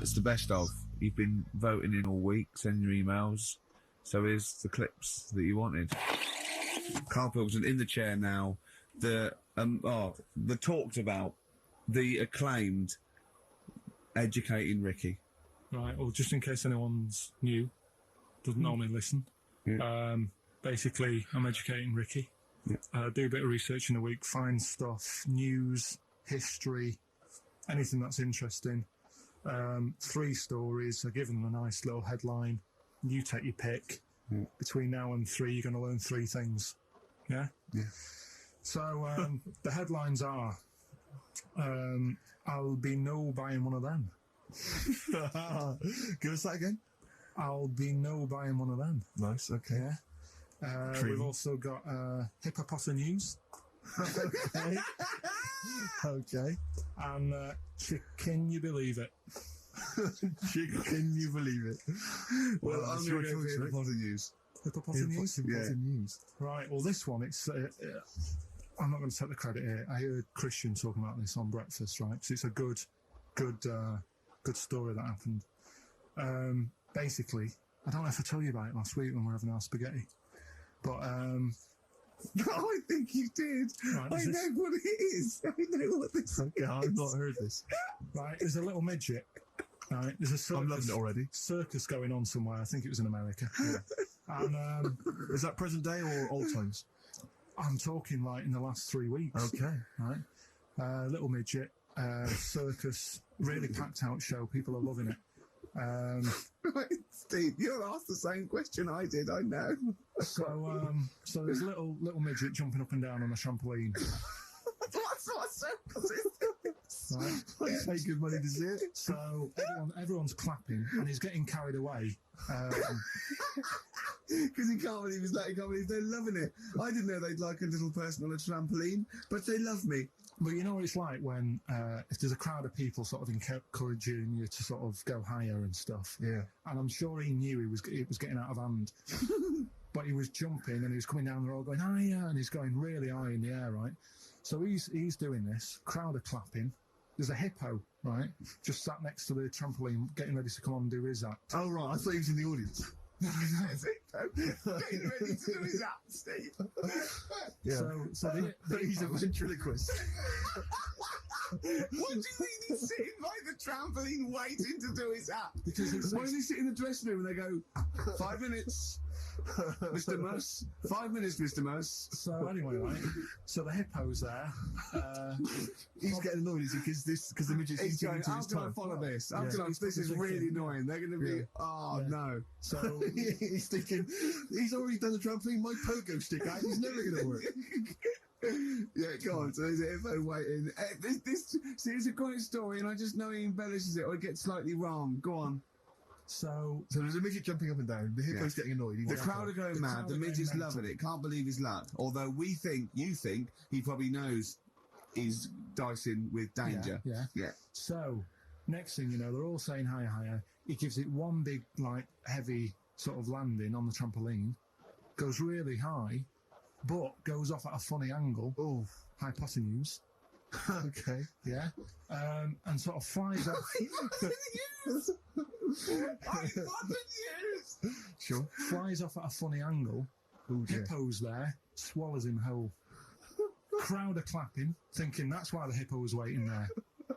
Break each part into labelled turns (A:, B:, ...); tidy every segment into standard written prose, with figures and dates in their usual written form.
A: It's the best of. You've been voting in all week, sending your emails. So here's the clips that you wanted. Karl Pilkington in the chair now. The talked about, the acclaimed Educating Ricky.
B: Right, well, just in case anyone's new, doesn't normally listen.
A: Yeah.
B: Basically, I'm educating Ricky.
A: Yeah.
B: Do a bit of research in a week, find stuff, news, history, anything that's interesting. 3 stories. I give them a nice little headline. You take your pick.
A: Yeah.
B: Between now and 3, you're going to learn 3 things. Yeah?
A: Yeah.
B: So, the headlines are, I'll be no buying one of them.
C: Give us that again.
B: I'll be no buying one of them.
C: Nice, okay.
B: Yeah. We've also got hippopotamus.
C: Okay. Okay.
B: And can you believe it?
C: Can you believe it?
A: Well, I'm
C: your
A: going to
C: choice.
A: go
C: Hippopotamus.
B: Hippopotamus? Right, well, this one, it's... I'm not going to take the credit here. I heard Christian talking about this on breakfast, right? So it's a good story that happened. Basically, I don't know if I told you about it last week when we were having our spaghetti, but
A: I think you did.
B: Right,
A: I know what it is. I know what this is.
C: Okay, I've not heard this.
B: right, there's a little midget. Right, there's a circus,
C: I'm loving it already.
B: Circus going on somewhere. I think it was in America. Yeah. And
C: is that present day or old times?
B: I'm talking like in the last 3 weeks.
C: Okay,
B: right. Little midget, circus, really packed out show. People are loving it.
A: Right, Steve, you'll ask the same question I did. I know.
B: So there's a little midget jumping up and down on a trampoline.
A: That's what circus is.
B: Right.
C: I pay good money to see it.
B: So everyone's clapping, and he's getting carried away.
A: Because he can't believe they're loving it. I didn't know they'd like a little person on a trampoline, but they love me.
B: But you know what it's like when if there's a crowd of people sort of encouraging you to sort of go higher and stuff.
C: Yeah.
B: And I'm sure he knew it was getting out of hand. But he was jumping and he was coming down the road going higher, and he's going really high in the air, right? So he's doing this. Crowd are clapping. There's a hippo, right, just sat next to the trampoline, getting ready to come on and do his act.
C: Oh right, I thought he was in the audience.
A: Getting ready to do his act, Steve.
C: Yeah.
B: So
C: he's a ventriloquist.
A: What do you mean he's sitting by the trampoline waiting to do his act?
B: Because
A: why does he sit in the dressing room and they go, 5 minutes, Mr. Muss, 5 minutes, Mr. Muss.
B: So anyway, right, so the hippo's there.
C: He's getting annoyed because the midget's
A: He's going,
C: into
A: how
C: his
A: can I
C: time.
A: follow this?
B: Yeah.
A: This is really annoying. They're going to be, no.
B: So
C: he's thinking, he's already done the trampoline, my pogo stick out, he's never going to work.
A: Yeah, go on. So there's a hippo waiting. See, it's a great story, and I just know he embellishes it or it gets slightly wrong. Go on.
B: So
C: there's a midget jumping up and down. The hippo's getting annoyed.
A: The crowd are going mad. The midget's loving it. Can't believe his luck. Although you think he probably knows he's dicing with danger.
B: Yeah. So next thing you know, they're all saying higher. He gives it one big, like, heavy sort of landing on the trampoline, goes really high, but goes off at a funny angle.
C: Oh,
B: hypotenuse.
C: Okay.
B: Yeah. And sort of flies off.
A: Hypotenuse!
C: Sure.
B: Flies off at a funny angle.
C: Ooh, dear.
B: Hippo's there, swallows him whole. Crowd are clapping, thinking that's why the hippo was waiting there.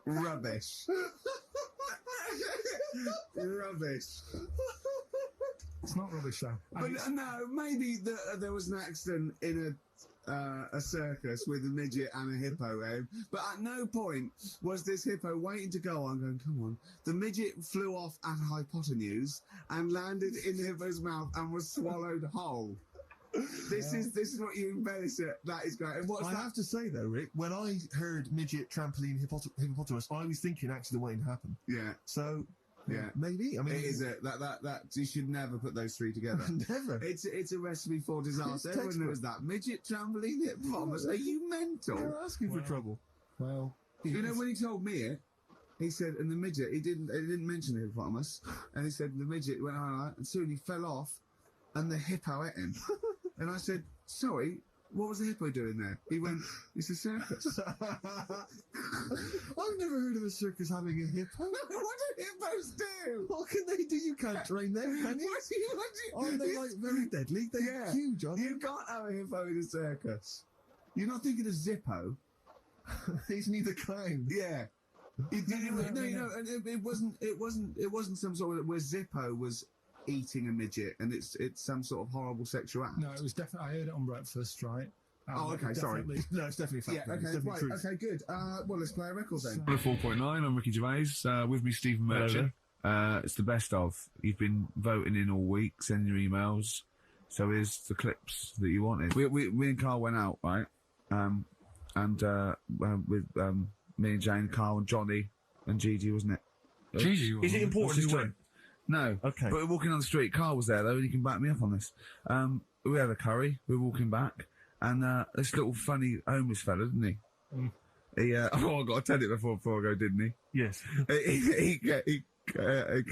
A: Rubbish. Rubbish.
B: It's not rubbish though.
A: But no, maybe there was an accident in a circus with a midget and a hippo, but at no point was this hippo waiting to go on, going, come on. The midget flew off at a hypotenuse and landed in the hippo's mouth and was swallowed whole. This is what you embellish it. That is great. And
C: I have to say though, Rick, when I heard midget trampoline hippopotamus, I was thinking actually waiting to happen.
A: Yeah.
C: So
A: yeah,
C: maybe. I mean,
A: it is that you should never put those three together.
C: Never.
A: It's a recipe for disaster. Everyone knows that. Midget trampoline hippopotamus. Are you mental?
C: You're asking for trouble.
B: Well,
A: you know when he told me it, he said, and the midget, he didn't mention the hippopotamus, and he said the midget went on, and soon he fell off, and the hippo ate him. And I said, sorry, what was the hippo doing there? He went, it's a circus.
C: I've never heard of a circus having a hippo.
A: What do hippos do?
C: What can they do? You can't train them, can you? Aren't they like very deadly? They're huge, aren't
A: You can't have a hippo in a circus. You're not thinking of Zippo.
C: they? He's neither clown.
A: Yeah. It wasn't some sort of where Zippo was eating a midget and it's some sort of horrible sexual act.
B: No, it was definitely. I heard it on breakfast, right?
A: Okay, sorry.
C: No, it's definitely fact.
A: Yeah,
C: It's
A: okay,
C: definitely
A: right,
C: truth.
A: okay, good. Well, let's play a record then.
D: 4.9, I'm Ricky Gervais. With me, Stephen Merchant. It's the best of. You've been voting in all week, sending your emails. So here's the clips that you wanted. We and Karl went out, right? With me and Jane, Karl and Johnny and Gigi, wasn't it?
B: Gigi,
C: Is it important to win?
D: No.
C: Okay.
D: But we're walking on the street. Karl was there, though, and he can back me up on this. We had a curry. We were walking back. And this little funny homeless fella, didn't he?
B: Mm.
D: He I got to tell it before I go, didn't he?
C: Yes.
D: He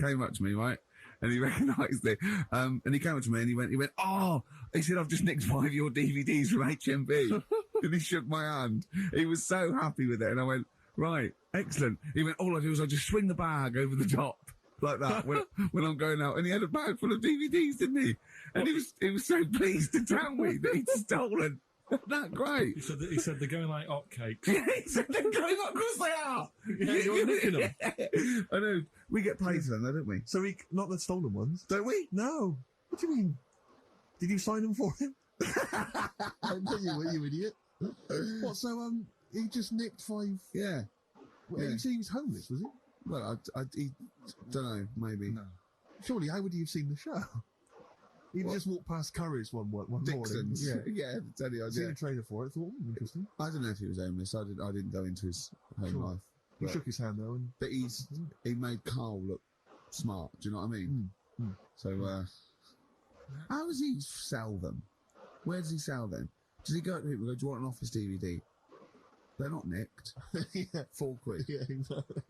D: came up to me, right? And he recognised it. And he came up to me and he went, oh, he said, I've just nicked 5 of your DVDs from HMV. And he shook my hand. He was so happy with it. And I went, right, excellent. He went, all I do is I just swing the bag over the top. Like that when I'm going out, and he had a bag full of DVDs, didn't he? And he was so pleased to tell me that he'd stolen. Isn't that great?
B: He said they're going like hotcakes.
D: Yeah, he said they're going. Of course they are.
C: Yeah, you're nicking them.
D: I know. We get paid for them, though, don't we?
C: So not the stolen ones.
D: Don't we?
C: No. What do you mean? Did you sign them for him? I know you idiot. What? So he just nicked 5.
A: Yeah.
C: Well,
A: Yeah.
C: You said he was homeless, was he?
A: Well, I don't know, maybe.
B: No.
C: Surely, how would he have seen the show? He'd just walked past Curry's one morning.
A: Dixon's.
C: Yeah.
A: Yeah, tell you,
C: Seen
A: yeah.
C: a trailer for it. Thought, interesting.
A: I don't know if he was homeless. I didn't go into his home
C: Sure.
A: life.
C: He
A: But,
C: shook his hand though, and
A: but he made Karl look smart. Do you know what I mean? So, how does he sell them? Where does he sell them? Does he go to people and go, do you want an office DVD? They're not nicked.
C: yeah,
A: £4.
C: yeah, exactly.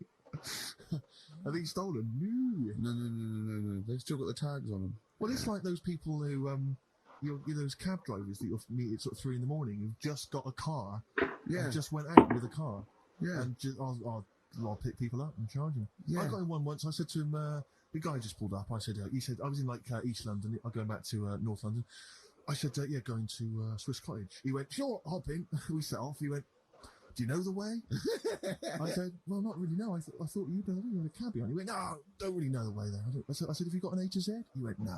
C: Are these stolen? No.
A: No. They've still got the tags on them.
C: Well, it's like those people who you're those cab drivers that you'll meet at sort of 3 a.m. who've just got a car.
A: Yeah.
C: And just went out with a car.
A: Yeah.
C: And just, I'll pick people up and charge them.
A: Yeah.
C: I got in one once. I said to him, the guy just pulled up. I said, he said, I was in like East London. I'm going back to North London. I said, yeah, going to Swiss Cottage. He went, sure, hop in. We set off. He went, do you know the way? I said, well, not really, no. I thought you'd know the cabbie. He went, no, don't really know the way there. I said, have you got an A to Z? He went, no.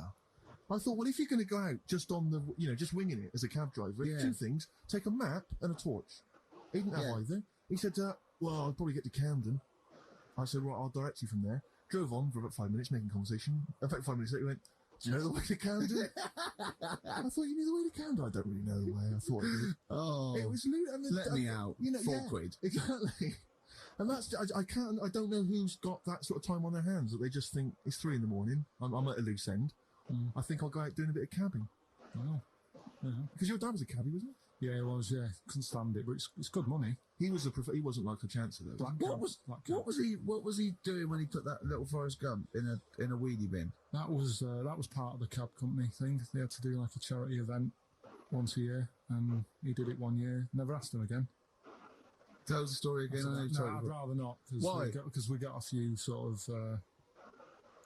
C: I thought, well, if you're going to go out just on the, just winging it as a cab driver,
A: Yeah.
C: 2 things, take a map and a torch. He didn't have either. He said, well, I'll probably get to Camden. I said, right, I'll direct you from there. Drove on for about 5 minutes, making conversation. In fact, 5 minutes later, he went, do you know the way to Camden? I thought you knew the way to Camden. I don't really know the way. I thought it was
A: let me out. £4.
C: Exactly. And that's, I don't know who's got that sort of time on their hands that they just think it's 3 a.m. I'm at a loose end. I think I'll go out doing a bit of cabbing.
B: Oh. Yeah.
C: Because your dad was a cabbie, wasn't he?
B: Yeah, it was. Yeah, couldn't stand it, but it's good money.
C: He was he wasn't like a chancer though.
A: What was he doing when he took that little Forrest Gump in a weedy bin?
B: That was part of the cab company thing. They had to do like a charity event once a year, and he did it 1 year. Never asked him again.
A: Tell us the story again.
B: I'd rather not.
A: Why?
B: Because we got a few sort of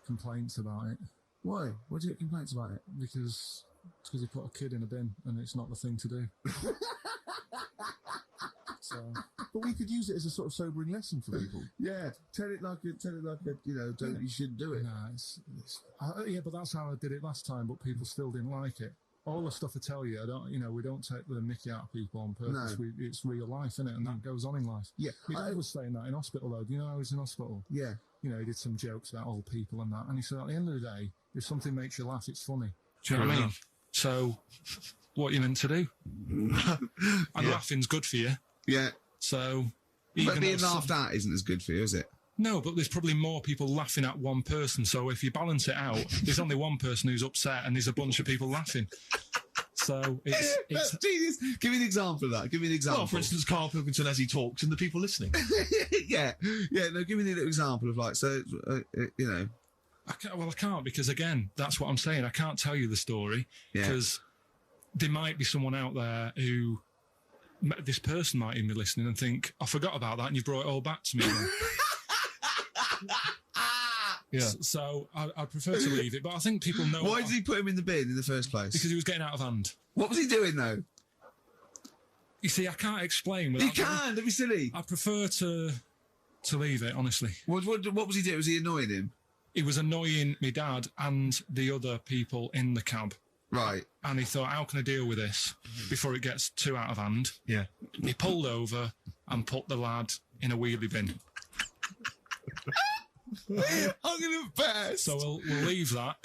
B: complaints about it.
A: Why? What do you get complaints about it?
B: Because he put a kid in a bin, and it's not the thing to do. So,
C: but we could use it as a sort of sobering lesson for people.
A: Yeah, tell it like a, you shouldn't do it.
B: Nah, yeah, but that's how I did it last time. But people still didn't like it. All the stuff I tell you, we don't take the mickey out of people on purpose.
A: No.
B: It's real life, isn't it? And that goes on in life.
A: Yeah,
B: My dad was saying that in hospital though. Do you know I was in hospital?
A: Yeah.
B: He did some jokes about old people and that, and he said at the end of the day, if something makes you laugh, it's funny. Do you know what I mean? So, what you meant to do? And laughing's good for you.
A: Yeah.
B: So,
A: but being laughed at isn't as good for you, is it?
B: No, but there's probably more people laughing at one person. So if you balance it out, there's only one person who's upset and there's a bunch of people laughing. So it's
A: That's genius. Give me an example of that. Give me an example.
C: Well, for instance, Karl Pilkington as he talks and the people listening.
A: yeah. No, give me an example of like, so,
B: I can't because again, that's what I'm saying. I can't tell you the story because there might be someone out there who this person might even be listening and think, I forgot about that and you brought it all back to me again.
C: Yeah.
B: So I'd prefer to leave it, but I think people know.
D: Why did he put him in the bin in the first place?
B: Because he was getting out of hand.
D: What was he doing though?
B: You see, I can't explain.
D: You can't. Don't be silly.
B: I prefer to leave it, honestly.
D: What was he doing? Was he annoying him?
B: He was annoying my dad and the other people in the cab.
D: Right.
B: And he thought, how can I deal with this before it gets too out of hand?
C: Yeah.
B: He pulled over and put the lad in a wheelie bin.
D: I'm gonna pass.
B: So we'll leave that.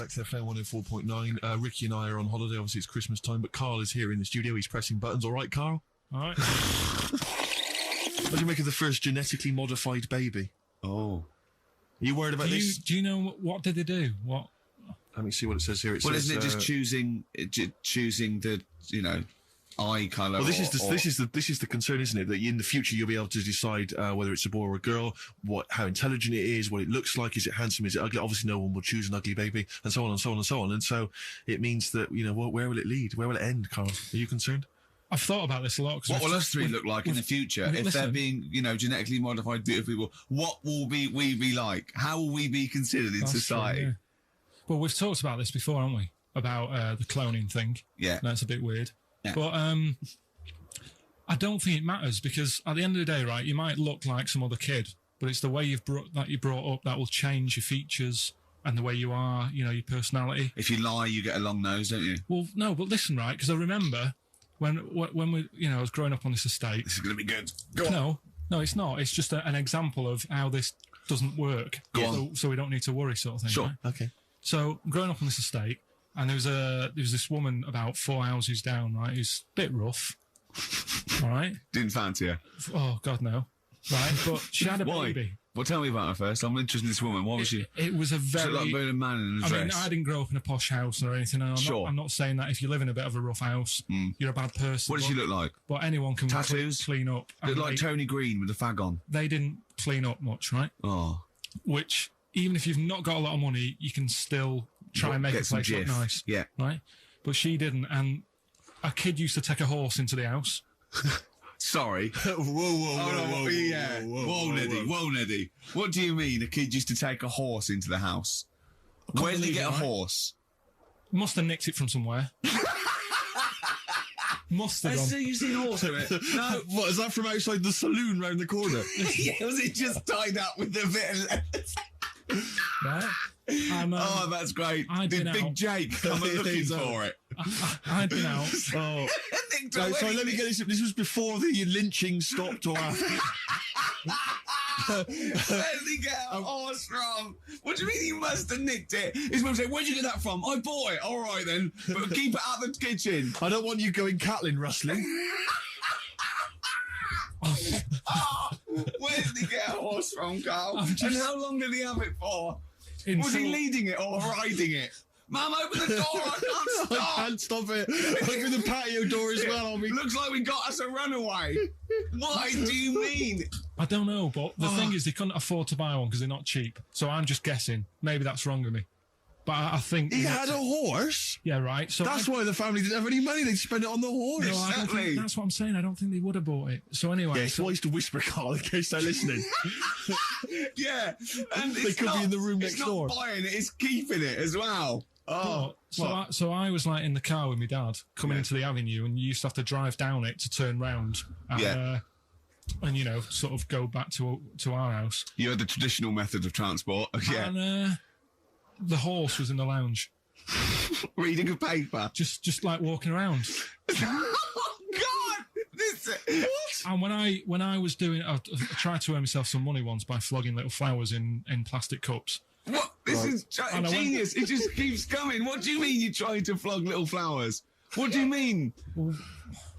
C: XFM 104.9. Ricky and I are on holiday. Obviously, it's Christmas time, but Karl is here in the studio. He's pressing buttons. All right, Karl?
B: All right.
C: What do you make of the first genetically modified baby?
D: Oh.
C: Are you worried about this?
B: Do you know what did they do? What?
C: Let me see what it says here.
D: Well, isn't it just choosing the eye colour?
C: Well, this is the concern, isn't it? That in the future you'll be able to decide whether it's a boy or a girl, how intelligent it is, what it looks like, is it handsome, is it ugly? Obviously, no one will choose an ugly baby, and so on and so on and so on. And so it means that where will it lead? Where will it end, Karl? Are you concerned?
B: I've thought about this a lot.
D: What will us three look like in the future if they're being, genetically modified beautiful people? What will we be like? How will we be considered in society?
B: True, yeah. Well, we've talked about this before, haven't we? About the cloning thing.
D: Yeah,
B: that's a bit weird.
D: Yeah.
B: But I don't think it matters because at the end of the day, right, you might look like some other kid, but it's the way you brought up that will change your features and the way you are, your personality.
D: If you lie, you get a long nose, don't you?
B: Well, no, but listen, right, because I remember when we, I was growing up on this estate.
D: This is going to be good. Go on.
B: No, it's not. It's just an example of how this doesn't work.
D: Go on.
B: So we don't need to worry, sort of thing.
C: Sure.
B: Right?
C: Okay.
B: So growing up on this estate, and there was this woman about 4 houses down, right, who's a bit rough. All right.
D: Didn't fancy her.
B: Oh God, no. Right, but she had a baby.
D: Well, tell me about her first. I'm interested in this woman. What was she?
B: It was a very...
D: She looked like a man in a dress.
B: I mean, I didn't grow up in a posh house or anything. And I'm not saying that if you live in a bit of a rough house, you're a bad person.
D: What did she look like?
B: But anyone can
D: tattoos,
B: clean up.
D: Looked like Tony Green with a fag on.
B: They didn't clean up much, right?
D: Oh.
B: Which, even if you've not got a lot of money, you can still try and make a place look nice.
D: Yeah.
B: Right? But she didn't. And a kid used to take a horse into the house.
D: Sorry. Whoa, Neddy. What do you mean a kid used to take a horse into the house? Where did he get a horse?
B: Must have nicked it from somewhere. Must have done.
D: You seen a horse in it? No.
C: What, is that from outside the saloon round the corner?
D: Yeah, was it just tied up with a bit of lettuce?
B: Right.
D: Oh, that's great. Did Big Jake come looking for it?
B: I'd been out.
C: Oh. Sorry, let me get this. This was before the lynching stopped or after.
D: Where did he get a horse from? What do you mean he must have nicked it? His mum said, where'd you get that from? I bought it. All right then, but keep it out of the kitchen.
C: I don't want you going Catlin rustling.
D: Where did he get a horse from, Karl? And how long did he have it for? Was he leading it or riding it? Mum, open the door, I can't stop.
C: I can't stop it. Open the patio door as well.
D: Looks like we got us a runaway. What do you mean?
B: I don't know, but the thing is they couldn't afford to buy one because they're not cheap. So I'm just guessing. Maybe that's wrong with me. But I think...
C: He had a horse?
B: Yeah, right. So
C: that's why the family didn't have any money. They'd spend it on the horse.
B: No, I don't think, that's what I'm saying. I don't think they would have bought it. So anyway...
C: Yeah, it's wise to whisper, Karl, in case they're listening.
D: Yeah. And
C: they could be in the room next door.
D: It's not buying it, it's keeping it as well. Oh,
B: so I was like in the car with my dad coming into the avenue, and you used to have to drive down it to turn round. And sort of go back to our house.
D: You had the traditional method of transport. Yeah.
B: And the horse was in the lounge,
D: reading a paper,
B: just like walking around.
D: Oh God! What?
B: And when I was doing, I tried to earn myself some money once by flogging little flowers in plastic cups.
D: What? This is genius. It just keeps coming. What do you mean you're trying to flog little flowers? What do you mean?
B: Well,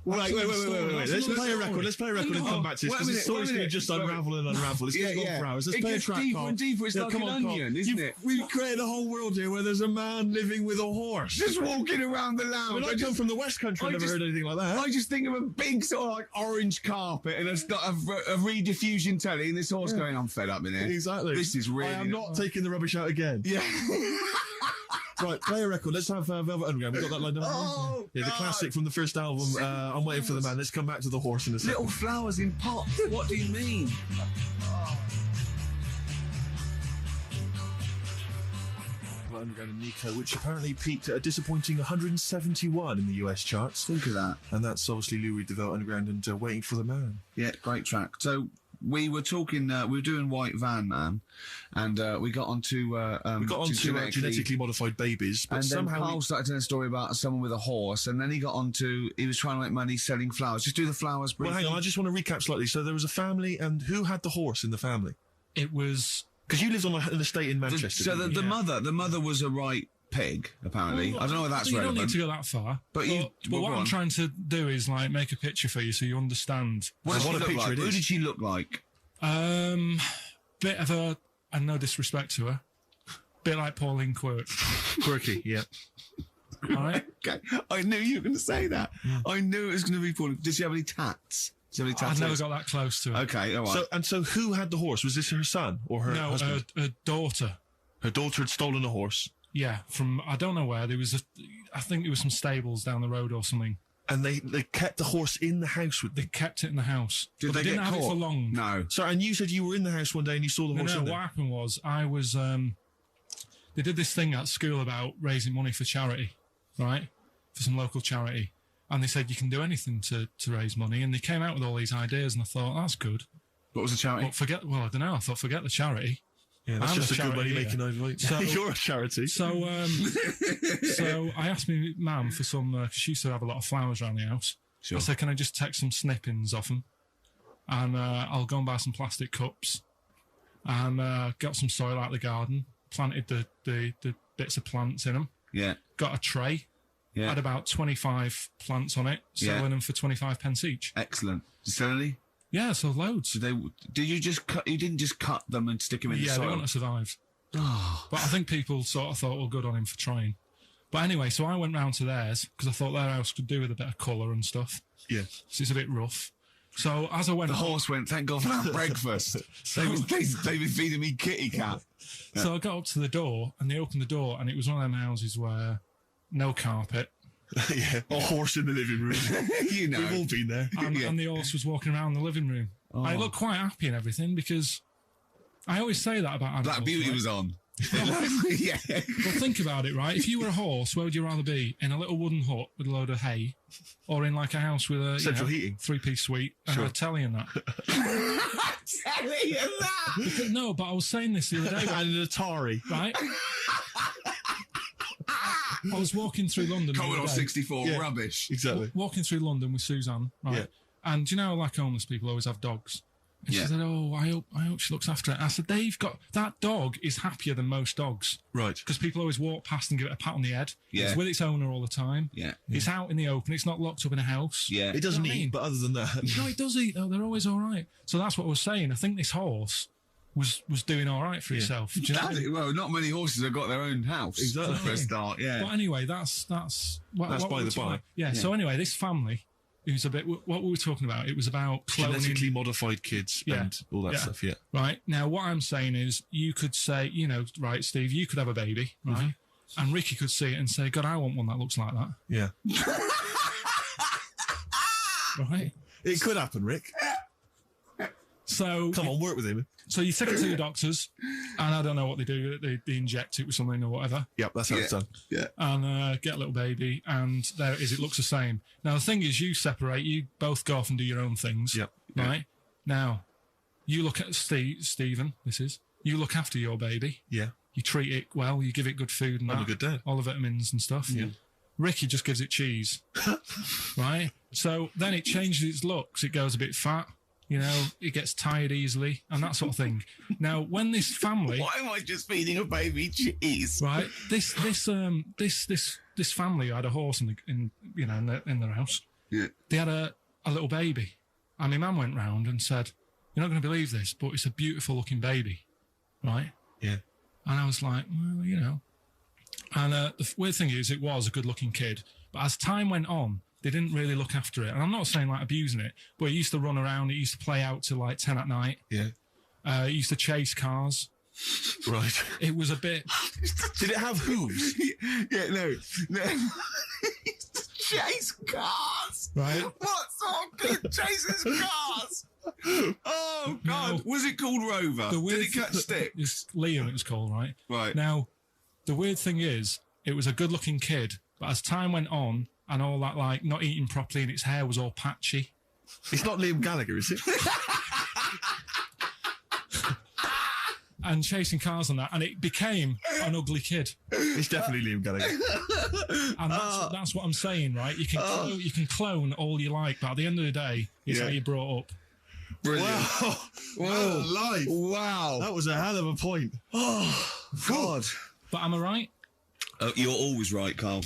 C: Wait. Let's play a record. Let's play a record and come back to this, because this story's going to just unravel and unravel. It's going to go on for hours. Let's play a track,
A: deeper
C: Karl.
A: and deeper. It's like an onion, isn't it?
C: We've created a whole world here where there's a man living with a horse.
A: Just walking around the
C: I mean,
A: lounge.
C: I come from the West Country. I've never heard anything like that.
A: I just think of a big sort of like orange carpet and it's got a rediffusion telly and this horse going, I'm fed up in here.
C: Exactly.
A: This is really...
C: I am not taking the rubbish out again.
A: Yeah.
C: Right, play a record. Let's have Velvet Underground. We've got that lined up.
A: Oh,
C: yeah, the
A: God.
C: classic from the first album. I'm Waiting for the Man. Let's come back to the horse in a second.
A: Little flowers in pots. What do you mean?
C: Velvet Underground and Nico, which apparently peaked at a disappointing 171 in the US charts.
A: Think of that.
C: And that's obviously Lou Reed, the Velvet Underground, and Waiting for the Man.
A: Yeah, great track. So we were talking, we were doing White Van Man, and we got onto
C: genetically modified babies, but
A: and then
C: somehow
A: Karl started telling a story about someone with a horse, and then he got onto he was trying to make money selling flowers. Just do the flowers briefly.
C: Well, hang on, I just want to recap slightly. So there was a family, and who had the horse in the family?
B: It was...
C: Because you lived on an estate in Manchester.
A: So the mother was a right pig, apparently. I don't know whether that's
B: you
A: relevant.
B: don't need to go that far.
A: But
B: what I'm trying to do is like make a picture for you so you understand.
A: What
C: a picture
A: like?
C: it
A: Who
C: is.
A: did she look like?
B: Bit of a, and no disrespect to her, bit like Pauline Quirk.
C: Quirky, yeah.
B: All right.
A: Okay, I knew you were going to say that. I knew it was going to be Pauline. Did she have any tats?
B: I've never got that close to her.
A: Okay, all right.
C: So who had the horse? Was this her son or her husband?
B: No, her daughter.
C: Her daughter had stolen a horse.
B: Yeah, from I don't know where. I think there was some stables down the road or something.
C: And they kept the horse in the house with them.
B: They kept it in the house.
A: Did they
B: didn't
A: get
B: have
A: caught?
B: it for long.
A: No.
C: So, and you said you were in the house one day and you saw the horse
B: No,
C: in
B: what
C: there.
B: happened was I was, they did this thing at school about raising money for charity, right? For some local charity. And they said you can do anything to raise money. And they came out with all these ideas and I thought, that's good.
A: What was the charity?
B: But I don't know. I thought, forget the charity.
C: Yeah, that's
B: I'm
C: just
B: a
C: a good
B: charity
C: money making idea.
B: So-
C: You're a charity.
B: So, so I asked my mum for some, she used to have a lot of flowers around the house.
A: Sure.
B: I said, can I just take some snippings off them? And I'll go and buy some plastic cups. And got some soil out of the garden, planted the bits of plants in them.
A: Yeah.
B: Got a tray.
A: Yeah.
B: Had about 25 plants on it, selling them for 25 pence each.
A: Excellent. Did you sell any?
B: Yeah, so loads.
A: So did you just cut? You didn't just cut them and stick them in the
B: Yeah,
A: soil.
B: they wouldn't have survived. But I think people sort of thought, well, good on him for trying. But anyway, so I went round to theirs because I thought their house could do with a bit of colour and stuff.
C: Yeah.
B: So it's a bit rough. So as I went,
A: The horse went, thank God for that breakfast. They've been feeding me kitty cat.
B: So I got up to the door and they opened the door and it was one of them houses where no carpet.
C: Yeah. A horse in the living room.
A: You know.
C: We've all been there.
B: And the horse was walking around the living room. I looked quite happy and everything because I always say that about animals.
A: Black Beauty
B: right?
A: was on. Yeah.
B: Well, think about it, right? If you were a horse, where would you rather be? In a little wooden hut with a load of hay, or in like a house with a
C: Central heating.
B: 3-piece suite and a telly and that?
A: Telly and that.
B: No, but I was saying this the other day,
C: And an Atari.
B: right? I was walking through London. the
A: Commodore
B: other day.
A: 64
C: Yeah.
A: rubbish.
C: Exactly.
B: Walking through London with Suzanne, right?
C: Yeah.
B: And you know, like homeless people always have dogs. And
A: Yeah.
B: she said, "Oh, I hope she looks after it." I said, "They've got that dog is happier than most dogs
C: Right.
B: because people always walk past and give it a pat on the head.
A: Yeah.
B: It's with its owner all the time.
A: Yeah.
B: It's out in the open. It's not locked up in a house.
A: Yeah.
C: It doesn't
B: You know what I
C: eat,
B: mean?
C: but other than that.
B: No, it does eat though. They're always all right. So that's what I was saying. I think this horse was doing all right for itself. Do you know what I mean?
A: Well, not many horses have got their own house.
C: Exactly.
A: For a start, yeah.
B: But anyway, that's what
C: That's
B: what
C: by
B: we
C: the
B: were talking
C: by.
B: about. Yeah. So anyway, this family, who's a bit what we were talking about. It was about cloning.
C: Genetically modified kids
B: Yeah.
C: and all that
B: Yeah.
C: stuff, yeah.
B: Right. Now, what I'm saying is you could say, you know, right, Steve, you could have a baby, right? And Ricky could see it and say, God, I want one that looks like that.
C: Yeah.
B: Right.
C: It could happen, Rick.
B: So
C: Come on, work with him.
B: So you take it to your doctors, and I don't know what they do. They inject it with something or whatever,
C: Yep, that's how it's done.
A: Yeah.
B: and get a little baby, and there it is. It looks the same. Now the thing is, you separate. You both go off and do your own things.
C: Yep.
B: Right. Now, you look at Stephen. You look after your baby.
C: Yeah.
B: You treat it well. You give it good food and
C: I'm a
B: that,
C: good dad.
B: all the vitamins and stuff.
C: Yeah.
B: Ricky just gives it cheese. Right. So then it changes its looks. It goes a bit fat. You know, it gets tired easily and that sort of thing. Now, when this family,
A: Why am I just feeding a baby cheese?
B: right? This family had a horse in their house.
D: Yeah.
B: They had a little baby. And my mum went round and said, "You're not going to believe this, but it's a beautiful looking baby." Right?
C: Yeah.
B: And I was like, well, you know. And the weird thing is, it was a good looking kid. But as time went on, they didn't really look after it. And I'm not saying like abusing it, but it used to run around. It used to play out till like 10 at night.
C: Yeah.
B: It used to chase cars.
C: Right.
B: It was a bit...
C: Did it have hooves?
D: Yeah, no. Chase cars.
B: Right.
D: What sort of kid chases cars? Oh God!
B: No.
D: Was it called Rover? Did it catch stick?
B: It's Liam, it was called, right?
D: Right.
B: Now, the weird thing is, it was a good-looking kid, but as time went on, and all that, like, not eating properly, and its hair was all patchy.
C: It's not Liam Gallagher, is it?
B: And chasing cars and that, and it became an ugly kid.
C: It's definitely Liam Gallagher.
B: And that's what I'm saying, right? You can clone all you like, but at the end of the day, it's how you brought up.
D: Brilliant.
C: Wow.
D: Wow.
C: Live.
D: Wow.
C: That was a hell of a point.
D: Oh God.
B: But am I right?
D: You're always right, Carl.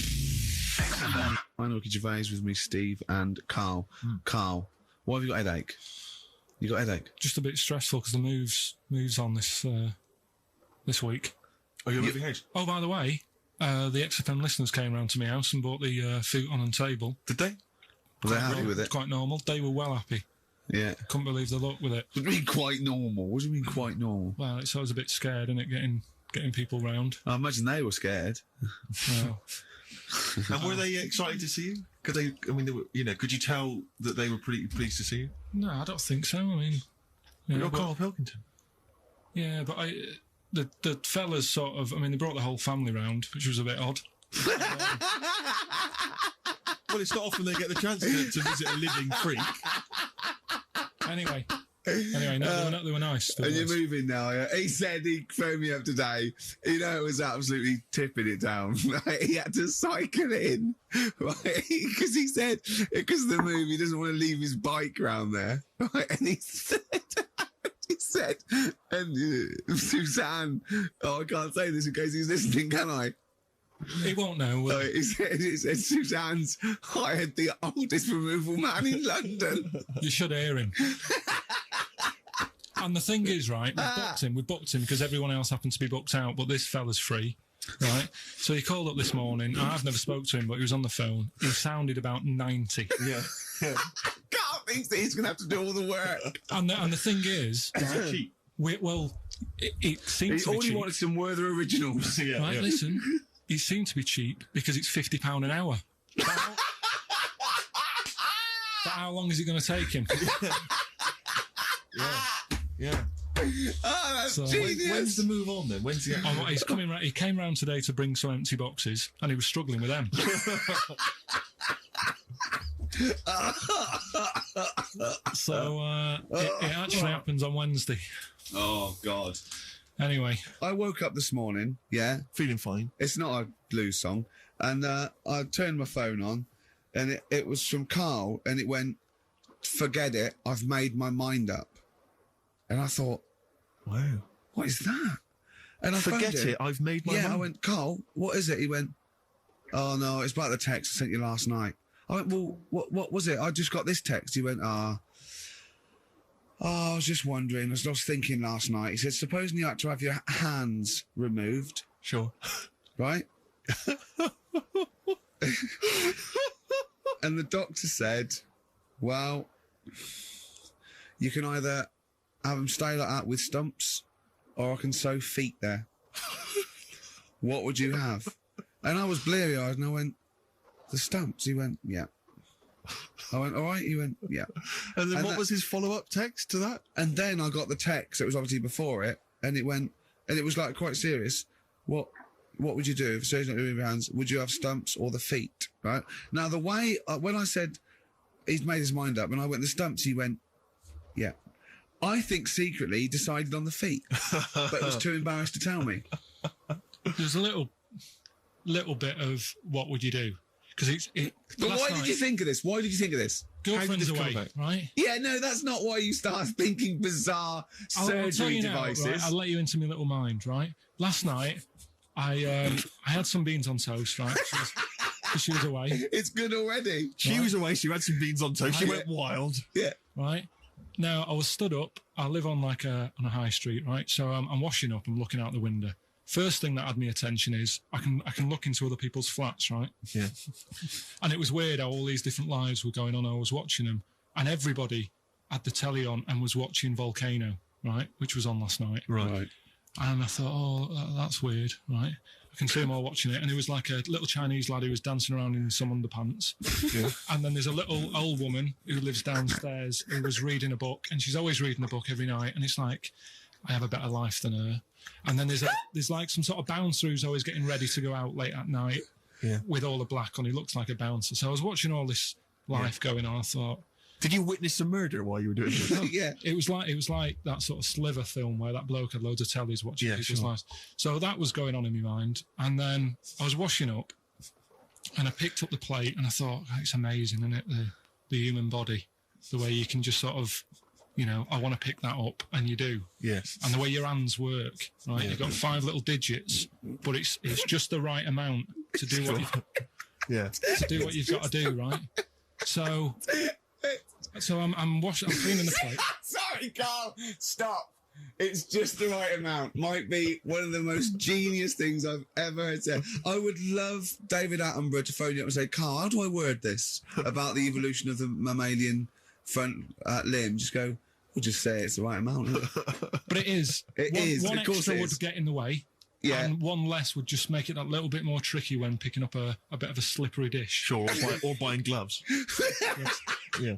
D: I'm Ricky Gervais with me, Steve and Carl. Carl, why have you got a headache? You got a headache?
B: Just a bit stressful because the moves on this week.
C: Are you moving house?
B: Oh, by the way, the XFM listeners came round to my house and bought the futon and table.
C: Did they?
D: Were they happy with it?
B: Quite normal. They were well happy.
D: Yeah.
B: Couldn't believe the luck with it.
D: What do you mean quite normal? What do you mean quite normal?
B: Well, it's always a bit scared, isn't it, getting people round.
D: I imagine they were scared.
B: Well,
C: And were they excited to see you? Could they? I mean, they were, could you tell that they were pretty pleased to see you?
B: no, I don't think so. I mean,
C: You're
B: but-
C: Carl Pilkington.
B: yeah, but the fellas sort of, I mean, they brought the whole family round, which was a bit odd.
C: Well, it's not often they get the chance to visit a living freak.
B: Anyway, no, they were nice. They were
D: And you're
B: nice.
D: moving now, yeah? He said he phoned me up today. It was absolutely tipping it down. Right? He had to cycle in, right? Because he said, because of the move, he doesn't want to leave his bike round there. Right? And he said, and Suzanne, I can't say this in case he's listening, can I?
B: He won't know.
D: He said Suzanne's hired the oldest removal man in London.
B: You should hear him. And the thing is, right, we booked him because everyone else happened to be booked out, but this fella's free, right? So he called up this morning. I've never spoke to him, but he was on the phone. He sounded about 90.
C: Yeah.
D: Carl thinks that he's going to have to do all the work.
B: And the thing is, right,
C: Cheap.
B: it seems
D: He
B: to be
D: only
B: cheap.
D: wanted some Werther originals.
C: Yeah.
B: Right,
C: yeah.
B: listen, it seemed to be cheap because it's £50 an hour. But how long is it going to take him?
C: Yeah.
D: Oh, that's
B: So-
D: genius.
C: When's the move on then? When's the
B: Oh, he's coming. He came round today to bring some empty boxes, and he was struggling with them. So it actually happens on Wednesday.
D: Oh, God.
B: Anyway,
D: I woke up this morning, yeah.
C: feeling fine?
D: It's not a blues song. And I turned my phone on, and it was from Karl, and it went, "Forget it, I've made my mind up." And I thought,
C: Wow.
D: what is that? And I
C: Forget
D: phoned him.
C: it. I've made my
D: Yeah,
C: mind.
D: I went, "Karl, what is it?" He went, "Oh, no, it's about the text I sent you last night." I went, "Well, what was it? I just got this text." He went, I was just wondering. I was thinking last night. He said, supposing you had to have your hands removed,
C: Sure.
D: right? And the doctor said, well, you can either have them stay like that with stumps, or I can sew feet there. What would you have? And I was bleary-eyed, and I went, the stumps? He went, yeah. I went, all right? He went, yeah.
C: And then
D: And
C: what
D: that-
C: was his follow-up text to that?
D: And then I got the text, it was obviously before it, and it went, and it was like quite serious. What would you do if surgeon not doing your hands? Would you have stumps or the feet? Right? Now, the way, when I said he's made his mind up, and I went, the stumps, he went, yeah. I think secretly he decided on the feet, but was too embarrassed to tell me.
B: there's a little bit of what would you do? Because
D: But why did you think of this? Why did you think of this?
B: girlfriend's
C: How did this come
B: away,
C: about?
B: right?
D: Yeah, no, that's not why you start thinking bizarre
B: I'll tell
D: surgery
B: you now,
D: devices.
B: right? I'll let you into my little mind, right? Last night, I had some beans on toast, right? because she was away.
A: It's good already.
C: She was away. She had some beans on toast. She
A: Yeah.
C: went wild.
A: Yeah.
B: Right. Now, I was stood up. I live on like on a high street, right? So I'm washing up. I'm looking out the window. First thing that had my attention is I can look into other people's flats, right?
C: Yeah.
B: And it was weird how all these different lives were going on. I was watching them, and everybody had the telly on and was watching Volcano, right, which was on last night.
C: Right.
B: And I thought, oh, that's weird, right? I can see them all watching it. And it was like a little Chinese lad who was dancing around in some underpants.
C: Yeah.
B: And then there's a little old woman who lives downstairs who was reading a book. And she's always reading a book every night. And it's like, I have a better life than her. And then there's like some sort of bouncer who's always getting ready to go out late at night with all the black on. He looks like a bouncer. So I was watching all this life going on. I thought,
C: Did you witness a murder while you were doing this?
A: Yeah.
B: it was like that sort of Sliver film where that bloke had loads of tellies watching people's lives. So that was going on in my mind. And then I was washing up and I picked up the plate and I thought, it's amazing, isn't it? The human body, the way you can just sort of, I want to pick that up, and you do.
C: Yes.
B: And the way your hands work, right?
C: Yeah.
B: You've got 5 little digits, but it's just the right amount to do what you've got to do, right? So I'm washing, I'm cleaning the plate.
A: Sorry, Carl. Stop. It's just the right amount. Might be one of the most genius things I've ever heard said. I would love David Attenborough to phone you up and say, Carl, how do I word this about the evolution of the mammalian front limb? Just go, we'll just say it's the right amount.
B: But it is. One
A: Of course
B: extra
A: it
B: would
A: is.
B: get in the way.
A: Yeah.
B: And one less would just make it that little bit more tricky when picking up a bit of a slippery dish.
C: Sure, or buying gloves. Yeah.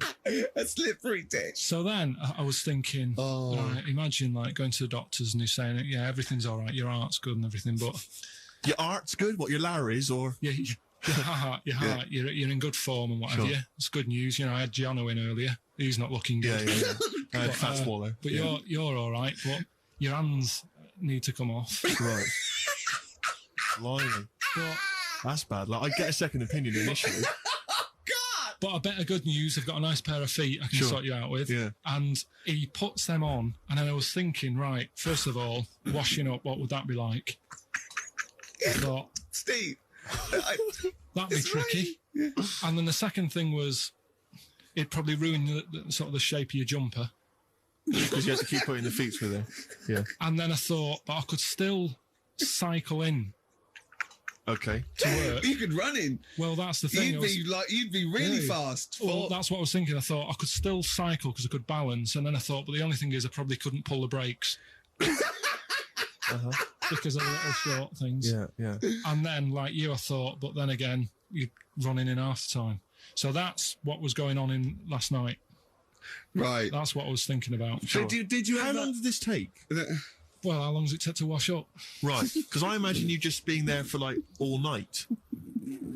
A: A slippery dish.
B: So then I was thinking, right, imagine like going to the doctors and he's saying, yeah, everything's all right, your heart's good and everything, but
C: Your art's good? What, your Larry's or...
B: your heart, you're in good form and what have you. It's good news. I had Giano in earlier. He's not looking good.
C: Yeah. Fat swallow.
B: But you're all right, but your hands need to come off.
C: Right. Blimey.
B: But
C: That's bad. Like, I'd get a second opinion initially.
B: But a better good news, I've got a nice pair of feet I can sort you out with.
C: Yeah.
B: And he puts them on, and then I was thinking, right, first of all, washing up, what would that be like? I thought,
A: Steve.
B: that'd be tricky.
A: Right. Yeah.
B: And then the second thing was, it'd probably ruin the sort of the shape of your jumper.
C: Because you have to keep putting the feet through there. Yeah.
B: And then I thought, but I could still cycle in
C: Okay.
B: to work.
A: You could run in.
B: Well, that's the thing.
A: You'd be really fast.
B: Well, that's what I was thinking. I thought I could still cycle because I could balance, and then I thought, but the only thing is I probably couldn't pull the brakes because of the little short things.
C: Yeah.
B: And then, like you, I thought, but then again, you'd run in half the time. So that's what was going on in last night.
A: Right.
B: That's what I was thinking about.
A: So did you
C: How
A: ever...
C: long did this take?
B: Well, how long does it take to wash up?
C: Right. Because I imagine you just being there for like all night.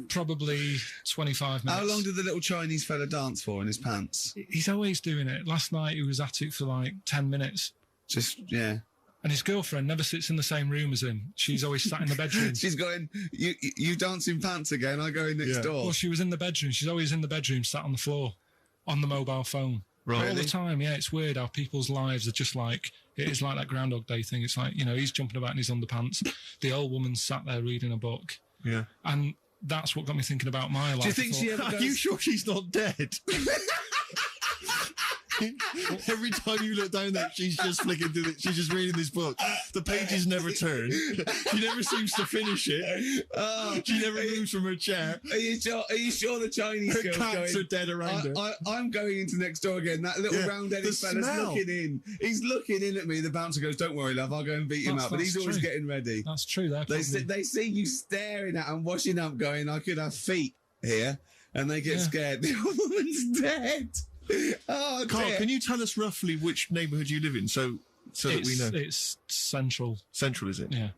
B: Probably 25 minutes.
A: How long did the little Chinese fella dance for in his pants?
B: He's always doing it. Last night he was at it for like 10 minutes.
A: Just, yeah.
B: And his girlfriend never sits in the same room as him. She's always sat in the bedroom.
A: She's going, you dance in pants again, I go in next door.
B: Well, she was in the bedroom. She's always in the bedroom, sat on the floor, on the mobile phone.
C: Right.
B: All the time, yeah. It's weird how people's lives are just like, it is like that Groundhog Day thing. It's like, he's jumping about in his underpants. The old woman sat there reading a book.
C: Yeah.
B: And that's what got me thinking about my life.
A: Do you think she ever
C: Are
A: goes...
C: you sure she's not dead? Every time you look down there, she's just flicking through it. She's just reading this book. The pages never turn. She never seems to finish it. She never moves from her chair.
A: Are you sure the Chinese
C: Her
A: girl's
C: cats
A: going...
C: are dead around her.
A: I'm going into next door again. That little round-headed
C: the
A: fella's
C: smell.
A: looking in. He's looking in at me. The bouncer goes, "Don't worry, love. I'll go and beat him
B: That's-
A: up." But he's
B: that's
A: always
B: true.
A: getting ready.
B: That's true.
A: They see you staring at and washing up, going, "I could have feet here," and they get scared. The old woman's dead. Oh,
C: Carl,
A: dear.
C: can you tell us roughly which neighbourhood you live in, so that we know?
B: It's central.
C: Central, is it?
B: Yeah.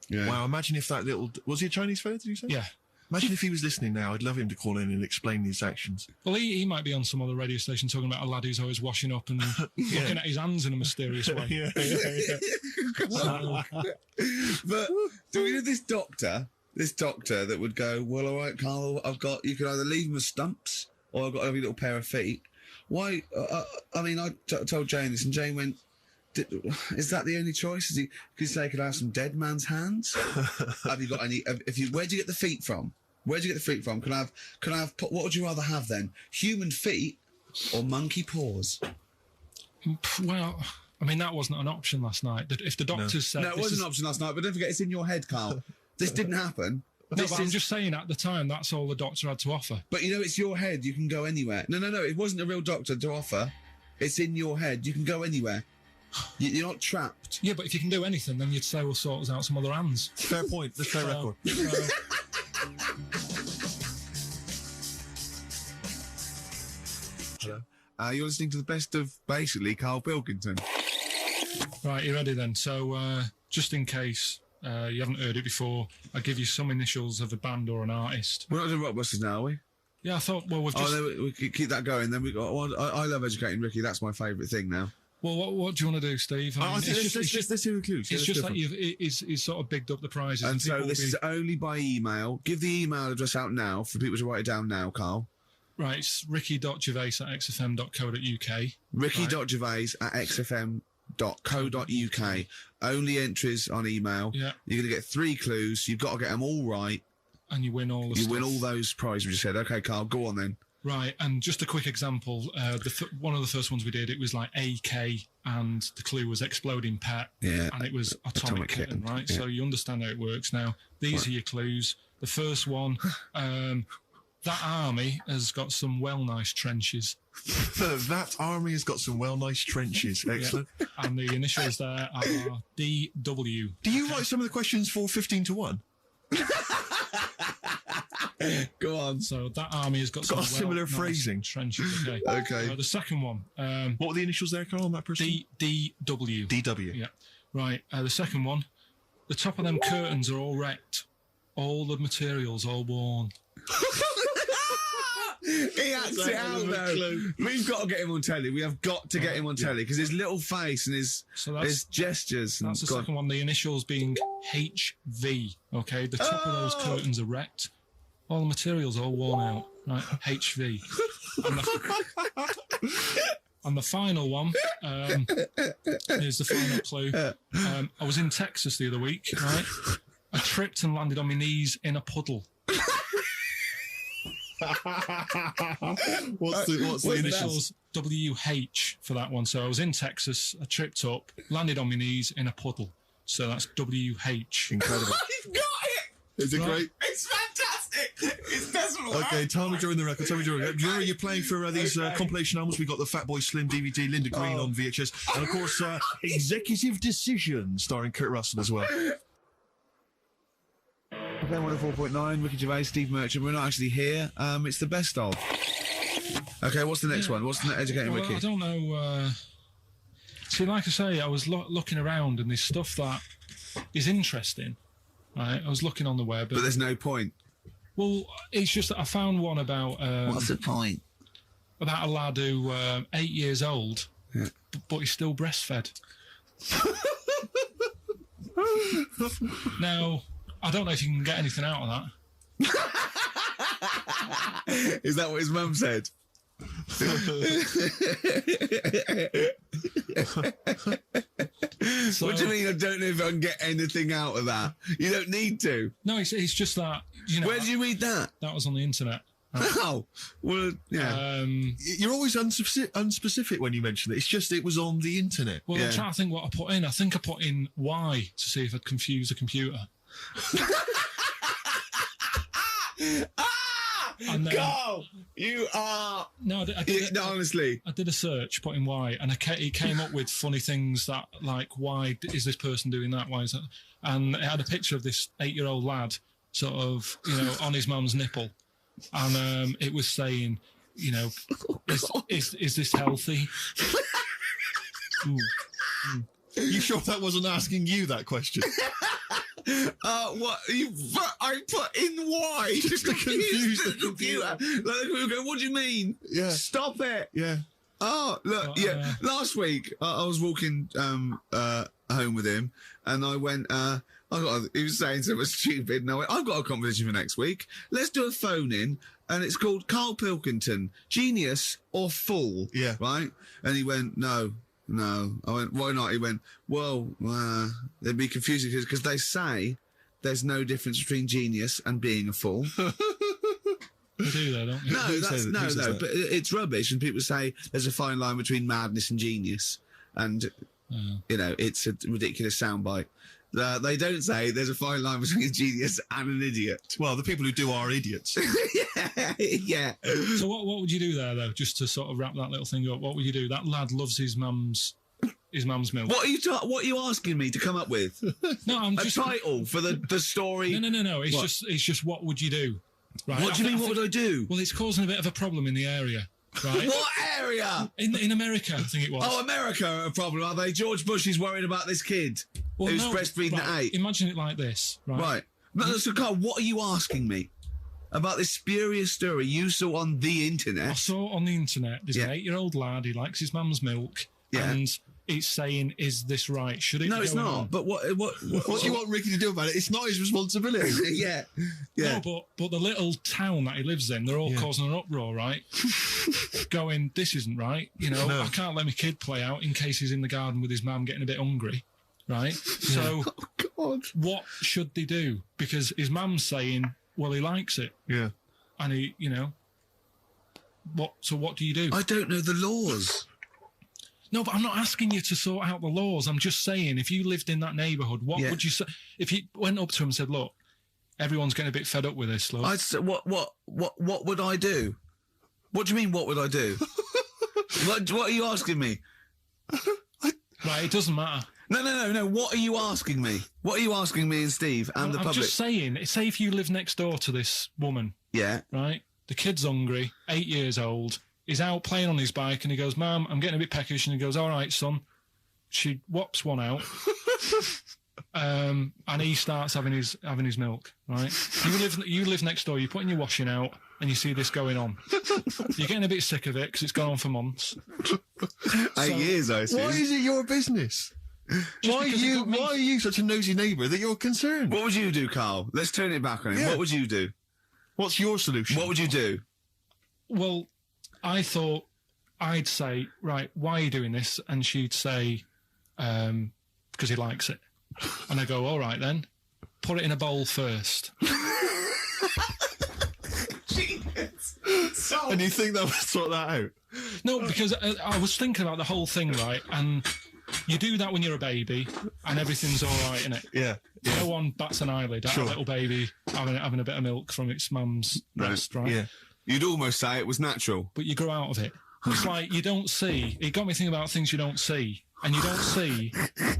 A: Yeah.
C: Wow, imagine if that little... Was he a Chinese fella, did you say?
B: Yeah.
C: Imagine if he was listening now. I'd love him to call in and explain his actions.
B: Well, he might be on some other radio station talking about a lad who's always washing up and looking at his hands in a mysterious way.
A: But do we know this doctor that would go, "Well, all right, Carl, you can either leave them as stumps or I've got every little pair of feet." Why? I told Jane this, and Jane went, "Is that the only choice? Could you say I could have some dead man's hands? Have you got any? Where'd you get the feet from?"
D: Where'd you get the feet from? Can I have? What would you rather have then? Human feet or monkey paws?
B: Well, I mean, that wasn't an option last night. If the doctors said...
D: No, it wasn't an option last night, but don't forget, it's in your head, Karl. This didn't happen.
B: No, but I'm just saying at the time, that's all the doctor had to offer.
D: But you know, it's your head. You can go anywhere. No. It wasn't a real doctor to offer. It's in your head. You can go anywhere. You're not trapped.
B: Yeah, but if you can do anything, then you'd say we'll sort us out some other hands.
C: Fair point. That's fair record.
D: Hello. You're listening to the best of, basically, Karl Pilkington.
B: Right, you ready then? So, just in case you haven't heard it before, I'll give you some initials of a band or an artist.
D: We're not doing Rockbusters now, are we?
B: Yeah, I thought, well, we've just...
D: Oh, then we keep that going. Then we got... Well, I love educating Ricky. That's my favourite thing now.
B: Well, what do you want to do, Steve? I mean,
C: let's hear the clues.
B: It's just that he's sort of bigged up the prizes.
D: And so this is only by email. Give the email address out now for people to write it down now, Karl.
B: Right, it's ricky.gervais@xfm.co.uk.
D: ricky.gervais@xfm.co.uk. Only entries on email.
B: Yeah.
D: You're going to get 3 clues. You've got to get them all right.
B: And you win all the stuff.
D: You win all those prizes we just said. Okay, Karl, go on then.
B: Right, and just a quick example. One of the first ones we did, it was like AK, and the clue was exploding pet.
D: Yeah.
B: And it was atomic kitten, right?
D: Yeah.
B: So you understand how it works now. These are your clues. The first one, that army has got some nice trenches.
C: That army has got some nice trenches. Excellent.
B: Yeah. And the initials there are DW.
C: Do you write some of the questions for 15 to 1?
D: Go on.
B: So that army has got some
C: similar
B: nice
C: phrasing.
B: trenches. Okay.
D: Okay.
B: The second one.
C: What were the initials there, Karl, on that person?
B: DW.
C: DW.
B: Yeah. Right. The second one. The top of them curtains are all wrecked. All the materials all worn.
D: He acts it out though. We've got to get him on telly. We have got to get him on telly because his little face and his gestures.
B: That's the second one. The initials being HV. Okay, the top of those curtains are wrecked. All the materials all worn out. Right, HV. And the final one is the final clue. I was in Texas the other week. Right, I tripped and landed on my knees in a puddle.
C: What's the
B: initials? WH for that one. So I was in Texas, I tripped up, landed on my knees in a puddle. So that's WH.
C: Incredible.
D: You've got it!
C: Is it great?
D: It's fantastic! It's decimal.
C: Okay, tell me during the record. Do you remember you're playing for these compilation albums? We got the Fatboy Slim DVD, Linda Green on VHS, and of course Executive Decision starring Kurt Russell as well.
D: Okay, 104.9, Ricky Gervais, Steve Merchant. We're not actually here. It's the best of. Okay, what's the next one? What's the educating Ricky?
B: I don't know. See, like I say, I was looking around and there's stuff that is interesting. Right, I was looking on the web.
D: But there's no point.
B: Well, it's just that I found one about...
D: what's the point?
B: About a lad who 8 years old, but he's still breastfed. Now... I don't know if you can get anything out of that.
D: Is that what his mum said?
B: So,
D: what do you mean I don't know if I can get anything out of that? You don't need to.
B: No, it's just that, you know...
D: Where did you read that?
B: That was on the internet.
D: Oh, well, yeah.
C: You're always unspecific when you mention it. It's just it was on the internet.
B: Well, I'm trying to think what I put in. I think I put in Y to see if I'd confuse a computer.
D: And then, Karl, you are...
B: No,
D: honestly.
B: I did a search, put in why, and it came up with funny things that, like, why is this person doing that? Why is that? And it had a picture of this 8-year-old lad, sort of, you know, on his mum's nipple. And it was saying, you know, is this healthy?
C: You sure that wasn't asking you that question?
D: What? I put in why? Just to confuse the computer. Like, we go, what do you mean?
C: Yeah.
D: Stop it.
C: Yeah.
D: Oh, look, yeah. Last week, I was walking home with him, and I went, he was saying something stupid, and I went, I've got a competition for next week. Let's do a phone-in, and it's called Karl Pilkington, Genius or Fool.
C: Yeah.
D: Right? And he went, no. I went, why not? He went, well, they'd be confusing because they say there's no difference between genius and being a fool.
B: They do, though, don't they?
A: No,
C: Who
A: that's
C: says
A: no,
C: that?
A: but it's rubbish. And people say there's a fine line between madness and genius, and you know it's a ridiculous soundbite. They don't say there's a fine line between a genius and an idiot.
C: Well, the people who do are idiots.
A: Yeah.
B: So what would you do there, though, just to sort of wrap that little thing up? What would you do? That lad loves his mum's milk.
A: What are you asking me to come up with?
B: No, I'm
A: A
B: just...
A: title for the story?
B: No. It's just what would you do? Right?
A: What do you mean, what would I do?
B: Well, it's causing a bit of a problem in the area, right?
A: What area?
B: In America, I think it was.
A: Oh, America are a problem, are they? George Bush is worried about this kid who's breastfeeding at 8.
B: Imagine it like this, right?
A: Right. No, so, Carl, what are you asking me about this spurious story you saw on the
B: I
A: internet?
B: saw on the internet, there's an 8-year-old lad, he likes his mum's milk, and it's saying, is this right? Should it
A: No,
B: be
A: it's
B: going
A: not.
B: on?
A: But what
C: What do you want Ricky to do about it? It's not his responsibility.
A: yeah.
B: No, but the little town that he lives in, they're all causing an uproar, right? Going, this isn't right. You know, I can't let my kid play out in case he's in the garden with his mum getting a bit hungry, right? So, what should they do? Because his mum's saying, well, he likes it.
C: Yeah.
B: And he, you know, what do you do?
A: I don't know the laws.
B: No, but I'm not asking you to sort out the laws. I'm just saying, if you lived in that neighbourhood, what would you say? If you went up to him and said, look, everyone's getting a bit fed up with this, look.
A: I'd say, what would I do? What do you mean, what would I do? what are you asking me?
B: Right, it doesn't matter.
A: No. What are you asking me? What are you asking me and Steve and the
B: I'm
A: public?
B: just saying, say if you live next door to this woman,
A: Yeah.
B: right? The kid's hungry, 8 years old. He's out playing on his bike and he goes, Mum, I'm getting a bit peckish. And he goes, all right, son. She whops one out. And he starts having his milk, right? You live next door, you're putting your washing out and you see this going on. You're getting a bit sick of it because it's gone on for months.
A: 8 years, I assume.
C: Why is it your business? Why are you such a nosy neighbour that you're concerned?
A: What would you do, Carl? Let's turn it back on him.
C: Yeah.
A: What would you do?
C: What's your solution?
A: What would you do?
B: Well, I thought I'd say, right, why are you doing this? And she'd say, because he likes it. And I go, all right then, put it in a bowl first.
C: And you think that would sort that out?
B: No, because I was thinking about the whole thing, right? And you do that when you're a baby and everything's all right, innit?
C: Yeah.
B: No one bats an eyelid at a little baby having a bit of milk from its mum's breast, right?
C: Yeah.
A: You'd almost say it was natural.
B: But you grow out of it. It's like you don't see. It got me thinking about things you don't see. And you don't see.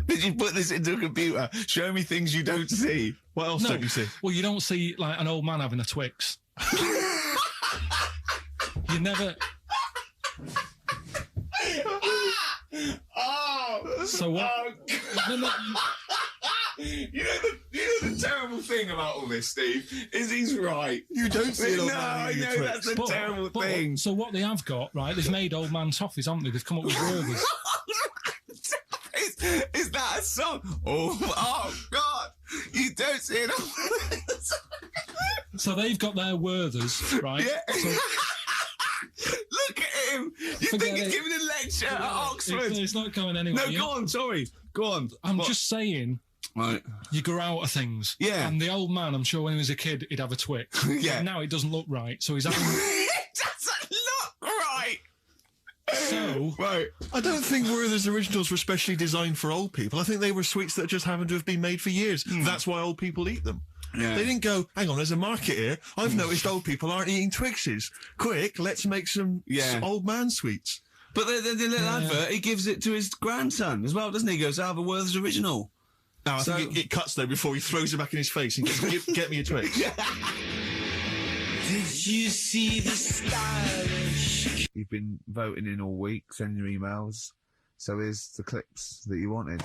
A: Did you put this into a computer? Show me things you don't see.
C: What else don't you see?
B: Well, you don't see, like, an old man having a Twix. You never... So what? No.
A: You know the terrible thing about all this, Steve, is he's right.
C: You don't see it on
A: No, I know that's the terrible thing.
B: So what they have got, right, they've made old man toffees, haven't they? They've come up with Werther's.
A: Is that a song? Oh God! You don't see it.
B: So they've got their Werther's, right?
A: Yeah.
B: So,
A: look at him. You
B: Forget
A: think he's
B: it.
A: giving a lecture at Oxford?
B: It's not going anywhere.
A: No, go on. Sorry. Go on.
B: I'm just saying.
A: Right.
B: You grow out of things.
A: Yeah.
B: And the old man, I'm sure when he was a kid, he'd have a Twix.
A: Yeah.
B: And now it doesn't look right. So he's having...
A: It doesn't look right.
B: So...
A: Right.
C: I don't think Werther's originals were specially designed for old people. I think they were sweets that just happened to have been made for years. That's why old people eat them.
A: Yeah.
C: They didn't go, hang on, there's a market here. I've noticed old people aren't eating Twixes. Quick, let's make some old man sweets.
A: But the little advert, he gives it to his grandson as well, doesn't he? He goes, have a Werther's original.
C: No, I think it cuts though before he throws it back in his face and goes, get me a Twix.
A: Did you see the stylish? You've been voting in all week, sending your emails. So here's the clips that you wanted.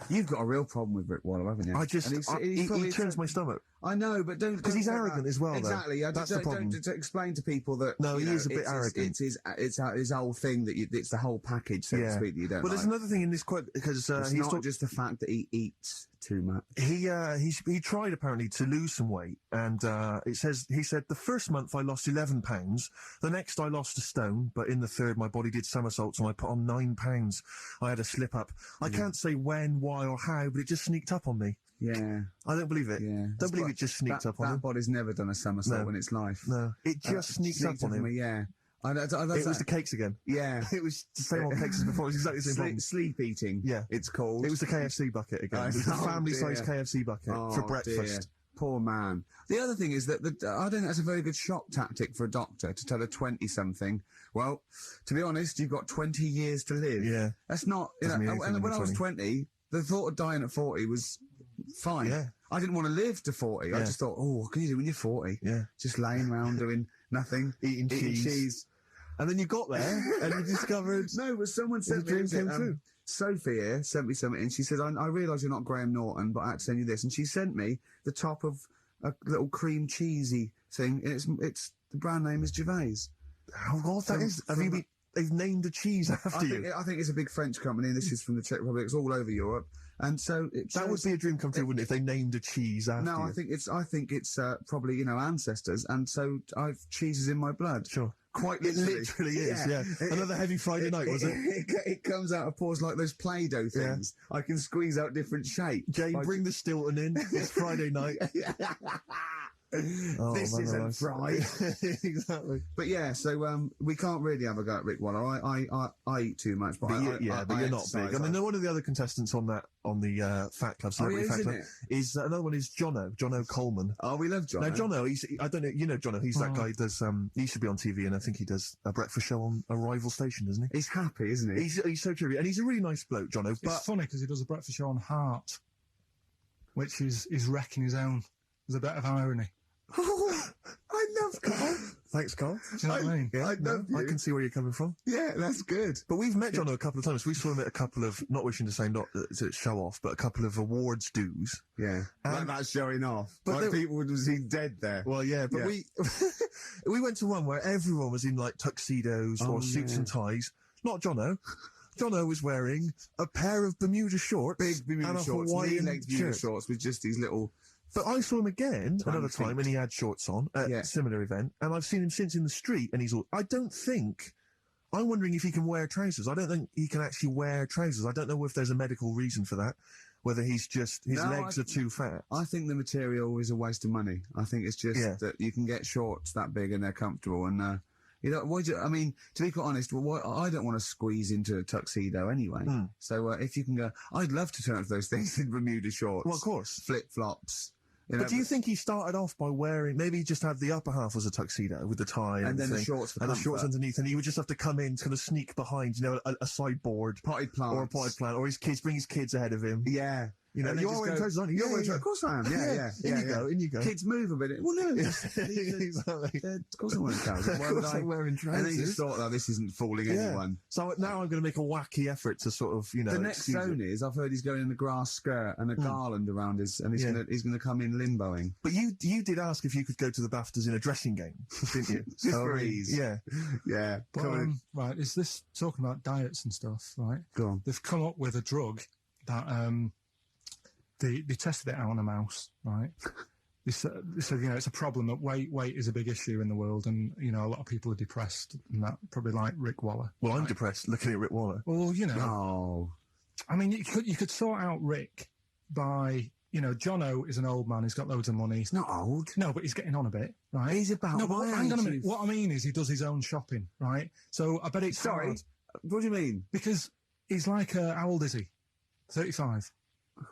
A: You've got a real problem with Rick Wallow, haven't you?
C: He turns my stomach.
A: I know, but don't...
C: Because he's arrogant as well, though.
A: Exactly.
C: That's the problem.
A: Don't explain to people that...
C: No, he is a bit arrogant.
A: It's his whole thing, that it's the whole package, so to speak, that you don't
C: Well, there's another thing in this quote, because
A: it's not just the fact that he eats too much.
C: He tried, apparently, to lose some weight, and he said, the first month I lost 11 pounds, the next I lost a stone, but in the third my body did somersaults and I put on 9 pounds. I had a slip up. I can't say when, why, or how, but it just sneaked up on me.
A: Yeah.
C: I don't believe it.
A: Yeah.
C: Don't believe it just sneaked up on
A: That
C: him.
A: body's never done a somersault
C: No.
A: in its life.
C: No, it just sneaked up on him.
A: Me, yeah.
C: It was the cakes again.
A: Yeah.
C: It was the same old cakes as before. It was exactly the same problem.
A: Sleep eating.
C: Yeah.
A: It's called.
C: It was the KFC bucket again. It was the
A: Oh,
C: family-sized
A: dear.
C: KFC bucket
A: Oh,
C: for breakfast.
A: dear. Poor man. The other thing is that I don't think that's a very good shock tactic for a doctor to tell a 20-something, well, to be honest, you've got 20 years to live.
C: Yeah.
A: That's not, you
C: Doesn't
A: know,
C: mean anything
A: and
C: when
A: when I
C: you're
A: was 20, the thought of dying at 40 was fine.
C: Yeah.
A: I didn't want to live to 40. I
C: Yeah.
A: just thought, oh, what can you do when you're 40?
C: Yeah.
A: Just laying around doing nothing.
C: Eating cheese. And then you got there and you discovered...
A: No, but someone sent
C: the
A: me...
C: dream came true.
A: Sophie here sent me something, and she said, I realise you're not Graham Norton, but I had to send you this. And she sent me the top of a little cream cheesy thing, and it's the brand name is Gervais.
C: Oh, God, that is... They've named a cheese after you.
A: I think it's a big French company, and this is from the Czech Republic. It's all over Europe. And so
C: That would be a dream come true, wouldn't it, if they named a cheese after you?
A: No, I think it's probably, you know, ancestors, and so I've cheeses in my blood.
C: Sure.
A: Quite
C: It
A: literally.
C: literally is, yeah. Another heavy Friday night, was it?
A: It comes out of pores like those Play-Doh things. Yeah. I can squeeze out different shapes.
C: Jane, bring the Stilton in. It's Friday night. Oh,
A: this isn't fried.
C: Exactly.
A: But yeah, so we can't really have a go at Rick Waller. I eat too much, but
C: you're not big. I mean, one of the other contestants on the Fat Club, Celebrity Fat Club, is another one is Jono Coleman.
A: Oh, we love Jono.
C: Now Jono, I don't know, you know Jono. He's that guy who does. He used to be on TV, and I think he does a breakfast show on a rival station, doesn't he?
A: He's happy, isn't he?
C: He's so true, and he's a really nice bloke, Jono. But
B: it's funny because he does a breakfast show on Heart, which is wrecking his own. There's a bit of irony.
A: Oh, I love Karl.
C: Thanks, Karl.
B: Do you know what I mean?
C: Yeah,
A: I love you.
C: I can see where you're coming from.
A: Yeah, that's good.
C: But we've met Jono a couple of times. We saw him at a couple of, not wishing to say not to show off, but a couple of awards dues.
A: Yeah, like that's showing off.
C: But
A: like people would have seen dead there.
C: Well, yeah, but we went to one where everyone was in like tuxedos or suits and ties. Not Jono. Jono was wearing a pair of Bermuda shorts,
A: big Bermuda
C: and a
A: shorts,
C: Hawaiian
A: knee-length Bermuda
C: shirt.
A: shorts with just these little.
C: But I saw him again another
A: feet.
C: time, and he had shorts on at a similar event, and I've seen him since in the street, and he's all. I'm wondering if he can wear trousers. I don't think he can actually wear trousers. I don't know if there's a medical reason for that. Whether he's just his legs are too fat.
A: I think the material is a waste of money. I think it's just that you can get shorts that big and they're comfortable, and you know, I mean, to be quite honest, I don't want to squeeze into a tuxedo anyway. So if you can go, I'd love to turn up those things in Bermuda shorts.
C: Well, of course,
A: flip flops.
C: But do you think he started off by wearing, maybe he just had the upper half was a tuxedo with the tie
A: and then the shorts for
C: and the shorts underneath, and he would just have to come in, kind of sneak behind, you know, a sideboard,
A: potted plant,
C: or a potted plant, or bring his kids ahead of him.
A: Yeah.
C: You know, you're wearing trousers, aren't you?
A: Yeah, of course I am. Yeah.
C: In you go.
A: Kids move a bit. Well, no.
C: Exactly.
A: Of course I'm wearing trousers.
C: Of course I'm wearing trousers.
A: And then you just thought, oh, this isn't fooling anyone.
C: So now I'm going to make a wacky effort to sort of, you know.
A: The next zone is, I've heard he's going in a grass skirt and a garland around his, and he's going to come in limboing.
C: But you did ask if you could go to the BAFTAs in a dressing gown, didn't you?
A: Just for ease.
C: Yeah.
B: But, right, is this talking about diets and stuff, right?
A: Go on.
B: They've come up with a drug that they tested it out on a mouse, right? They said, you know, it's a problem that weight is a big issue in the world, and, you know, a lot of people are depressed, and that probably like Rick Waller.
C: Well, I'm depressed looking at Rick Waller.
B: Well, you know.
A: Oh.
B: I mean, you could sort out Rick by, you know, Jono is an old man, he's got loads of money.
A: He's not old.
B: No, but he's getting on a bit, right?
A: He's about
B: No, but hang on a minute. What I mean is he does his own shopping, right? So I bet it's hard.
A: What do you mean?
B: Because he's like, how old is he? 35.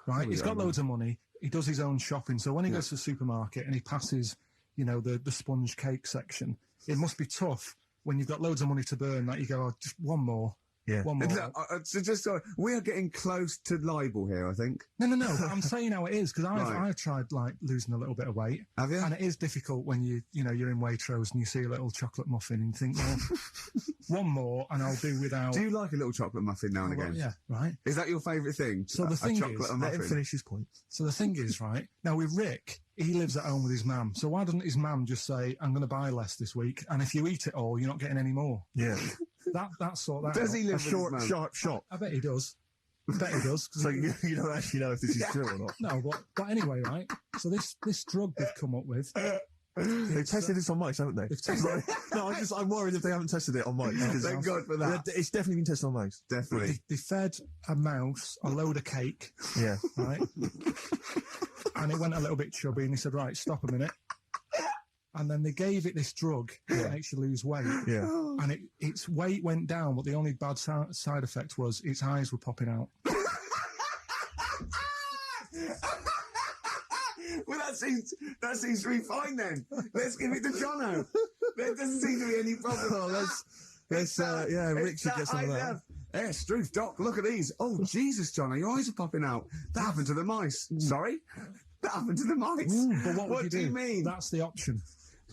B: Right, he's got loads of money. He does his own shopping. So when he goes to the supermarket and he passes, you know, the sponge cake section, it must be tough when you've got loads of money to burn. That you go, oh, just one more.
C: Yeah.
B: One more.
A: So just sorry, we are getting close to libel here, I think.
B: No. I'm saying how it is because I've tried like losing a little bit of weight.
A: Have you?
B: And it is difficult when you're in Waitrose and you see a little chocolate muffin and you think, well, one more and I'll do without.
A: Do you like a little chocolate muffin now and again?
B: Yeah, right.
A: Is that your favourite thing?
B: So the thing
A: chocolate
B: is,
C: let him finish his point.
B: So the thing is, right now with Rick, he lives at home with his mum. So why doesn't his mum just say, "I'm going to buy less this week, and if you eat it all, you're not getting any more."
C: Yeah.
B: That sort that.
A: Does
B: out.
A: he live
C: a sharp shot?
B: I bet he does. I bet he does.
C: So you don't actually know if this is true or not.
B: No, but anyway, right? So this drug they've come up with,
C: They've tested this on mice, haven't they? No, I'm worried if they haven't tested it on mice. Because
A: Thank God for that.
C: It's definitely been tested on mice.
A: Definitely.
B: They fed a mouse a load of cake,
C: Yeah.
B: right? And it went a little bit chubby, and he said, right, stop a minute. And then they gave it this drug that makes you lose weight.
C: Yeah.
B: And its weight went down, but the only bad side effect was its eyes were popping out.
A: Well, that seems to be fine then. Let's give it to Jono. There doesn't seem to be any problem.
C: Oh, Rick should get some of that.
A: Yes, truth, Doc, look at these. Oh, Jesus, Jono, your eyes are popping out. That happened to the mice. Sorry? That happened to the mice.
B: But what
A: do you mean?
B: That's the option.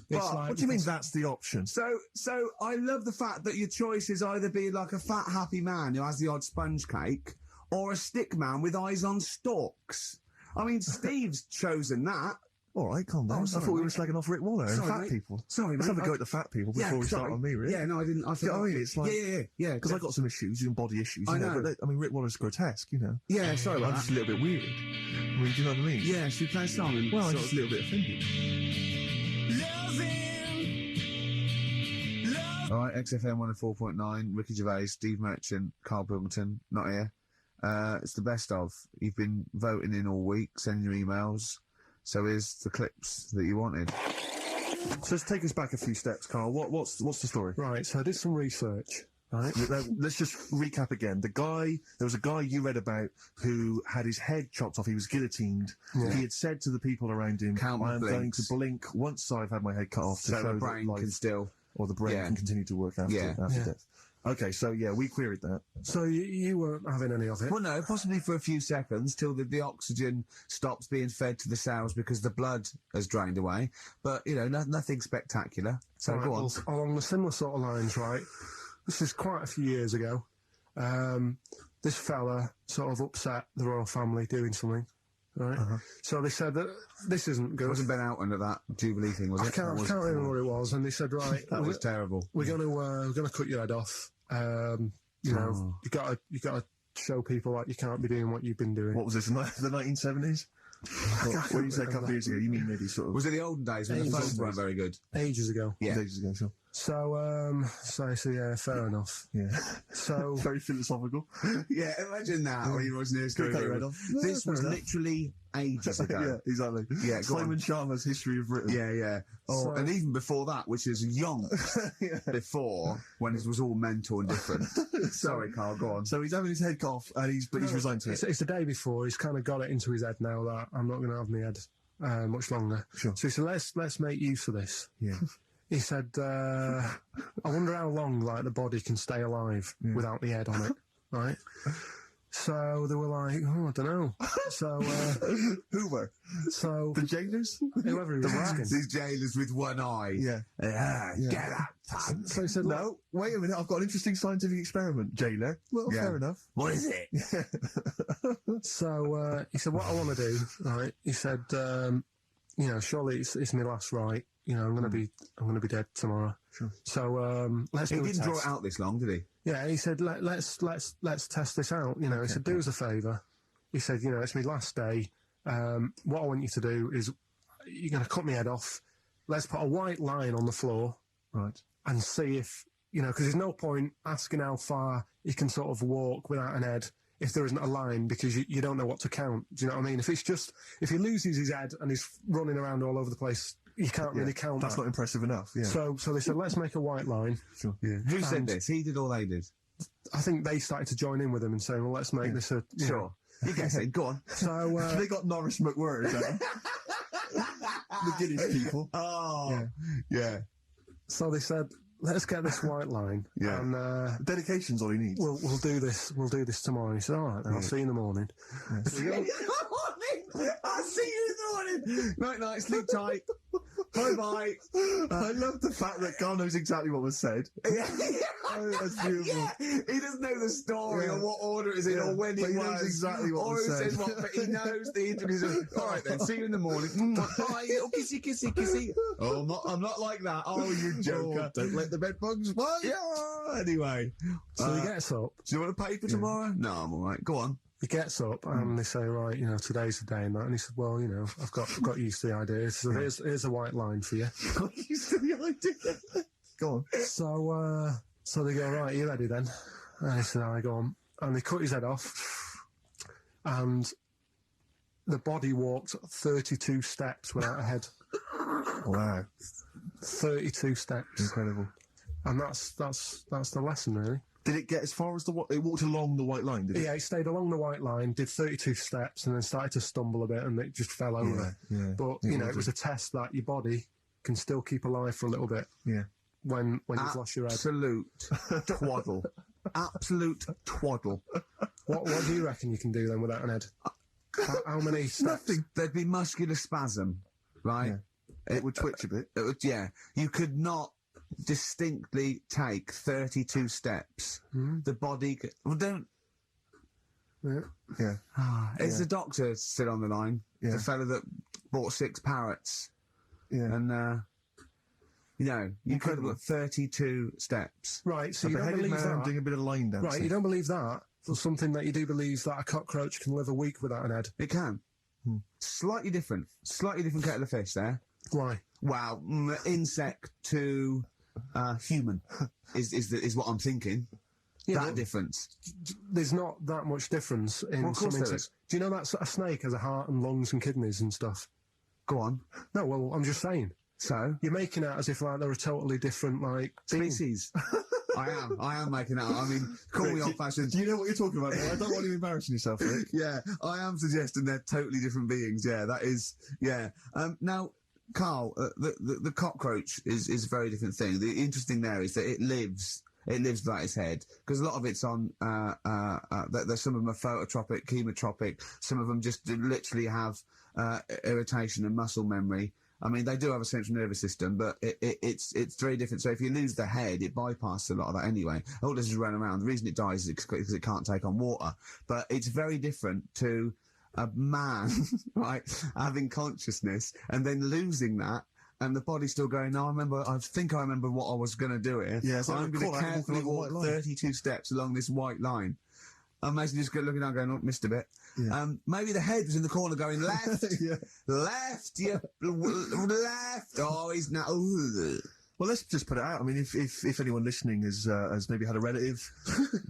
C: What do you mean that's the option?
A: So I love the fact that your choice is either be like a fat, happy man who has the odd sponge cake or a stick man with eyes on stalks. I mean, Steve's chosen that.
C: All right, calm down.
A: Oh,
C: I
A: sorry,
C: thought we were
A: mate.
C: slagging off Rick Waller and
A: Sorry,
C: fat
A: mate.
C: people.
A: Sorry,
C: Let's
A: mate.
C: have a go at the fat people before we start on me, Rick.
A: Yeah, no, I didn't. I
C: Do you know what I mean? It's like...
A: Yeah.
C: Because I got some issues, body issues.
A: I know.
C: But Rick Waller's grotesque, you know.
A: Yeah, sorry
C: I'm
A: about
C: just
A: that.
C: a little bit weird. I mean, do you know what I mean?
A: Yeah, should we play a song? And
C: Well, I'm
A: sort
C: just a little bit offended.
D: All right, XFM 104.9, Ricky Gervais, Steve Merchant, Karl Pilkington, not here. It's the best of. You've been voting in all week, sending your emails. So here's the clips that you wanted.
C: So let's take us back a few steps, Karl. What's the story?
B: Right, so I did some research.
C: Right. Let's just recap again. There was a guy you read about who had his head chopped off. He was guillotined.
B: Yeah.
C: He had said to the people around him,
D: Count my
C: I am going
D: blinks.
C: to blink once I've had my head cut off to
D: So
C: show
D: the brain
C: that life
D: can still...
C: or the brain
D: Yeah.
C: can continue to work after
D: Yeah.
C: death. Okay, so yeah, we queried that.
B: So you weren't having any of it?
D: Well, no, possibly for a few seconds till the oxygen stops being fed to the cells because the blood has drained away. But, you know, nothing spectacular. So
B: Right,
D: go on.
B: well, along the similar sort of lines, right? This is quite a few years ago. This fella sort of upset the royal family doing something, right? So they said that this isn't
D: It
B: good.
D: wasn't Ben Out under that Jubilee thing, was
B: I
D: it?
B: can't remember what it was, and they said, right,
D: That was terrible.
B: we're gonna cut your head off. You know, you gotta show people like you can't be doing what you've been doing.
C: What was this, the 1970s? What you said a couple of years ago, you mean maybe sort of...
D: Was it the olden days when the
B: Ages
D: phones
B: ago.
D: weren't very good?
B: Ages ago.
D: Yeah.
C: Ages ago, sure.
B: So yeah, fair enough.
C: Yeah.
B: So
C: Very philosophical.
A: Yeah, imagine that when he was near
C: Cut your head off.
D: This
C: Fair
D: was
C: enough.
D: literally ages ago.
C: Yeah, exactly.
D: Yeah, go on.
C: Simon Sharma's History of Britain.
D: Yeah. Oh,
B: So-
D: and even before that, which is young before, when it was all mental and different. Sorry, Karl, go on.
C: So he's having his head cut off, and he's resigned to it.
B: it's the day before. He's kind of got it into his head now that I'm not going to have my head much longer.
C: Sure.
B: So he said, let's make use of this.
C: Yeah.
B: He said, I wonder how long like the body can stay alive without the head on it, right? So they were like, oh, I don't know. So,
C: Who were?
B: so
C: The jailers?
B: whoever he was asking.
A: These jailers with one eye.
C: Yeah.
A: Get up.
B: So he said, look,
C: No, wait a minute, I've got an interesting scientific experiment, jailer. Well,
A: Yeah.
C: fair enough.
A: What is it?
B: so he said, what I want to do, right? He said, you know, surely it's my last right. You know, I'm gonna be dead tomorrow.
C: Sure.
B: So let's
D: He
B: do a
D: didn't draw
B: test.
D: it out this long, did he?
B: Yeah, he said, let's test this out. You know, he said, do us a favour. He said, you know, it's my last day. What I want you to do is you're going to cut my head off. Let's put a white line on the floor.
C: Right.
B: And see if, you know, because there's no point asking how far he can sort of walk without an head if there isn't a line because you don't know what to count. Do you know what I mean? If he loses his head and he's running around all over the place, you can't really count
C: That's
B: that.
C: not impressive enough. Yeah.
B: So they said, let's make a white line.
C: Sure.
D: Yeah. Who said
B: And-
D: this? He did or they did?
B: I think they started to join in with him and saying, well, let's make this a... you know.
D: Sure. You guess it. Go on.
B: So...
C: They got Norris McWhirr, the Guinness people.
A: Oh, yeah.
B: So they said, let's get this white line.
A: Yeah.
B: And
C: Dedication's all he needs.
B: we'll do this. We'll do this tomorrow. He said, all right, then I'll see you in the morning.
A: I'll see you in the morning. Night, night, sleep tight. Bye-bye.
C: I love the fact that Karl knows exactly what was said. Oh, that's beautiful.
A: Yeah, he doesn't know the story
C: Yeah.
A: or what order it is in
C: Yeah,
A: or when
C: but
A: it
C: he
A: was.
C: knows exactly what
A: or
C: was
A: who
C: said.
A: said what, but he knows the introduction. All right then, see you in the morning. Bye, little kissy, kissy, kissy. Oh, I'm not like that. Oh, you joker.
C: Don't let the bed bugs bite.
A: Yeah, anyway.
B: So he gets up.
A: Do you want a paper tomorrow? No, I'm all right. Go on.
B: he gets up and they say, right, today's the day and that. And he said, well, I've got used to the idea. So here's a white line for you.
C: Got used to the idea. Go on.
B: So they go, right, are you ready then? And he said, I go on. And they cut his head off. And the body walked 32 steps without a head.
C: Wow.
B: 32 steps.
C: Incredible.
B: And that's the lesson, really.
C: Did it get as far as it walked along the white line, did it?
B: Yeah, it stayed along the white line, did 32 steps, and then started to stumble a bit, and it just fell over.
C: Yeah.
B: But, it was a test that your body can still keep alive for a little bit.
C: Yeah.
B: When you've lost your head.
A: Absolute twaddle. Absolute twaddle.
B: What do you reckon you can do then without an head? How many steps?
A: Nothing. There'd be muscular spasm, right?
C: Yeah. It would twitch a bit.
A: You could not distinctly take 32 steps. The body could... Well, don't...
C: Yeah.
A: Is the doctor still on the line?
C: Yeah.
A: The fella that bought 6 parrots.
C: Yeah.
A: And, you could have 32 steps.
B: Right, so you don't believe that?
C: Doing a bit of line dancing.
B: Right, you don't believe that? For something that you do believe that a cockroach can live a week without an head?
A: It can. Slightly different kettle of fish there.
B: Why?
A: Wow, insect to human is what I'm thinking.
B: Yeah,
A: that difference.
B: There's not that much difference in some insects. Do you know that a snake has a heart and lungs and kidneys and stuff?
A: Go on.
B: No, well, I'm just saying.
A: So?
B: You're making out as if like they're a totally different
A: species. I am making out. I mean, call me old-fashioned.
C: Do you know what you're talking about? I don't want you embarrassing yourself, Rick.
A: Yeah, I am suggesting they're totally different beings. Yeah, that is. Yeah. Now, Karl, the cockroach is a very different thing. The interesting there is that it lives without its head, because a lot of it's on. There's some of them are phototropic, chemotropic. Some of them just literally have irritation and muscle memory. I mean, they do have a central nervous system, but it's very different. So if you lose the head, it bypasses a lot of that anyway. All it does is run around. The reason it dies is because it can't take on water. But it's very different to a man, right, having consciousness and then losing that. And the body's still going, no, I think I remember what I was going to do here.
C: Yeah, so
A: I'm going to carefully walk 32 steps along this white line. Imagine just looking down going, oh, missed a bit. Yeah. Maybe the head was in the corner going, left, left, left. Oh, he's now...
C: Well, let's just put it out. I mean, if anyone listening has maybe had a relative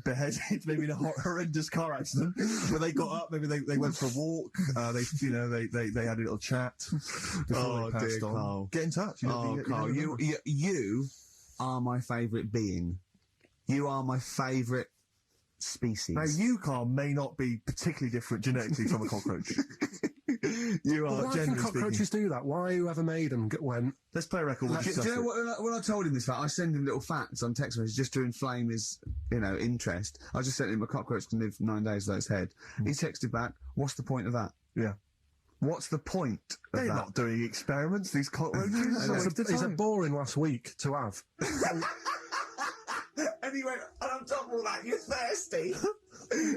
C: beheaded, maybe in a horrendous car accident, where they got up, maybe they went for a walk, they had a little chat before they passed on.
A: Karl.
C: Get in touch.
A: Karl, you are my favourite being. You are my favourite species.
C: Now, you, Karl, may not be particularly different genetically from a cockroach. You are,
B: why can cockroaches do that? Why whoever made them went...
C: Let's play a record.
A: Do you know what, when I told him this fact, I send him little facts on text messages just to inflame his, interest. I just sent him a cockroach can live 9 days without its head. He texted back, what's the point of that?
C: Yeah.
A: What's the point of
C: They're
A: that?
C: not doing experiments, these cockroaches.
B: Is it boring last week to have?
A: And he went, and on top of all that, you're thirsty.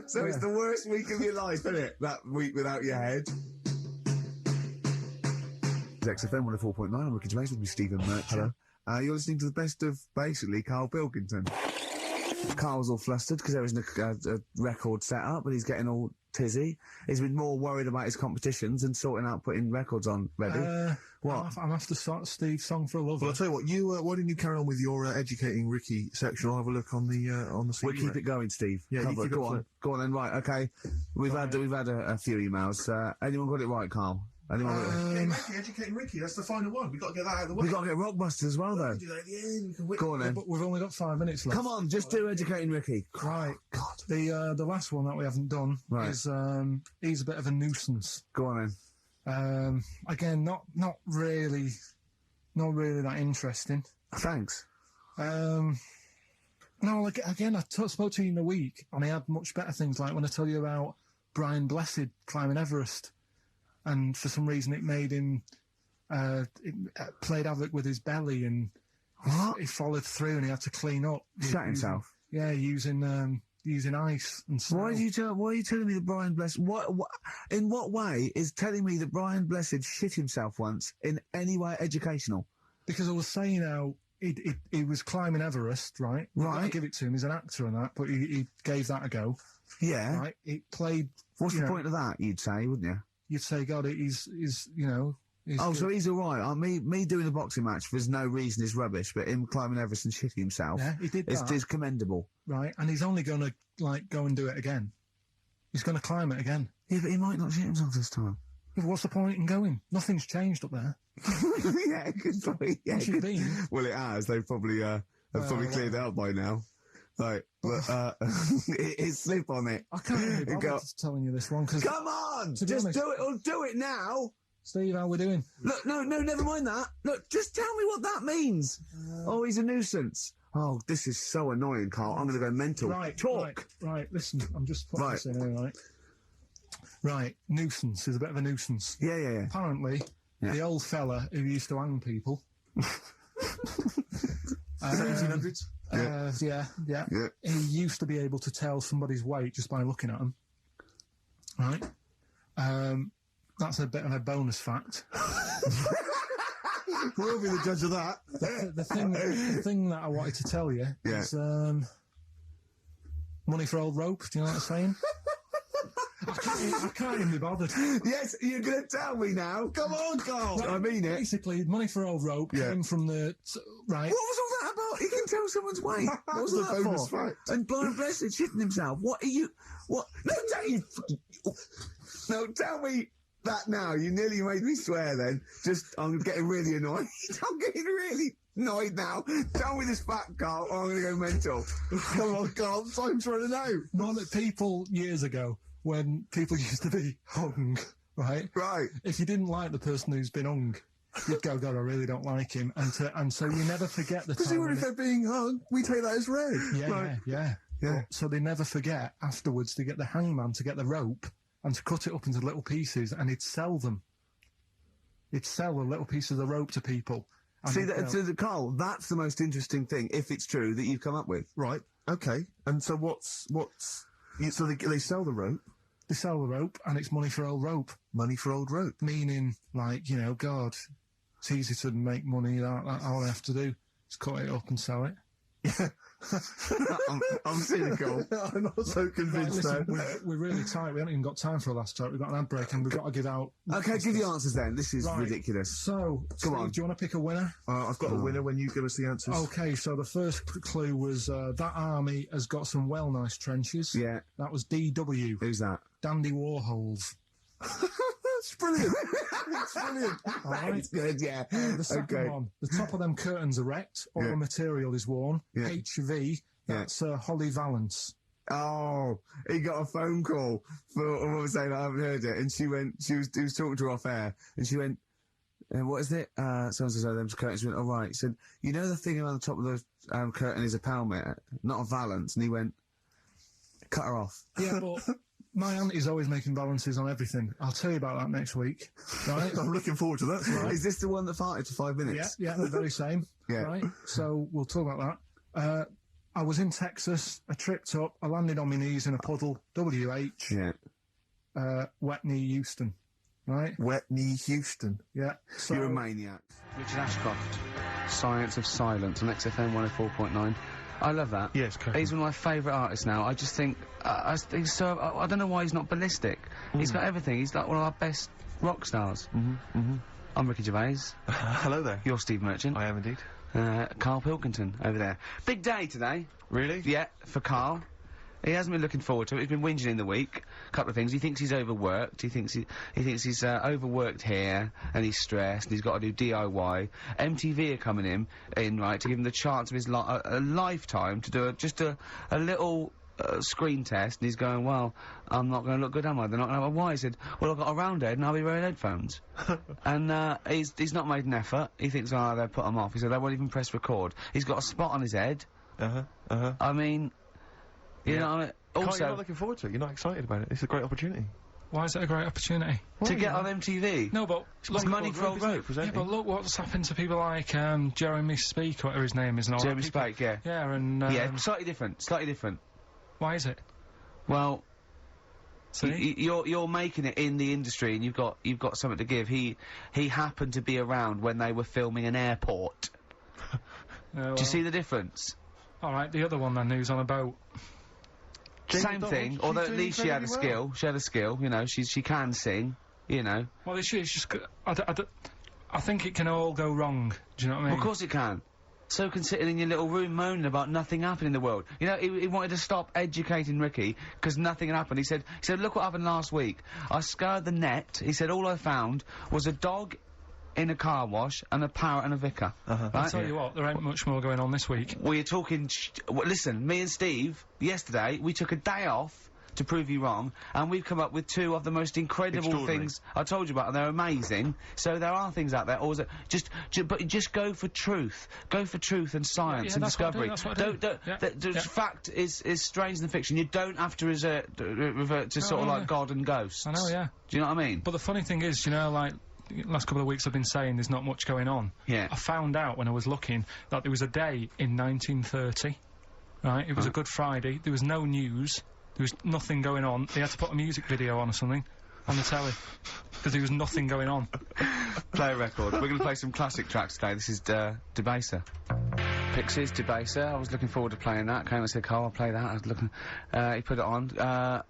A: So it's the worst week of your life, isn't it? That week without your head. XFM 104.9, I'm Ricky Gervais with me, Stephen Merchant. Hello. You're listening to the best of, basically, Karl Pilkington. Karl's all flustered because there isn't a record set up, but he's getting all tizzy. He's been more worried about his competitions and sorting out putting records on ready. What?
B: I'm after Steve's Song for a Lover.
C: Well, I'll tell you what, why didn't you carry on with your educating Ricky section? I'll have a look on the CD.
A: We'll keep it going, Steve.
C: Yeah, you keep
A: go on. Go on then, right, okay. We've had a few emails. Anyone got it right, Karl?
C: Educating Ricky, that's the final one. We've got to get that out of the way.
A: We've got to get Rockbusters as well, though.
C: We can do that at the end. We can
A: Go on then.
B: But we've only got 5 minutes left.
A: Come on, just do Educating Ricky.
B: Right. God. The last one that we haven't done is he's a bit of a nuisance.
A: Go on then.
B: Again, not really that interesting.
A: Thanks.
B: No, again, I spoke to you in a week, and I had much better things, like when I tell you about Brian Blessed climbing Everest, and for some reason it made him, it played havoc with his belly, and he followed through, and he had to clean up.
A: Shut himself?
B: Yeah, using ice and snow.
A: Why are you telling me that Brian Blessed... in what way is telling me that Brian Blessed shit himself once in any way educational?
B: Because I was saying how he was climbing Everest, right?
D: Right.
B: I give it to him. He's an actor and that, but he gave that a go.
D: Yeah.
B: Right. He played.
D: What's the point of that? You'd say, wouldn't you?
B: You'd say, God, he's He's
D: so he's all right. Me doing a boxing match for no reason is rubbish, but him climbing Everest and shitting himself,
B: yeah, he did that.
D: is commendable.
B: Right, and he's only going to go and do it again. He's going to climb it again.
D: Yeah, but he might not shit himself this time.
B: Yeah, what's the point in going? Nothing's changed up there.
D: Yeah, good point. Yeah,
B: What's it been?
D: well, it has. They've probably cleared it out by now. Like, but it's slip on it.
B: I can't really bother telling you this one because.
D: Come on,
B: to be
D: just
B: honest,
D: do it. Or do it now.
B: Steve, how we doing?
D: Look, no, never mind that. Look, just tell me what that means. Oh, he's a nuisance. Oh, this is so annoying, Carl. I'm going to go mental.
B: Right,
D: talk.
B: Right, listen, I'm just putting this in here, right? Right, nuisance is a bit of a nuisance.
D: Yeah.
B: Apparently, the old fella who used to hang people.
C: 1700s?
B: Yeah. He used to be able to tell somebody's weight just by looking at them. Right? That's a bit of a bonus fact.
C: We'll be the judge of that.
B: The thing that I wanted to tell you is money for old rope. Do you know what I'm saying? I can't even be bothered.
D: Yes, you're going to tell me now. Come on, Carl.
B: Right,
D: I mean it.
B: Basically, money for old rope came from the... Right.
D: What was all that about? He can tell someone's weight. What was that
C: bonus
D: for?
C: fact.
D: And blind blessed shitting himself. What are you... What? No, tell me that now. You nearly made me swear then. I'm getting really annoyed. I'm getting really annoyed now. Tell me this fact, Carl, or I'm going to go mental.
C: Come on, Carl, time's running out.
B: Not that people years ago, when people used to be hung, right?
D: Right.
B: If you didn't like the person who's been hung, you'd go, God, I really don't like him. And so you never forget the time.
C: Presumably if they're being hung, we take that as read.
B: Yeah. So they never forget afterwards to get the hangman to get the rope and to cut it up into little pieces, and he'd sell them. He'd sell the little pieces of the rope to people.
D: See, Carl, that's the most interesting thing, if it's true, that you've come up with.
C: Right, okay. And so so they sell the rope?
B: They sell the rope, and it's money for old rope.
C: Money for old rope.
B: Meaning, like, God, it's easy to make money. That all I have to do is cut it up and sell it.
C: Yeah.
D: I'm cynical.
C: I'm not so convinced
B: listen,
C: now.
B: we're really tight. We haven't even got time for a last joke. We've got an ad break and we've got to give out...
D: Okay, give the answers then. This is ridiculous.
B: So,
D: Come on.
B: do you want to pick a winner?
C: I've got a winner when you give us the answers.
B: Okay, so the first clue was that army has got some nice trenches.
D: Yeah.
B: That was DW.
D: Who's that?
B: Dandy Warhols.
C: That's brilliant. That's brilliant.
B: All right.
D: That's good, yeah.
B: The second one, the top of them curtains are wrecked, all the material is worn.
D: Yeah.
B: HV, that's Holly Valance.
D: Oh, he got a phone call for what was saying, I haven't heard it, and he was talking to her off air, and she went, what is it? Someone says, them curtains. She went, all right. He said, you know the thing around the top of the curtain is a palmet, not a valance, and he went, cut her off.
B: Yeah, but my auntie's always making balances on everything. I'll tell you about that next week. Right?
C: I'm looking forward to that.
D: Right. Is this the one that farted for 5 minutes?
B: Yeah, the very same.
D: Yeah.
B: Right? So we'll talk about that. I was in Texas. I tripped up. I landed on my knees in a puddle. WH.
D: Yeah.
B: Wet knee Houston. Right?
C: Wet knee Houston.
B: Yeah. So,
D: You're a maniac.
E: Richard Ashcroft, Science of Silence on XFM 104.9. I love that.
C: Yes, correct.
E: He's one of my favourite artists now. I just think, I don't know why he's not ballistic. He's got everything. He's like one of our best rock stars. I'm Ricky Gervais.
C: Hello there.
E: You're Steve Merchant.
C: I am indeed.
E: Karl Pilkington over there. Big day today.
C: Really?
E: Yeah, for Karl. He hasn't been looking forward to it. He's been whinging in the week. A couple of things. He thinks he's overworked. He thinks he's overworked here, and he's stressed. And he's got to do DIY. MTV are coming in right to give him the chance of his a lifetime to do just a little screen test. And he's going, well, I'm not going to look good, am I? They're not going to. Why? He said, well, I've got a round head and I'll be wearing headphones. And he's not made an effort. He thinks, oh, they'll put him off. He said, they won't even press record. He's got a spot on his head. I mean. You know what I mean? Also,
C: you're not looking forward to it. You're not excited about it. It's a great opportunity.
B: why is it a great opportunity?
E: to get on MTV.
B: No, but
E: It's money for old rope.
B: yeah, but look what's happened to people like Jeremy Speak, whatever his name is, and all
E: Jeremy
B: that.
E: Spike, yeah.
B: Yeah, and
E: yeah, slightly different.
B: Why is it?
E: Well,
B: See?
E: you're making it in the industry, and you've got something to give. He happened to be around when they were filming an airport. Do you see the difference?
B: All right, the other one then, who's on a boat.
E: Same thing,
C: she's
E: although at
C: doing
E: least she had a
C: incredibly
E: skill. She had a skill, you know, she can sing, you know.
B: Well, it's just... I think it can all go wrong. Do you know what I mean?
E: Of course it can. So can sitting in your little room moaning about nothing happening in the world. You know, he wanted to stop educating Ricky because nothing had happened. He said, look what happened last week. I scoured the net. He said, all I found was a dog in a car wash and a parrot and a vicar.
B: I'll tell you what, there ain't much more going on this week.
E: Well, you're talking... listen, me and Steve, yesterday, we took a day off to prove you wrong, and we've come up with two of the most incredible things I told you about, and they're amazing. So there are things out there, or is it but just go for truth. Go for truth and science and discovery. Fact is stranger than fiction. You don't have to revert to sort of like God and ghosts.
B: I know, yeah.
E: Do you know what I mean?
B: But the funny thing is, you know, like, last couple of weeks I've been saying there's not much going on.
E: Yeah.
B: I found out when I was looking that there was a day in 1930, right? It was a Good Friday. There was no news. There was nothing going on. They had to put a music video on or something on the telly because there was nothing going on.
E: Play a record. We're going to play some classic tracks today. This is Debaser. Pixies, Debaser. I was looking forward to playing that. Came and said, Karl, I'll play that. I was looking... he put it on.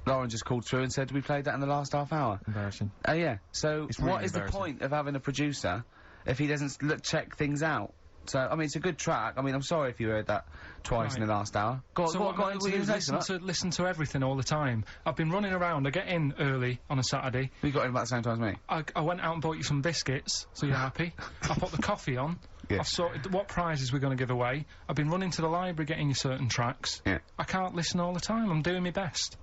E: Lauren just called through and said, we played that in the last half hour.
C: Embarrassing.
E: Yeah. So,
C: It's really
E: what is the point of having a producer if he doesn't check things out? So, I mean, it's a good track. I mean, I'm sorry if you heard that twice in the last hour. Go on,
B: So what I'm going to do is listen to everything all the time. I've been running around. I get in early on a Saturday.
E: We got in about the same time as me.
B: I went out and bought you some biscuits, so you're happy. I put the coffee on.
E: Yeah.
B: I've sorted what prizes we're going to give away. I've been running to the library getting you certain tracks.
E: Yeah.
B: I can't listen all the time. I'm doing my best.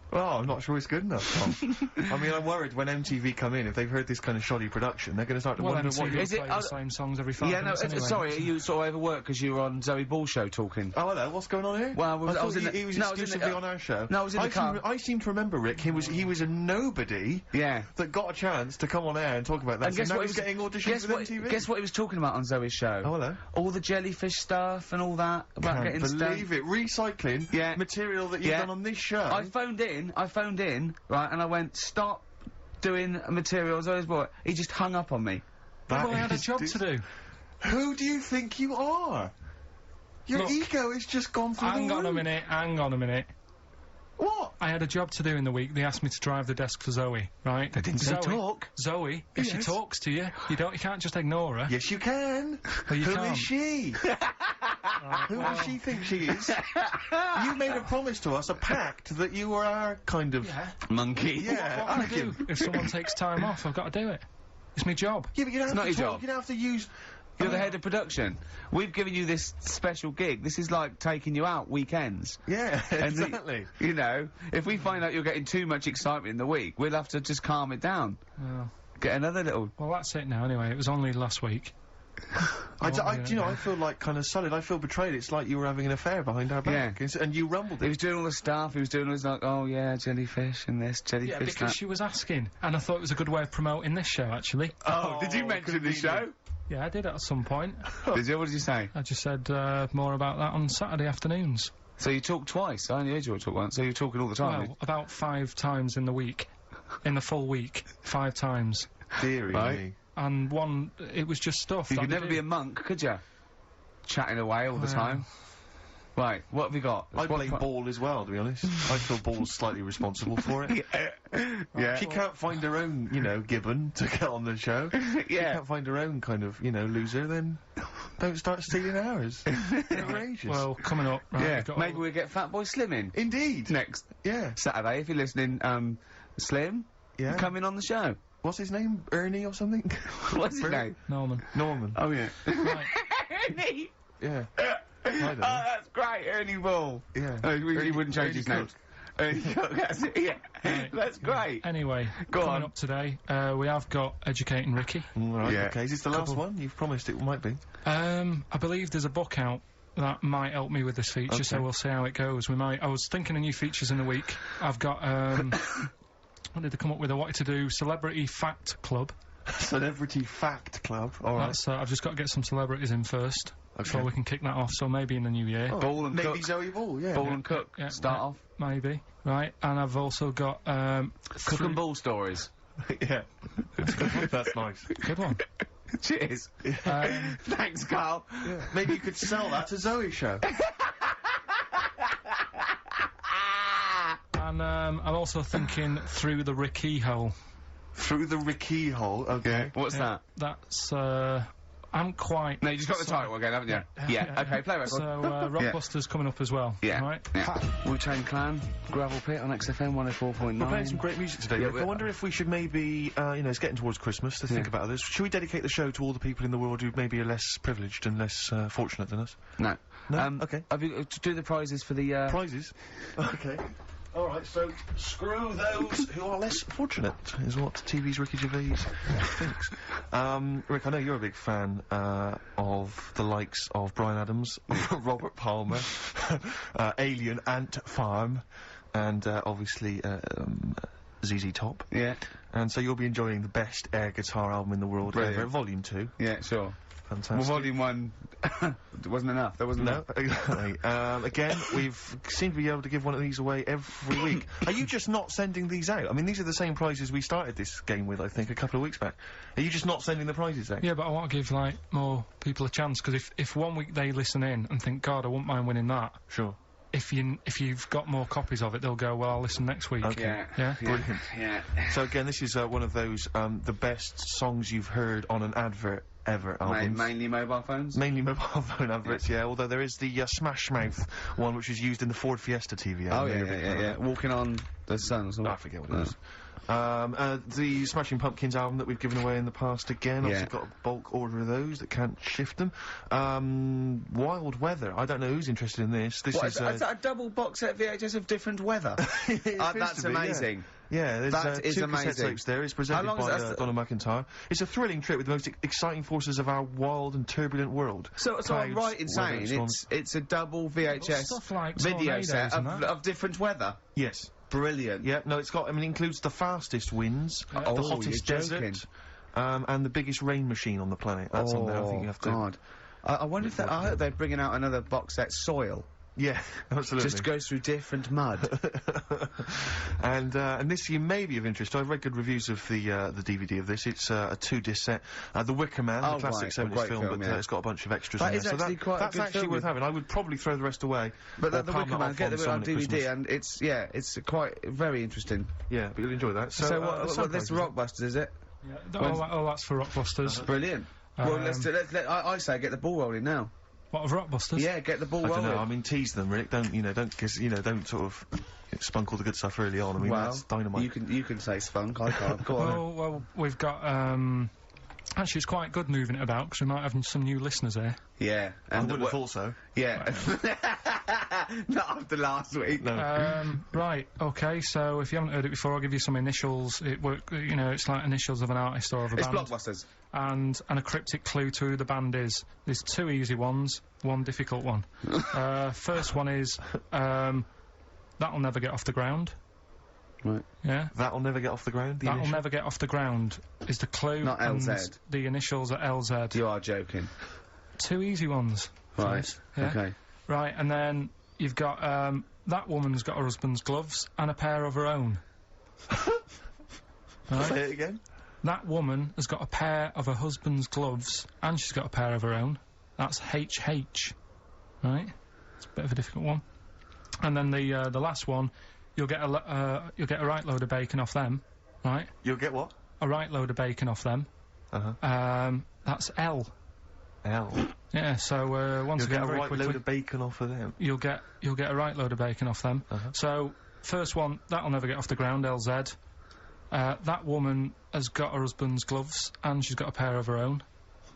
C: Well, I'm not sure it's good enough, Tom. I mean, I'm worried when MTV come in, if they've heard this kind of shoddy production, they're going to start to wonder what...
B: Is it the same songs every 5 minutes anyway.
E: Sorry, are you sort of overworked because you were on Zoe Ball show talking?
C: Oh, hello, what's going on here?
E: Well,
C: I was he was exclusively on our show.
E: No, I was in the car.
C: I seem to remember, Rick, he was a nobody that got a chance to come on air and talk about that.
E: And guess
C: now
E: what
C: he's getting auditions with MTV?
E: Guess what he was talking about on Zoe's show?
C: Oh, hello.
E: All the jellyfish stuff and all that. About
C: Can't
E: getting
C: believe it. Recycling material that you've done on this show.
E: I phoned in, right, and I went, stop doing material Zoe's boy. He just hung up on me.
B: Well, I had a job to do.
C: Who do you think you are? Your ego has just gone through the roof.
B: Hang on a minute.
C: What?
B: I had a job to do in the week. They asked me to drive the desk for Zoe, right?
E: They didn't say talk.
B: Zoe, if she talks to you, you can't just ignore her.
C: Yes, you can.
B: Well, you
C: Who
B: can't.
C: is she? Who does she think she is? You made a promise to us, a pact, that you were our kind of
E: monkey.
C: Yeah,
B: What can I do? If someone takes time off, I've got to do it. It's my job.
C: Yeah, but you don't have
E: not
C: to
E: your
C: talk.
E: job.
C: You don't have to use.
E: You're the head of production. We've given you this special gig. This is like taking you out weekends.
C: Yeah,
E: And
C: exactly.
E: you know, if we find out you're getting too much excitement in the week, we'll have to just calm it down.
B: Well,
E: Get another little...
B: well, that's it now, anyway. It was only last week.
C: Do you know, I feel like kind of solid. I feel betrayed. It's like you were having an affair behind our back.
E: Yeah.
C: And you rumbled
E: He
C: it.
E: was doing all the stuff. He was doing all this like, oh yeah, jellyfish and this, jellyfish
B: Yeah, because
E: that.
B: she was asking, and I thought it was a good way of promoting this show, actually.
E: Oh, did you mention the show?
B: Yeah, I did at some point.
E: Did you? What did you say?
B: I just said more about that on Saturday afternoons.
E: So you talked twice. I only heard you talk once. So you're talking all the time.
B: Well, about 5 times in the week. In the full week. 5 times.
C: Deary
E: Right.
C: me.
B: And one, it was just stuff.
E: You
B: that
E: could
B: they
E: never
B: do.
E: be a monk, could you? Chatting away all the
B: Well.
E: time. Right, what have we got?
C: I blame Ball as well, to be honest. I feel Ball's slightly responsible for it.
E: Yeah.
C: She can't find her own, Gibbon to get on the show. She
E: Yeah.
C: can't find her own kind of, loser, then don't start stealing ours. Outrageous.
B: Well, coming up, right,
E: Yeah.
B: we've got
E: Maybe
B: all-
E: we'll get Fat Boy Slim in
C: Indeed.
E: next
C: Yeah.
E: Saturday. If you're listening, Slim,
C: Yeah.
E: come in on the show.
C: What's his name? Ernie or something?
E: What's his name?
B: Norman.
C: Norman.
E: Oh, yeah.
B: Right.
E: Ernie!
C: Yeah. I don't know.
E: Oh, that's great, Ernie Ball.
C: Yeah.
E: Oh, he
C: Ernie-
E: wouldn't change
C: Ernie
E: his name.
C: Cook.
E: Ernie Cook, that's it, yeah.
B: Right.
E: That's great.
B: Anyway,
E: Go
B: coming
E: on.
B: up today, we have got Educating Ricky.
C: Right,
E: Yeah.
C: okay. Is this the last one? You've promised it might be.
B: I believe there's a book out that might help me with this feature, so
C: Okay.
B: we'll see how it goes. I was thinking of new features in the week. I've got, what did they come up with? I wanted to do Celebrity Fact Club.
C: Celebrity Fact Club. All right.
B: That's, I've just got to get some celebrities in first, before we can kick that off, so maybe in the new year.
C: Oh,
E: Ball and
C: maybe
E: Cook.
C: Zoe Ball, yeah.
E: Ball and Cook.
B: Yeah,
E: Start
B: yeah,
E: off.
B: Maybe, right? And I've also got,
E: Cook and Ball stories.
C: yeah. That's nice.
B: Good one.
E: Cheers. Thanks, Karl.
C: Maybe you could sell that to Zoe Show.
B: And I'm also thinking Through the Ricky Hole.
C: Through the Ricky Hole, okay.
E: What's that?
B: That's, I'm quite...
E: No, you just got the title again, haven't you? Yeah. Okay, play record.
B: So, Rockbusters coming up as well.
E: Yeah.
B: Right?
E: Yeah. Wu-Tang Clan, Gravel Pit on XFM 104.9.
C: We're playing some great music today.
E: Yeah,
C: Rick. I wonder if we should maybe, it's getting towards Christmas, to think about others. Should we dedicate the show to all the people in the world who maybe are less privileged and less fortunate than us?
E: No.
C: No? Okay.
E: Have you to do the prizes for the
C: Prizes? Okay. Alright, so screw those who are less fortunate, is what TV's Ricky Gervais thinks. Rick, I know you're a big fan of the likes of Bryan Adams, Robert Palmer, Alien Ant Farm, and obviously ZZ Top.
E: Yeah.
C: And so you'll be enjoying the best air guitar album in the world ever, Volume 2.
E: Yeah, sure.
C: Fantastic.
E: Well, Volume 1 wasn't enough. There wasn't enough.
C: Exactly. Again, we've seemed to be able to give one of these away every week. Are you just not sending these out? I mean, these are the same prizes we started this game with, I think, a couple of weeks back. Are you just not sending the prizes out?
B: Yeah, but I want to give, like, more people a chance, because if 1 week they listen in and think, God, I wouldn't mind winning that.
C: Sure.
B: If you've got more copies of it, they'll go, well, I'll listen next week.
C: Okay.
B: Yeah?
C: Brilliant.
E: Yeah.
C: So again, this is one of those, the best songs you've heard on an advert ever albums.
E: Mainly mobile phones?
C: Mainly mobile phone adverts, yeah. Although there is the Smash Mouth one, which was used in the Ford Fiesta TV.
E: Oh, yeah. Walking on the sun or something.
C: I forget what it was. The Smashing Pumpkins album that we've given away in the past again.
E: Yeah.
C: I've got a bulk order of those that can't shift them. Wild Weather. I don't know who's interested in this. This is
E: a double box set VHS of different weather. That's amazing.
C: Yeah, there's
E: That is
C: two
E: amazing.
C: cassette tapes there. It's presented
E: How long
C: by
E: is that?
C: Donna McIntyre. It's a thrilling trip with the most exciting forces of our wild and turbulent world.
E: So I'm
C: Clouds,
E: right in
C: weather,
E: saying
C: storms.
E: it's a double VHS
B: Stuff like
E: video
B: tornadoes
E: set
B: and that.
E: of different weather.
C: Yes.
E: Brilliant.
C: Yeah, no, it includes the fastest winds, the
E: Oh,
C: hottest
E: you're joking.
C: desert, and the biggest rain machine on the planet. That's on there. I think you have to.
E: God. I wonder if I hope they're bringing out another box set, Soil.
C: Yeah, absolutely.
E: Just goes through different mud.
C: And this you may be of interest. I've read good reviews of the DVD of this. It's a 2-disc set. The Wicker Man, the classic 70s
E: great
C: film,
E: film,
C: but
E: yeah.
C: it's got a bunch of extras
E: That
C: in
E: is
C: there.
E: actually quite a
C: that's
E: good
C: actually
E: film.
C: worth having. I would probably throw the rest away.
E: But
C: or
E: the
C: palm
E: Wicker
C: that
E: Man,
C: off
E: get the
C: someone
E: on
C: at
E: DVD,
C: Christmas.
E: and it's quite very interesting.
C: Yeah, but you'll enjoy that.
E: So
C: what
E: what this Rockbusters, is it?
B: Oh, that's for Rockbusters.
E: Brilliant. Well, I say get the ball rolling now.
B: What, of Rockbusters?
E: Yeah, get the ball
C: I don't
E: rolling.
C: know. I mean, tease them, Rick. Don't sort of spunk all the good stuff early on. I mean,
E: Well,
C: that's dynamite.
E: you can say spunk. I can't. Go on.
B: Well, we've got, actually, it's quite good moving it about, because we might have some new listeners here.
E: Yeah.
C: I wouldn't have thought so.
E: Yeah. Not after last week.
C: No.
B: Right, okay, so if you haven't heard it before, I'll give you some initials. It's like initials of an artist or of a
E: It's
B: band.
E: Blockbusters.
B: And a cryptic clue to who the band is. There's 2 easy ones, 1 difficult one. First one is, That'll Never Get Off the Ground.
E: Right.
B: Yeah?
C: That'll Never Get Off the Ground.
B: That'll Never Get Off the Ground is the clue.
E: Not
B: and
E: LZ.
B: The initials are LZ.
E: You are joking.
B: 2 easy ones.
E: Right.
B: First, yeah?
E: Okay.
B: Right, and then you've got, that woman's got her husband's gloves and a pair of her own. Right?
C: Say it again.
B: That woman has got a pair of her husband's gloves and she's got a pair of her own. That's HH. Right? It's a bit of a difficult one. And then the last one, you'll get a right load of bacon off them. Right?
C: You'll get what?
B: A right load of bacon off them. That's L.
C: L.
B: Yeah, so once
C: You'll
B: again,
C: get a
B: very
C: right
B: quickly,
C: load of bacon off of them.
B: you'll get a right load of bacon off them. So first one, That'll Never Get Off the Ground, LZ. That woman has got her husband's gloves and she's got a pair of her own.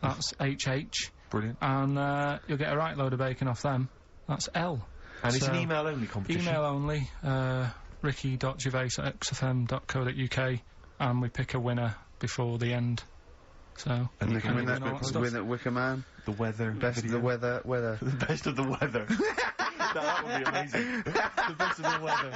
B: That's HH.
C: Brilliant.
B: And you'll get a right load of bacon off them. That's L.
C: And it's
B: So,
C: an email-only competition.
B: Email only, ricky.gervais@xfm.co.uk, and we pick a winner before the end. So,
C: And you can win
B: all that stuff.
E: Win at Wicker Man.
C: the weather.
E: Best of
C: video.
E: the weather.
C: The best of the weather. That would be amazing. The best of the weather.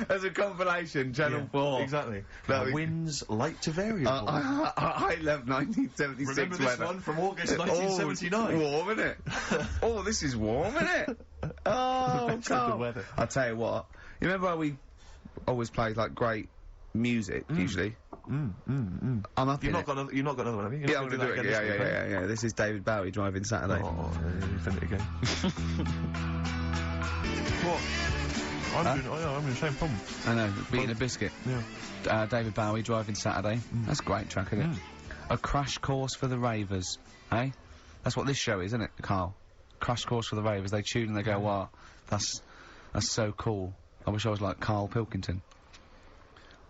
E: As a compilation, Channel 4.
C: Exactly.
E: That'd be-
C: Winds light to variable.
E: I love 1976
C: Remember this
E: weather.
C: one from August 1979?
E: Warm, isn't it? Oh, this is warm, isn't it? Oh,
C: Best of the
E: Karl.
C: weather.
E: I'll tell you what. You remember how we always played, like, great music usually. I'm up
C: You've
E: in
C: not
E: it.
C: got another. You've not got another one, have you? You're
E: Yeah,
C: not
E: I'm
C: gonna
E: gonna do it.
C: that again this week,
E: Yeah. This is David Bowie driving Saturday.
C: Oh, you've done it again. What? I'm in the same problem.
E: I know, beating a biscuit.
C: Yeah.
E: David Bowie driving Saturday. That's a great track, isn't it? A crash course for the ravers, eh? That's what this show is, isn't it, Karl? Crash course for the ravers. They tune and they go, wow, that's so cool. I wish I was like Karl Pilkington.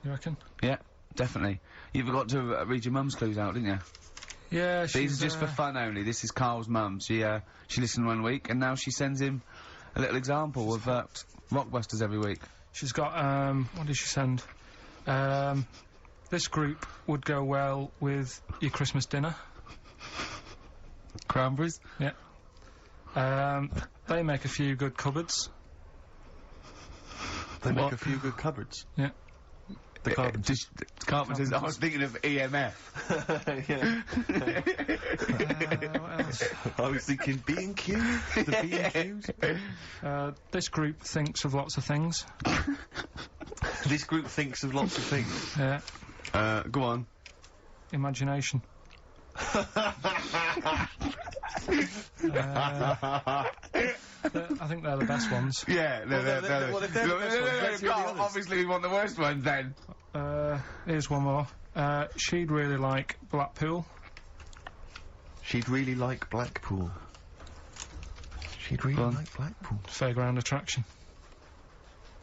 B: You reckon?
E: Yeah, definitely. You've got to read your mum's clues out, didn't you?
B: Yeah, she's...
E: These are just for fun only. This is Karl's mum. She listened 1 week, and now she sends him a little example of Rockbusters every week.
B: She's got, what did she send? This group would go well with your Christmas dinner.
E: Cranberries?
B: Yeah. They make a few good cupboards.
C: They make a few good cupboards.
B: Yeah.
C: The carpenters.
E: Carpenters. I was thinking of EMF.
B: What else?
C: I was thinking B&Q. The B&Qs.
B: This group thinks of lots of things.
C: This group thinks of lots of things.
B: Yeah.
E: Go on.
B: Imagination. I think they're the best ones.
E: Yeah,
C: Well, if they're the best ones, let's hear the others.
E: obviously we want the worst ones then.
B: Here's one more. She'd really like Blackpool.
C: She'd really like Blackpool. She'd really like Blackpool.
B: Fairground attraction.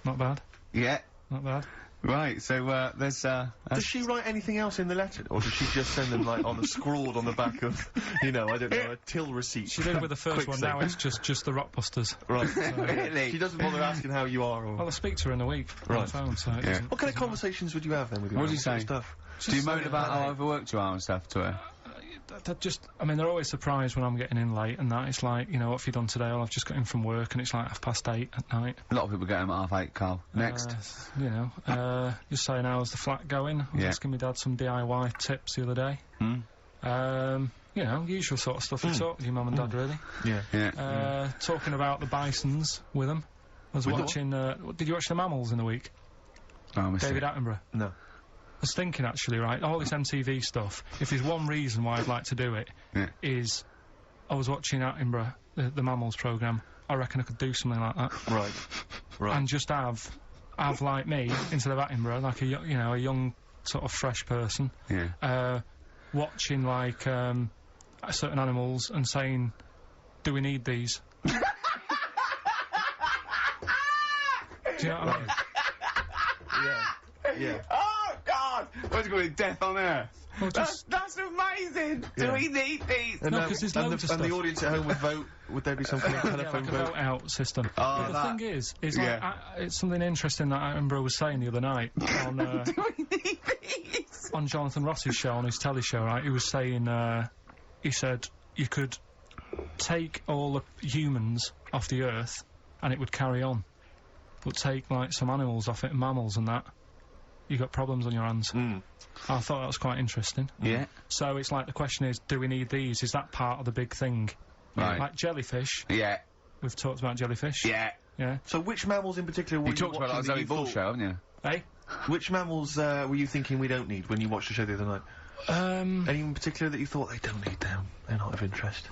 B: Not bad.
E: Yeah.
B: Not bad.
E: Right, so there's
C: Does she write anything else in the letter, or does she just send them like on a scrawled on the back of, I don't know, a till receipt?
B: She did with the first one. Now it's just the Rockbusters.
C: Right.
E: Really?
C: She doesn't bother asking how you are, or
B: I'll speak to her in a week on the
C: Right.
B: phone. So it
E: Yeah.
B: doesn't-
C: what kind of conversations would you have then with your
E: What
C: mum?
E: does he
C: What
E: say?
C: sort of stuff?
E: Do you moan about how overworked you are and stuff to her?
B: I mean, they're always surprised when I'm getting in late and that. It's like, what have you done today? Well, I've just got in from work and it's like 8:30 at night.
E: A lot of people get home at 8:30, Karl. Next.
B: Just saying, how's the flat going? I was
E: Yeah.
B: asking my dad some DIY tips the other day. Usual sort of stuff you talk with your mum and dad, really.
C: Yeah.
E: Yeah.
B: Talking about the bisons with them. I was
C: With
B: watching, did you watch The Mammals in the week?
E: Oh, I missed
B: David
E: it.
B: Attenborough.
C: No.
B: I was thinking, actually, right, all this MTV stuff, if there's one reason why I'd like to do it,
E: Yeah.
B: is I was watching Attenborough, the Mammals programme. I reckon I could do something like that.
C: Right.
B: And just have like me, instead of Attenborough, like a young sort of fresh person,
E: Yeah.
B: watching like certain animals and saying, do we need these? Do you know what I mean?
C: Yeah.
E: Oh, God! What's going to be death on earth?
B: Well, just,
E: That's amazing!
C: Yeah.
E: Do we need these?
C: And,
B: No, 'cause there's
C: and
B: loads of
C: the
B: stuff.
C: audience at home would vote. Would there be some kind of
B: yeah,
C: telephone
B: like a
C: vote?
B: vote out system.
E: Oh,
B: But the
E: that-
B: thing is
E: yeah.
B: like, it's something interesting that Attenborough was saying the other night on
E: Do we need these?
B: on Jonathan Ross's show, on his telly show, right? He was saying, he said you could take all the humans off the earth and it would carry on. But take, like, some animals off it, mammals and that, you got problems on your hands. I thought that was quite interesting.
E: Yeah.
B: So it's like, the question is, do we need these? Is that part of the big thing?
E: Right.
B: Like jellyfish,
E: Yeah.
B: we've talked about jellyfish.
E: Yeah.
B: Yeah.
C: So which mammals in particular were
E: You talked about that on
C: watching that
E: Zoe
C: you
E: Ball
C: thought-
E: show, haven't you?
B: Hey?
C: Which mammals were you thinking we don't need when you watched the show the other night? Any in particular that you thought they don't need them? They're not of interest.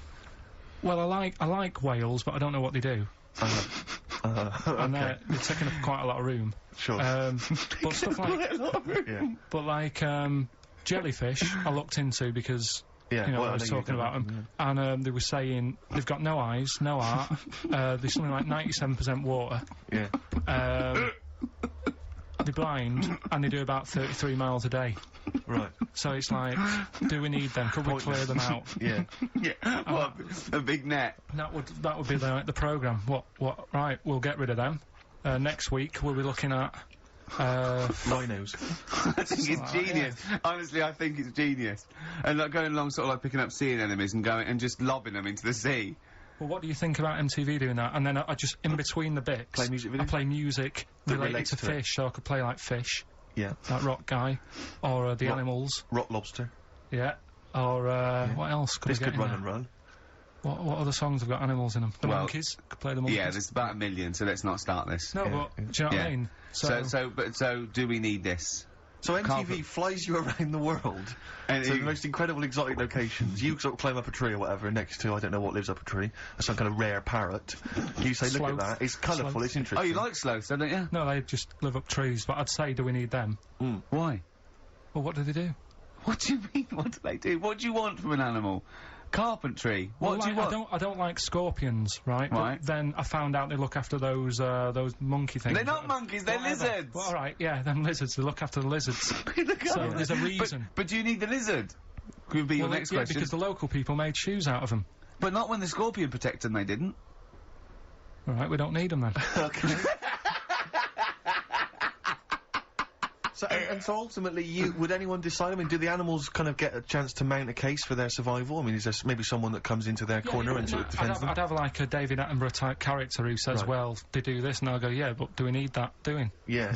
B: Well, I like whales, but I don't know what they do. And
C: Okay.
B: they're taking up quite a lot of room.
C: Sure.
B: But stuff like,
C: Yeah.
B: but like jellyfish, I looked into because
C: Yeah.
B: I
C: well,
B: was
C: know you
B: talking
C: don't
B: about
C: like
B: them, and they were saying they've got no eyes, no heart. There's something like 97% water.
C: Yeah.
B: They're blind, and they do about 33 miles a day.
C: Right.
B: So it's like, do we need them? Could we clear them out?
C: Yeah.
E: Yeah. What? A big net.
B: That would be the programme. What? Right, we'll get rid of them. Next week we'll be looking at
C: Rhinos.
E: I think it's genius. Honestly, I think it's genius. And like going along sort of like picking up sea anemones and going and just lobbing them into the sea.
B: Well, what do you think about MTV doing that? And then I just, in between the bits,
C: Play music
B: I
C: videos?
B: play music
C: That
B: related
C: relates
B: to
C: to it.
B: fish, so I could play like fish,
C: Yeah.
B: like Rock Guy, or the
C: Rock-
B: animals,
C: Rock lobster.
B: yeah, or what else could
C: This
B: I get
C: could
B: in
C: run
B: there?
C: and run.
B: What other songs have got animals in them? The
E: Well,
B: monkeys, could play the monkeys.
E: Yeah, there's about 1 million, so let's not start this.
B: No,
C: Yeah,
B: but do you know what I
E: Yeah.
B: mean?
E: So do we need this?
C: So MTV
E: Carpet-
C: flies you around the world
E: And
C: to
E: you-
C: the most incredible exotic locations. You sort of climb up a tree or whatever next to, I don't know what lives up a tree, some kind of rare parrot. You say, look at
B: Sloth.
C: that, it's colourful,
B: Sloth.
C: it's
E: Oh,
C: interesting.
E: you like sloths, don't you?
B: No, they just live up trees, but I'd say, do we need them?
E: Why?
B: Well, what do they do?
E: What do you mean? What do they do? What do you want from an animal? Carpentry. What
B: Well,
E: do you
B: like,
E: want?
B: I don't like scorpions, right?
E: Right.
B: But then I found out they look after those monkey things.
E: They're not monkeys, they're
B: Whatever.
E: lizards.
B: Well, all right, yeah, them lizards. They look after the lizards. So there's a reason.
E: But do you need the lizard? Could be your
B: Well,
E: next
B: yeah,
E: question.
B: because the local people made shoes out of them.
E: But not when the scorpion protected them, they didn't.
B: All right, we don't need them then.
C: Okay. And so ultimately, would anyone decide? I mean, do the animals kind of get a chance to mount a case for their survival? I mean, is there maybe someone that comes into their corner and sort of defends them?
B: I'd have like a David Attenborough type character who says,
C: Right.
B: well, they do this, and I'll go, yeah, but do we need that doing?
C: Yeah.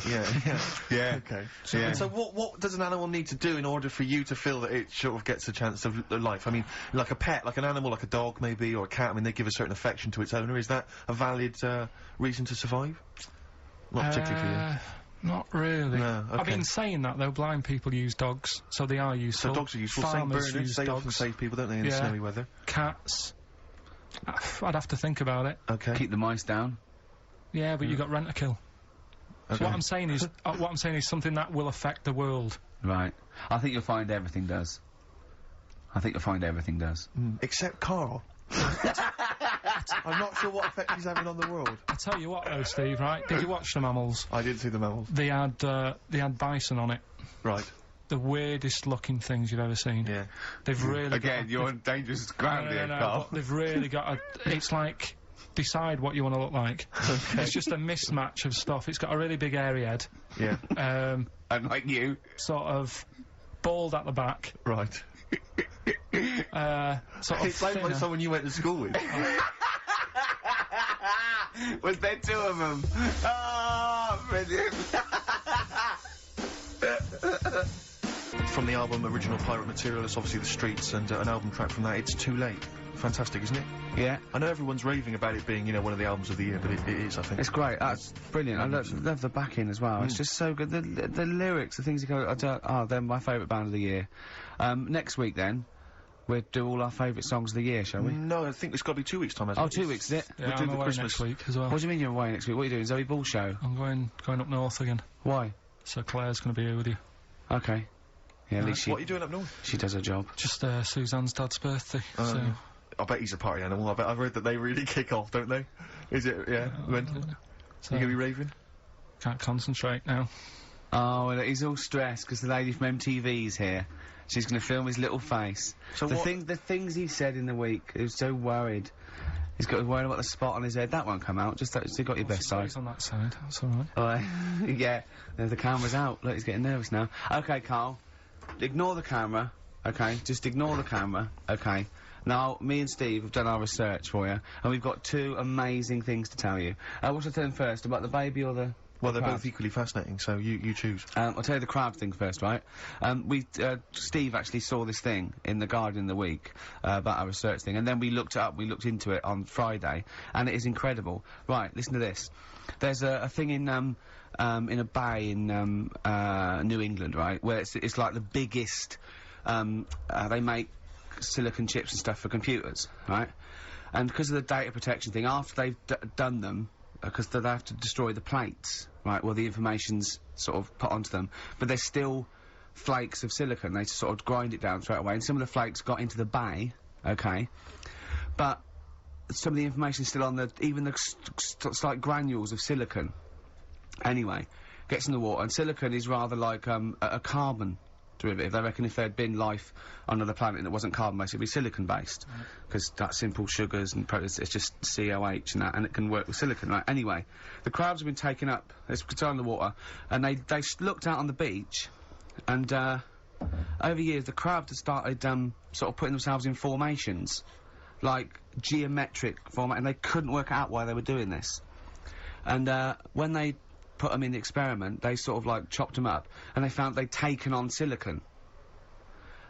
E: Yeah.
C: Okay.
E: Yeah.
C: And so what does an animal need to do in order for you to feel that it sort of gets a chance of life? I mean, like a pet, like an animal, like a dog maybe, or a cat, I mean, they give a certain affection to its owner. Is that a valid reason to survive? Not particularly for you.
B: Not really.
C: No,
B: I've
C: okay.
B: been saying that, though. Blind people use dogs, so they are useful.
C: So dogs are useful. Same
B: Farmers
C: burners,
B: use
C: they often
B: dogs.
C: save people, don't they, in
B: Yeah.
C: snowy weather?
B: Cats. I'd have to think about it.
C: Okay.
E: Keep the mice down.
B: Yeah, but you got rent-a-kill.
C: Okay.
B: So what I'm saying is something that will affect the world.
E: Right. I think you'll find everything does. I think you'll find everything does.
C: Except Karl. I'm not sure what effect he's having on the world.
B: I tell you what, though, Steve. Right? Did you watch the mammals?
C: I did see the mammals.
B: They had bison on it.
C: Right.
B: The weirdest looking things you've ever seen.
C: Yeah.
B: They've really
E: Again,
B: got,
E: you're on dangerous ground here, Carl.
B: but they've really got a. It's like decide what you want to look like. It's just a mismatch of stuff. It's got a really big airy head,
C: Yeah.
E: And like you.
B: sort of bald at the back,
C: Right.
B: sort of
C: It sounds like
B: thinner.
C: someone you went to school with.
E: Was there two of them? Oh, brilliant.
C: From the album Original Pirate Material, it's obviously The Streets, and an album track from that, It's Too Late. Fantastic, isn't it?
E: Yeah,
C: I know everyone's raving about it being, you know, one of the albums of the year, but it is, I think.
E: it's great. That's brilliant. I love the backing as well. It's just so good. The lyrics, the things you go, they're my favourite band of the year. Next week then, we'll do all our favourite songs of the year, shall we?
C: No, I think it's got to be 2 weeks' time, hasn't
E: Oh,
C: it?
E: 2 weeks, is it?
B: Yeah,
C: we'll do
B: I'm
C: the
B: away
C: Christmas.
B: next week as well.
E: What do you mean you're away next week? What are you doing? Zoe Ball show?
B: I'm going up north again.
E: Why?
B: So Claire's going to be here with you.
E: Okay. Yeah, at least
C: What are you doing up north?
E: she does her job.
B: Just Suzanne's dad's birthday. So
C: I bet he's a party animal. I've heard that they really kick off, don't they? Is it? Yeah. When?
B: so
C: You gonna be raving?
B: can't concentrate now.
E: Oh, well, he's all stressed because the lady from MTV's here. She's going to film his little face.
C: So
E: the
C: what-
E: the things he said in the week, he was so worried. He's got worried about the spot on his head. That won't come out. Just that, so you got your best side.
B: He's on that side. That's all right.
E: Oh, yeah. The camera's out. Look, he's getting nervous now. Okay, Karl. Ignore the camera. Okay, just ignore the camera. Okay. Now, me and Steve have done our research for you, and we've got two amazing things to tell you. What should I tell them first, about the baby or the...
C: Well, they're
E: crab?
C: both equally fascinating, so you choose.
E: I'll tell you the crab thing first, right? Steve actually saw this thing in The Guardian the week about our research thing, and then we looked it up, we looked into it on Friday, and it is incredible. Right, listen to this. There's a thing in a bay in New England, right, where it's like the biggest, they make silicon chips and stuff for computers, right? And because of the data protection thing, after they've done them, because they have to destroy the plates, right, well, the information's sort of put onto them, but there's still flakes of silicon. They sort of grind it down straight away, and some of the flakes got into the bay, okay, but some of the information's still on even the slight granules of silicon. Anyway, gets in the water, and silicon is rather like a carbon derivative. They reckon if there'd been life on another planet that wasn't carbon-based, it'd be silicon-based. Because that's simple sugars and it's just COH and that, and it can work with silicon, right? Anyway, the crabs have been taken up, it's down in the water, and they looked out on the beach, and over years the crabs had started sort of putting themselves in formations, like geometric format, and they couldn't work out why they were doing this. And when they put them in the experiment, they sort of like chopped them up, and they found they'd taken on silicon.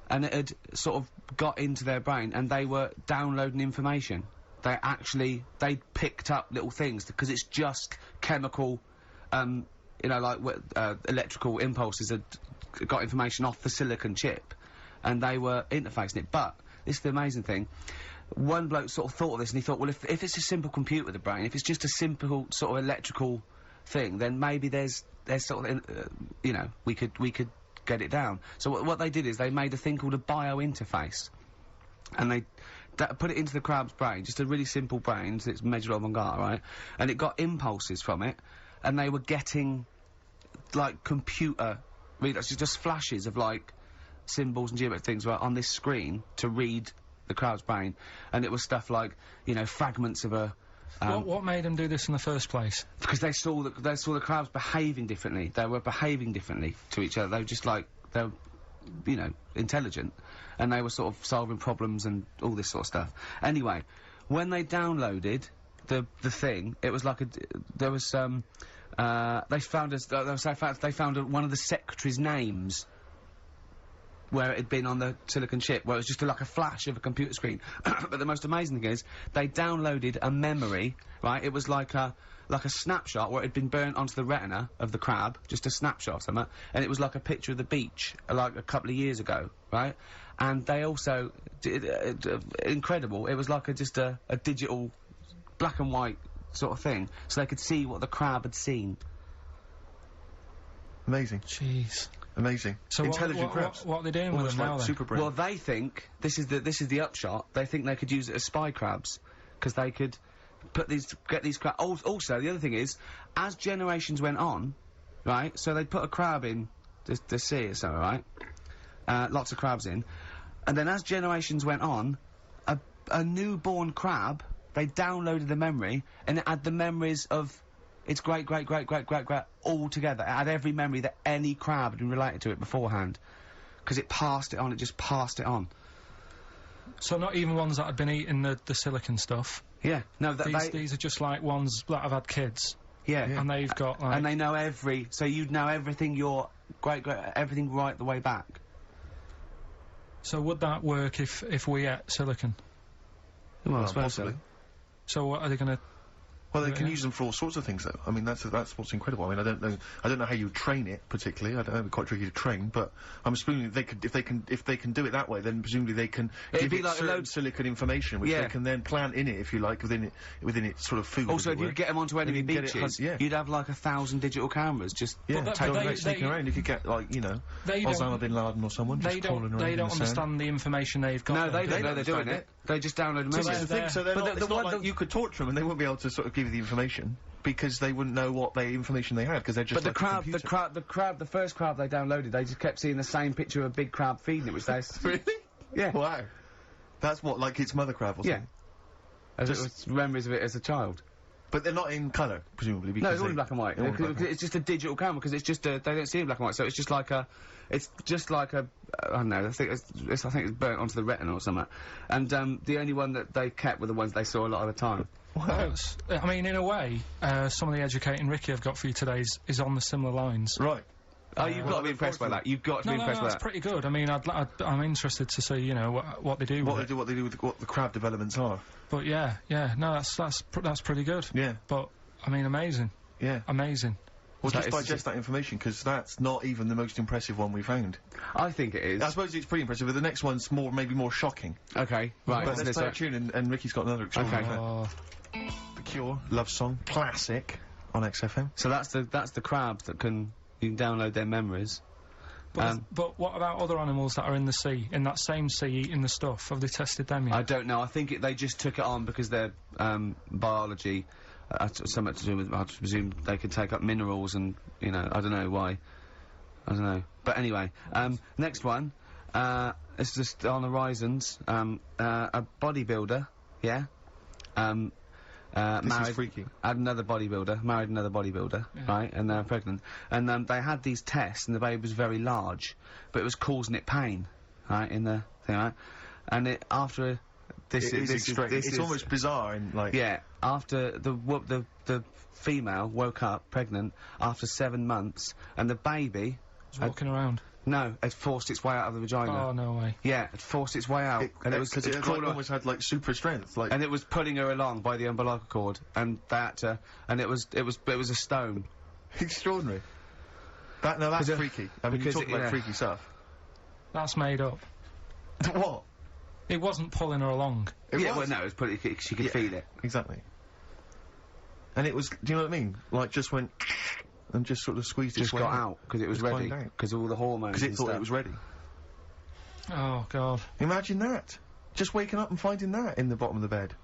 E: And it had sort of got into their brain, and they were downloading information. They picked up little things, because it's just chemical, you know, like electrical impulses had got information off the silicon chip, and they were interfacing it. But this is the amazing thing. One bloke sort of thought of this, and he thought, well, if it's a simple computer with a brain, if it's just a simple sort of electrical thing, then maybe there's sort of, you know, we could get it down. So what they did is they made a thing called a biointerface, and they put it into the crab's brain, just a really simple brain, so it's measured en garde, right? And it got impulses from it, and they were getting, like, computer readouts, just flashes of, like, symbols and geometric things right on this screen to read the crab's brain, and it was stuff like, you know, fragments of a...
B: what made them do this in the first place?
E: Because they saw the crabs behaving differently. They were behaving differently to each other. They were just like, they were, you know, intelligent, and they were sort of solving problems and all this sort of stuff. Anyway, when they downloaded the thing, it was like they found one of the secretary's names where it had been on the silicon chip, where it was just like a flash of a computer screen. But the most amazing thing is, they downloaded a memory, right? It was like a snapshot where it had been burnt onto the retina of the crab, just a snapshot of it, and it was like a picture of the beach, like a couple of years ago, right? And they also did, incredible, it was like just a digital black and white sort of thing, so they could see what the crab had seen.
C: Amazing.
B: Jeez.
C: Amazing.
B: So
C: intelligent crabs.
B: What are they doing
C: Almost
B: with them now,
C: like
B: then?
C: super brain.
E: Well, they think this is the upshot. They think they could use it as spy crabs, because they could get these crabs. Also, the other thing is, as generations went on, right? So they'd put a crab in the sea or something, right? Lots of crabs in, and then as generations went on, a newborn crab, they downloaded the memory, and it had the memories of its great all together. It had every memory that any crab had been related to it beforehand, because it passed it on. It just passed it on.
B: So not even ones that had been eating the silicon stuff.
E: Yeah. No,
B: These are just like ones that have had kids.
E: Yeah.
B: And they've got like...
E: And they know so you'd know everything everything right the way back.
B: So would that work if we ate silicon?
E: Well, I suppose
C: possibly.
B: So what are they gonna...
C: Well, they can use them for all sorts of things, though. I mean, that's what's incredible. I mean, I don't know how you train it particularly. I don't know, it'd be quite tricky to train, but I'm assuming if they can do it that way, then presumably they can give it like certain silicon information, which they can then plant in it, if you like, within its sort of food.
E: Also, if you get them onto enemy beaches, you'd have like 1,000 digital cameras just
C: sneaking around. You could get like, you know, Osama bin Laden or someone just crawling around.
B: They don't understand the information they've got.
E: No, they don't know they're doing it. They just download them.
C: So it's not like you could torture them and they wouldn't be able to sort of give you the information, because they wouldn't know what information they had, because they're just
E: the first crab they downloaded, they just kept seeing the same picture of a big crab feeding it, which they...
C: Really?
E: Yeah.
C: Wow. That's what, like its mother crab or something?
E: Yeah. Just memories of it as a child.
C: But they're not in colour, presumably, because
E: no, it's all in black and white. It's just a digital camera, because it's just they don't see it in black and white, so it's just like a... I don't know, I think it's burnt onto the retina or something. And, the only one that they kept were the ones they saw a lot of the time.
C: Wow.
B: I mean, in a way, some of the educating Ricky I've got for you today is on the similar lines.
C: Right.
E: Oh, you've got to be impressed by that. You've got to be impressed by that.
B: That's pretty good. I mean, I'm interested to see, you know, what they do.
C: What they do with what the crab developments are.
B: But yeah, no, that's pretty good.
C: Yeah.
B: But I mean, amazing.
C: Yeah.
B: Amazing.
C: Well, just digest that information, because that's not even the most impressive one we found.
E: I think it is.
C: I suppose it's pretty impressive, but the next one's maybe more shocking.
E: Okay, right.
C: But let's play a tune, and Ricky's got another extraordinary.
B: Oh.
C: The Cure, love song, classic, on XFM.
E: So that's the crabs that you can download their memories.
B: But what about other animals that are in the sea, in that same sea, eating the stuff? Have they tested them yet?
E: I don't know. I think they just took it on because their biology... something to do with, I presume they could take up minerals, and, you know, I don't know why. I don't know. But anyway, next one, it's just on the horizons, a bodybuilder, yeah?
C: This is freaky.
E: Married another bodybuilder, right, and they're pregnant. And they had these tests, and the baby was very large, but it was causing it pain, right, in the thing, right? And after...
C: It's almost bizarre, and like...
E: Yeah, after the female woke up pregnant after 7 months, and the baby...
B: was walking around?
E: No, it forced its way out of the vagina.
B: Oh, no way.
E: Yeah, it forced its way out.
C: And it was... Because it almost had, like, super strength, like...
E: And it was pulling her along by the umbilical cord, and they had to... And it was a stone.
C: Extraordinary. That's freaky. I mean, you
E: because
C: talk
E: it-
C: about
E: yeah.
C: freaky stuff.
B: That's made up.
C: What?
B: It wasn't pulling her along.
C: It
E: yeah,
C: was.
E: well, no, it was pretty. She could
C: Yeah.
E: feel it.
C: Exactly. And it was, do you know what I mean? Like, just went, and just sort of squeezed
E: Just
C: its way
E: got out because it was
C: Just
E: ready.
C: climbed out.
E: Because all the hormones.
C: Because it
E: and
C: thought
E: stuff.
C: it was ready.
B: Oh, God.
C: Imagine that. Just waking up and finding that in the bottom of the bed.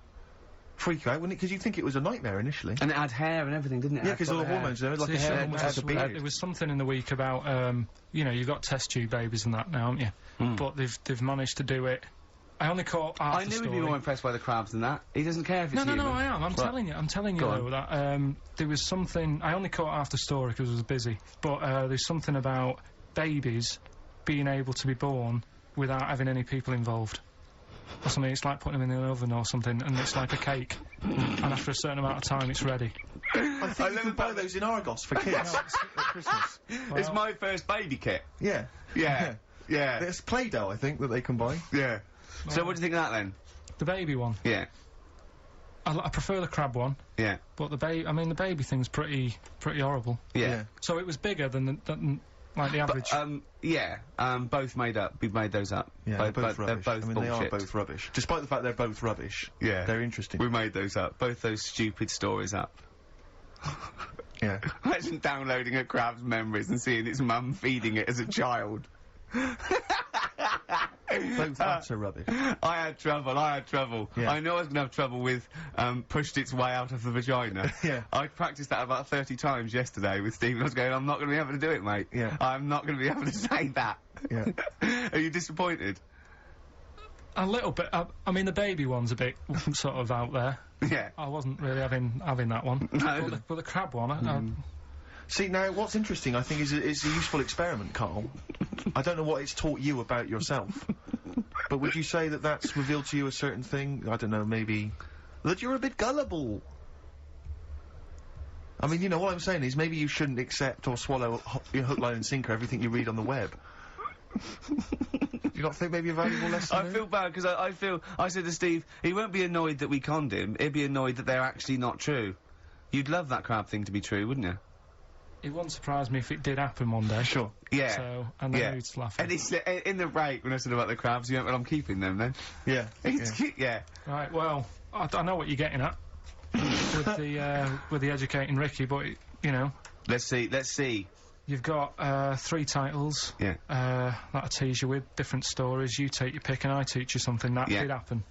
C: Freak you out, wouldn't it? Because you'd think it was a nightmare initially.
E: And it had hair and everything, didn't it?
C: Yeah, because all the hormones, there, like
B: So
C: a hair,
B: there
C: almost like a beard.
B: there was something in the week about, you know, you've got test tube babies and that now, haven't you? But they've managed to do it. I only caught half
E: I
B: the
E: knew
B: story.
E: he'd be more impressed by the crabs than that. He doesn't care if it's
B: No,
E: human.
B: I am. I'm telling you
E: Go
B: though, that there was something. I only caught half the story because I was busy. But there's something about babies being able to be born without having any people involved. Or something. It's like putting them in the oven or something, and it's like a cake. And after a certain amount of time, it's ready.
C: I think you can buy those in Argos for kids at Christmas.
E: It's my first baby kit.
C: Yeah.
E: Yeah. Yeah.
C: There's Play-Doh, I think, that they can buy.
E: Yeah. So what do you think of that then?
B: The baby one.
E: Yeah.
B: I prefer the crab one,
E: Yeah.
B: but the baby thing's pretty horrible.
E: Yeah.
B: So it was bigger than like the average.
E: Both made up. We made those up.
C: Yeah, they're both rubbish.
E: They're both
C: I mean,
E: bullshit.
C: they are both rubbish. Despite the fact they're both rubbish.
E: Yeah.
C: They're interesting.
E: We made those up. Both those stupid stories up.
C: Yeah.
E: Imagine downloading a crab's memories and seeing its mum feeding it as a child.
C: Both apps are rubbish.
E: I had trouble.
C: Yeah.
E: I know I was going to have trouble with pushed its way out of the vagina.
C: Yeah.
E: I practiced that about 30 times yesterday with Stephen. I was going, I'm not going to be able to do it, mate.
C: Yeah.
E: I'm not going to be able to say that.
C: Yeah.
E: Are you disappointed?
B: A little bit. I mean, the baby one's a bit sort of out there.
E: Yeah.
B: I wasn't really having that one.
E: No.
B: But the crab one,
C: See, now, what's interesting, I think, is a useful experiment, Karl. I don't know what it's taught you about yourself. But would you say that that's revealed to you a certain thing? I don't know, maybe... that you're a bit gullible. I mean, you know, what I'm saying is maybe you shouldn't accept or swallow your hook, line and sinker everything you read on the web. You not think maybe a valuable lesson
E: I
C: there?
E: feel bad because I said to Steve, he won't be annoyed that we conned him, he'd be annoyed that they're actually not true. You'd love that crab thing to be true, wouldn't you?
B: it wouldn't surprise me if it did happen one day.
C: Sure.
E: Yeah.
B: So, and then
E: Yeah.
B: he'd laughing.
E: And it's in the break when I said about the crabs, you went, well, I'm keeping them then.
C: Yeah.
E: It's cute, yeah.
B: Right, well, I know what you're getting at with the educating Ricky, but, you know,
E: Let's see.
B: you've got 3 titles
E: Yeah.
B: that I tease you with, different stories. You take your pick and I teach you something. That
E: Yeah.
B: did happen.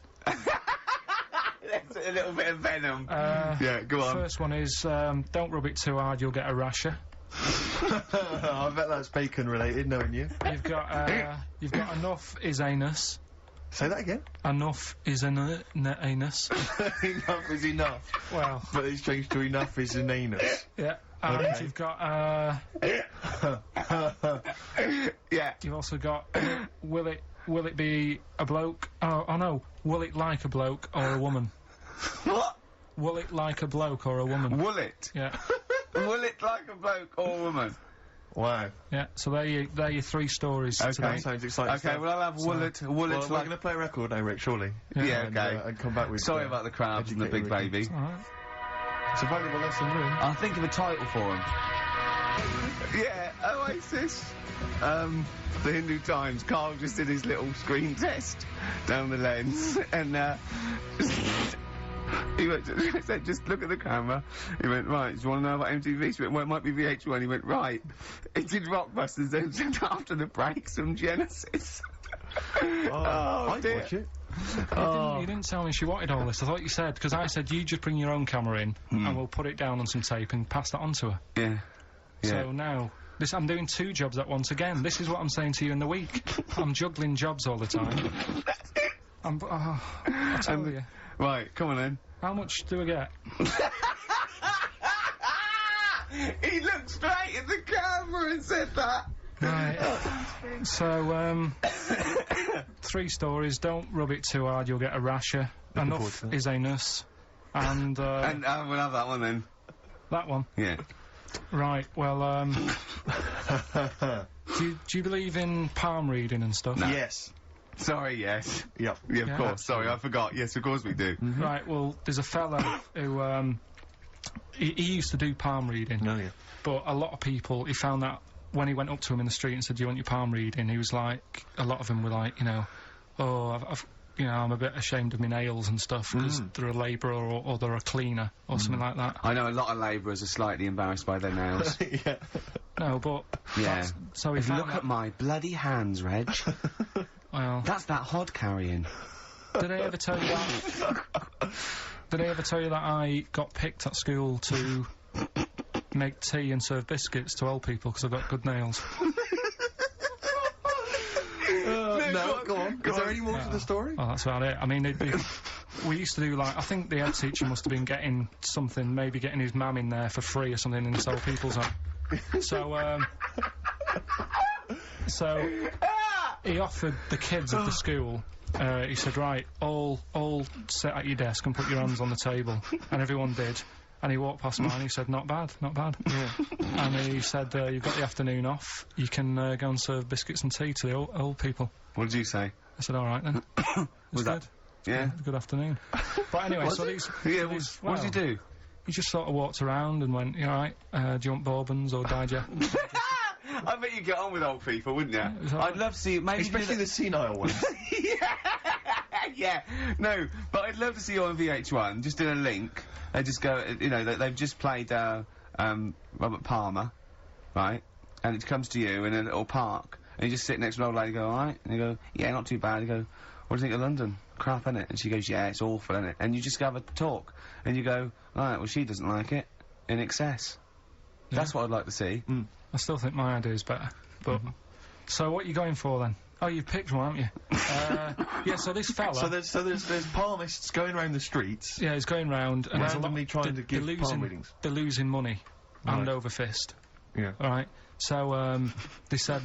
E: That's a little bit of venom.
B: Uh,
E: Yeah, go on.
B: First one is, don't rub it too hard, you'll get a rasher.
C: I bet that's bacon related, knowing you.
B: You've got enough is anus.
C: Say that again.
B: Enough is anus.
C: Enough is enough.
B: Well,
C: But it's changed to enough is an anus.
B: yeah. And
C: Okay.
B: you've got,
E: Yeah.
B: you've also got, will it be a bloke? Oh no, will it like a bloke or a woman?
E: What?
B: Will it like a bloke or a woman?
E: Will it?
B: Yeah,
E: Will it like a bloke or a woman?
C: Wow.
B: yeah. So they're your 3 stories
E: Okay.
B: today.
C: That sounds exciting.
E: Okay,
C: stuff.
E: well, I'll have will it
C: Well, we're
E: like...
C: going to play a record now, Rick, surely.
E: Yeah,
C: And,
E: okay.
C: and come back with...
E: Sorry about the crabs and the big
C: educated Ricky.
E: baby.
B: All right.
C: It's a valuable lesson learned.
E: I'll think of a title for him. Yeah, Oasis. The Hindu Times. Karl just did his little screen test down the lens, and he went. He said, "Just look at the camera." He went, "Right. Do you want to know about MTV?" She went, "Well, it might be VH1." He went, "Right." It did Rockbusters. Then said after the break, some Genesis.
C: I'd
E: dear.
C: watch it.
B: You didn't tell me she wanted all this. I thought you said, because I said you just bring your own camera in and we'll put it down on some tape and pass that on to her.
E: Yeah. Yeah.
B: So now, I'm doing 2 jobs at once again. This is what I'm saying to you in the week. I'm juggling jobs all the time. I tell you.
E: Right. Come on then.
B: How much do I get?
E: He looked straight at the camera and said that.
B: Right. So, 3 stories. Don't rub it too hard, you'll get a rasher.
C: forward
B: Enough
C: to that.
B: is anus. And,
E: And we'll have that one then.
B: that one.
E: Yeah.
B: Right, well, do you believe in palm reading and stuff?
C: Yes.
E: Sorry. Yes.
C: Yep.
E: Yeah, of
B: Yeah.
E: course. Sorry, I forgot. Yes, of course we do.
B: Right, well, there's a fella who, he used to do palm reading.
C: No, yeah.
B: But a lot of people, he found that when he went up to him in the street and said, "Do you want your palm reading?" He was like, a lot of them were like, you know, "Oh, I've you know, I'm a bit ashamed of my nails and stuff because they're a labourer or they're a cleaner or something like that."
E: I know a lot of labourers are slightly embarrassed by their nails.
C: Yeah.
B: No, but
E: Yeah.
B: so he
E: If you
B: found
E: look at my bloody hands, Reg,
B: well,
E: that's that hod carrying.
B: did I ever tell you that? Did I ever tell you that I got picked at school to make tea and serve biscuits to old people because I've got good nails?
C: No, go on. Is there any more to the story?
B: Oh, that's about it. I mean, we used to do, like, I think the head teacher must have been getting something, maybe getting his mum in there for free or something in Soul People's Home. So he offered the kids of the school, he said, "Right, all sit at your desk and put your hands on the table," and everyone did. And he walked past mine and he said, "Not bad, not bad." Yeah. And he said, "You've got the afternoon off, you can go and serve biscuits and tea to the old people."
E: What did you say?
B: I said, "All right then."
E: Was that? Yeah.
B: Good afternoon. But anyway,
E: Was
B: so
E: it?
B: these...
E: Yeah,
B: well,
E: what did you do?
B: He just sort of walked around and went, "You all right? Do you want bourbons or digest?"
E: I bet you get on with old people, wouldn't you?
B: was all
E: I'd love to see you, maybe
C: Especially the senile ones.
E: yeah, no, but I'd love to see you on VH1, just in a link, and just go, you know, they've just played, Robert Palmer, right, and it comes to you in a little park, and you just sit next to an old lady and go, "Alright?" And you go, "Yeah, not too bad." You go, "What do you think of London? Crap, innit?" And she goes, "Yeah, it's awful, innit?" And you just have a talk, and you go, "Alright, well, she doesn't like it, in excess."
B: Yeah.
E: That's what I'd like to see.
B: I still think my idea is better. But so what are you going for then? Oh, you've picked one, haven't you? Yeah. So this fella.
C: So there's palmists going around the streets.
B: Yeah, he's going round and there's a lot.
C: Randomly trying to give
B: they're
C: palm readings.
B: They're losing money, hand
C: Right.
B: over fist.
C: Yeah.
B: All right. So they said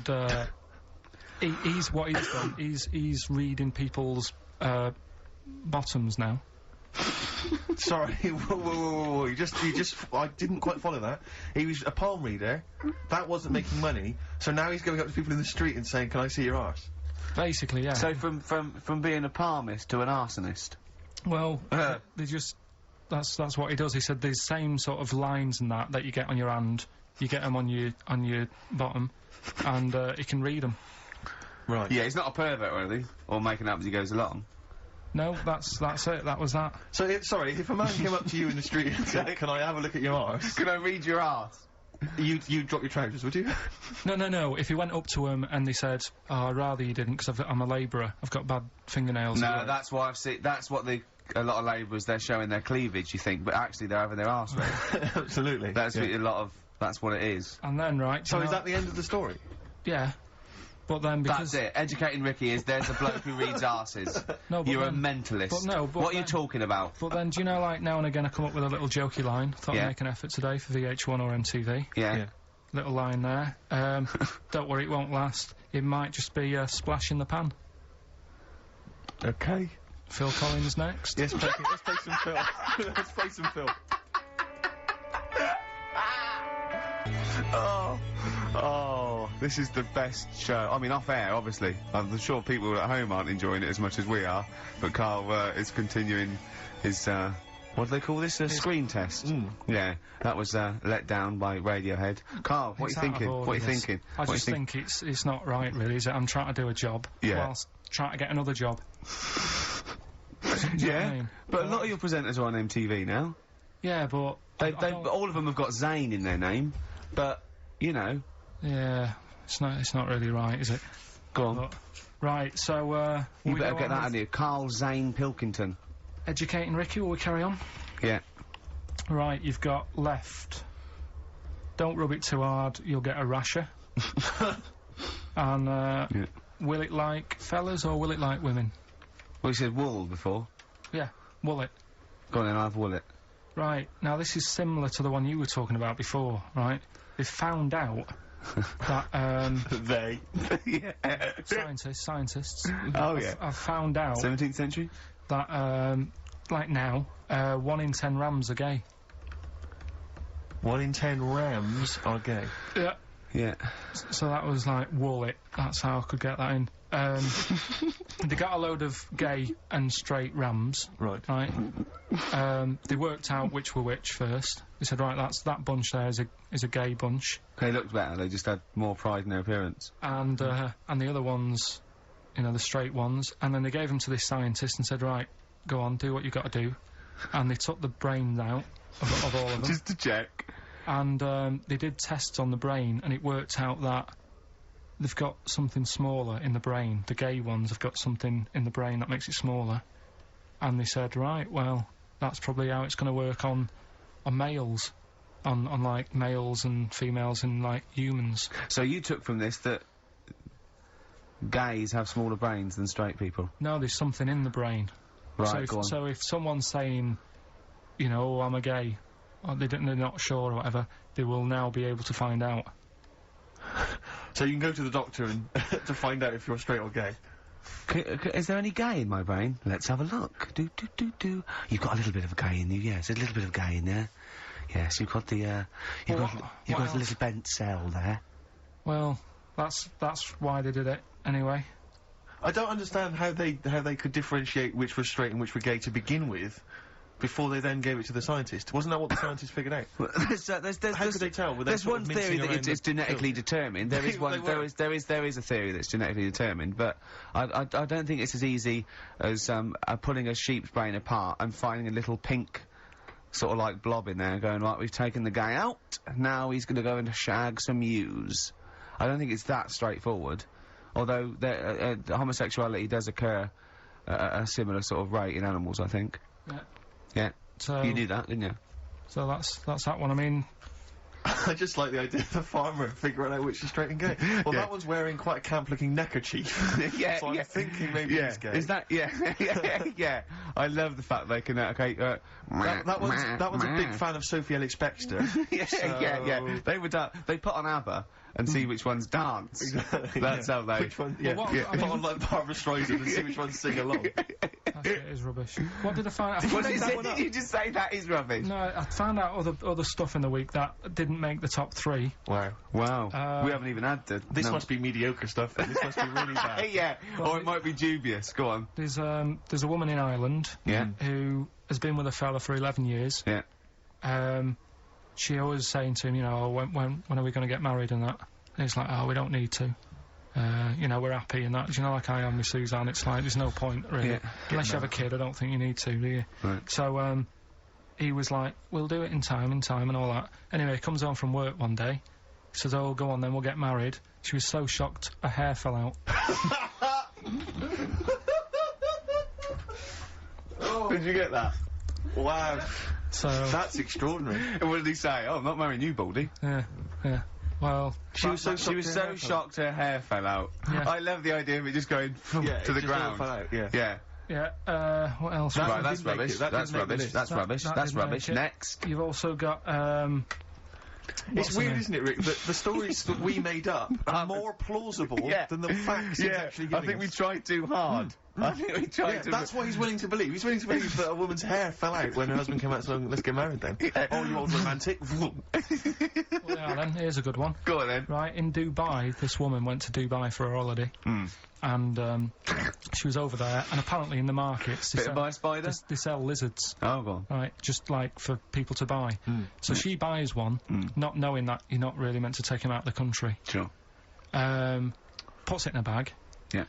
B: he's what he's done. He's reading people's bottoms now.
C: Sorry, whoa. You just, I didn't quite follow that. He was a palm reader, that wasn't making money, so now he's going up to people in the street and saying, "Can I see your arse?"
B: Basically, yeah.
E: So from being a palmist to an arsonist.
B: Well, they just that's what he does. He said these same sort of lines and that you get on your hand, you get them on your bottom, and he can read them.
C: Right.
E: Yeah, he's not a pervert, really, or making up as he goes along.
B: No, that's it. That was that.
C: So, sorry, if a man came up to you in the street and said, "Can I have a look at your arse?"
E: Can I read your arse?
C: You'd drop your trousers, would you?
B: No. If he went up to him and they said, "Oh, I'd rather you didn't because I'm a labourer. I've got bad fingernails."
E: No, that's why I've seen. That's what a lot of labourers, they're showing their cleavage. You think, but actually they're having their arse read.
C: Absolutely.
E: That's what that's what it is.
B: And then right.
C: So is that the end of the story?
B: Yeah. But then because
E: That's it. Educating Ricky is there's a bloke who reads arses.
B: No, but
E: You're a
B: then-
E: mentalist.
B: but no, but
E: what are you
B: then-
E: talking about?
B: But then, do you know, like, now and again I come up with a little jokey line. Thought
E: Yeah.
B: I'd make an effort today for VH1 or MTV.
E: Yeah.
B: Little line there. Don't worry, it won't last. It might just be a splash in the pan.
C: Okay.
B: Phil Collins next.
C: Yes, let's play some Phil. Let's play some Phil.
E: Oh, this is the best show. I mean, off air, obviously. I'm sure people at home aren't enjoying it as much as we are. But Karl is continuing his, what do they call this? A screen test. Yeah, that was let down by Radiohead. Karl, what are you
B: It's out of
E: thinking?
B: order,
E: What are you
B: this.
E: thinking?
B: I
E: What
B: just
E: you think?
B: think it's not right, really, is it? I'm trying to do a job
E: Yeah.
B: whilst trying to get another job. Do you know what
E: Yeah,
B: I mean?
E: but a lot of your presenters are on MTV now.
B: Yeah, but I don't-
E: All of them have got Zane in their name, but you know,
B: yeah, it's not really right, is it?
E: go on.
B: But, right, so
E: You
B: we
E: better
B: go
E: get
B: on
E: that
B: with
E: out of you. Carl Zane Pilkington.
B: Educating Ricky, will we carry on?
E: Yeah.
B: Right, you've got left. Don't rub it too hard, you'll get a rasher. And
E: Yeah.
B: will it like fellas or will it like women?
E: Well, you said wool before.
B: Yeah, will it?
E: Go on then, I'll have wool it.
B: Right, now this is similar to the one you were talking about before, right? They found out that,
C: They.
E: Yeah.
B: scientists
E: Oh, yeah.
B: have found out
E: 17th century?
B: that, like now, 1 in 10 rams are gay.
C: 1 in 10 rams are gay.
B: Yeah.
E: Yeah.
B: So that was like Wallet. That's how I could get that in. They got a load of gay and straight rams.
C: Right.
B: Right. They worked out which were which first. They said, right, that bunch there is a gay bunch,
E: They looked better. They just had more pride in their appearance.
B: and the other ones, you know, the straight ones. And then they gave them to this scientist and said, right, go on, do what you got to do. And they took the brains out of all of them.
E: Just to check.
B: And they did tests on the brain, and it worked out that they've got something smaller in the brain. The gay ones have got something in the brain that makes it smaller. And they said, right, well, that's probably how it's going to work on males, on like males and females and like humans.
E: So you took from this that gays have smaller brains than straight people.
B: No, there's something in the brain.
E: Right, go on.
B: So if someone's saying, you know, oh, I'm a gay, or they're not sure or whatever, they will now be able to find out.
C: So you can go to the doctor and to find out if you're straight or gay.
E: Is there any gay in my brain? Let's have a look. Do. You've got a little bit of gay in you, yes. There's a little bit of gay in there. Yes, you've got the, you've got a little bent cell there.
B: Well, that's why they did it anyway.
C: I don't understand how they could differentiate which were straight and which were gay to begin with, before they then gave it to the scientist. Wasn't that what the scientist figured out? How could they tell? Were they
E: There's
C: sort
E: one
C: of
E: theory
C: mincing
E: that
C: around
E: it's
C: the
E: genetically
C: pill?
E: determined. There is one. There is a theory that's genetically determined, but I don't think it's as easy as pulling a sheep's brain apart and finding a little pink sort of like blob in there and going, right, we've taken the guy out, now he's going to go and shag some ewes. I don't think it's that straightforward. Although homosexuality does occur at a similar sort of rate in animals, I think.
B: Yeah.
E: Yeah.
B: So
E: You knew that, didn't you?
B: So that's that one. I mean,
C: I just like the idea of the farmer figuring out which is straight and gay. Well,
E: Yeah.
C: that one's wearing quite a camp-looking neckerchief.
E: Yeah,
C: so I'm
E: yeah.
C: thinking maybe he's gay.
E: Is that yeah? I love the fact they can
C: that one's a big fan of Sophie Ellis-Bextor.
E: yeah. They put on ABBA and see which ones dance.
C: Exactly,
E: That's how they.
C: Which one? Yeah.
B: Well, what-
C: yeah.
B: I
C: Put
B: mean-
C: on like Barbara Streisand and see which ones sing along.
B: that shit is rubbish. What did I find out?
E: What did you say? Did you just say that is rubbish?
B: No, I found out other stuff in the week that didn't make the top 3.
C: Wow.
E: Wow. We haven't even had the.
C: This must be mediocre stuff. Then. This must be really bad.
E: Yeah. Or it might be dubious. Go on.
B: There's a woman in Ireland
E: Yeah.
B: who has been with a fella for 11 years.
E: Yeah.
B: She always saying to him, you know, when are we going to get married and that. And he's like, oh, we don't need to. You know, we're happy and that. You know, like I am with Suzanne, it's like, there's no point, really.
E: Yeah.
B: Unless you have a kid, I don't think you need to, do you?
E: Right.
B: So, he was like, we'll do it in time and all that. Anyway, he comes home from work one day. He says, oh, go on then, we'll get married. She was so shocked, her hair fell out.
E: Did you get that?
C: Wow.
B: So,
C: That's extraordinary.
E: What did he say? Oh, I'm not marrying you, Baldy.
B: yeah. Well,
C: She was so
E: shocked her hair fell out.
B: Yeah.
E: I love the idea of it just going
C: Yeah,
E: to
C: it
E: the
C: just all
E: ground.
C: fell out, yeah.
E: Yeah.
B: yeah, what else?
E: Right,
C: one
E: that's
C: didn't make
E: rubbish.
C: it. That
E: That's
C: didn't make the
E: rubbish.
C: list.
E: That's rubbish.
B: that
E: That's
B: didn't make
E: rubbish.
B: it.
E: Next.
B: You've also got,
C: It's
B: what's
C: weird,
B: her name?
C: isn't it, Rick, that the stories that we made up are more plausible than the facts he's actually giving
E: I think we
C: us.
E: tried too hard. I think we tried
C: Yeah,
E: to.
C: that's what he's willing to believe. He's willing to believe that a woman's hair fell out when her husband came out saying, let's get married then. Oh, you old romantic.
B: well, yeah, then, here's a good one.
E: Go on then.
B: Right, in Dubai, this woman went to Dubai for a holiday. And, she was over there, and apparently in the markets,
E: Bit of buy spider.
B: they sell lizards,
E: Oh, go on.
B: right, just like for people to buy. So she buys one, not knowing that you're not really meant to take him out of the country.
E: Sure.
B: Puts it in a bag,
E: Yeah.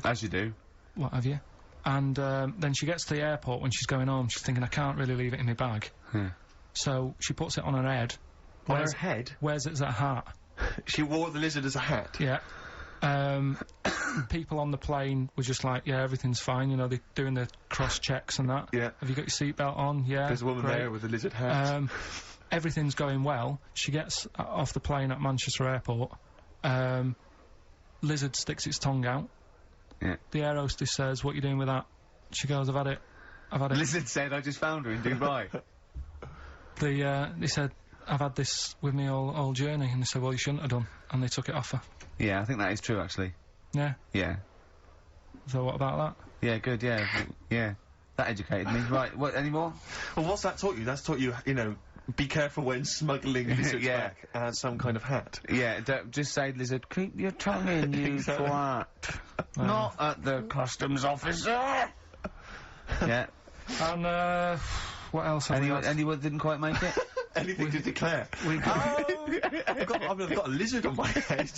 E: As you do.
B: what have you. And then she gets to the airport when she's going home, she's thinking, I can't really leave it in my bag.
E: Yeah.
B: So she puts it on her head.
C: On her head?
B: Wears it as a hat.
C: She wore the lizard as a hat.
B: Yeah. People on the plane were just like, yeah, everything's fine, you know, they're doing the cross checks and that.
C: Yeah.
B: Have you got your seatbelt on? Yeah.
C: There's a woman
B: great.
C: there with a lizard hat.
B: Everything's going well. She gets off the plane at Manchester Airport. Lizard sticks its tongue out.
E: Yeah.
B: The air hostess says, what are you doing with that? She goes, I've had it.
E: Lizard said, I just found her in Dubai.
B: They said, I've had this with me all journey. And they said, well, you shouldn't have done. And they took it off her.
E: Yeah, I think that is true, actually.
B: Yeah.
E: Yeah.
B: So what about that?
E: Yeah, good, yeah. Yeah. That educated me. Right, what, any more?
C: Well, what's that taught you? That's taught you, you know, Be careful when smuggling lizards
E: Yeah.
C: back. And some kind of hat.
E: Yeah, just say, lizard, keep your tongue in, you
C: Exactly.
E: twat. Not at the customs officer. Yeah.
B: And, what else have we got?
E: Anyone didn't quite make it?
C: Anything to declare? I've got a lizard on my head.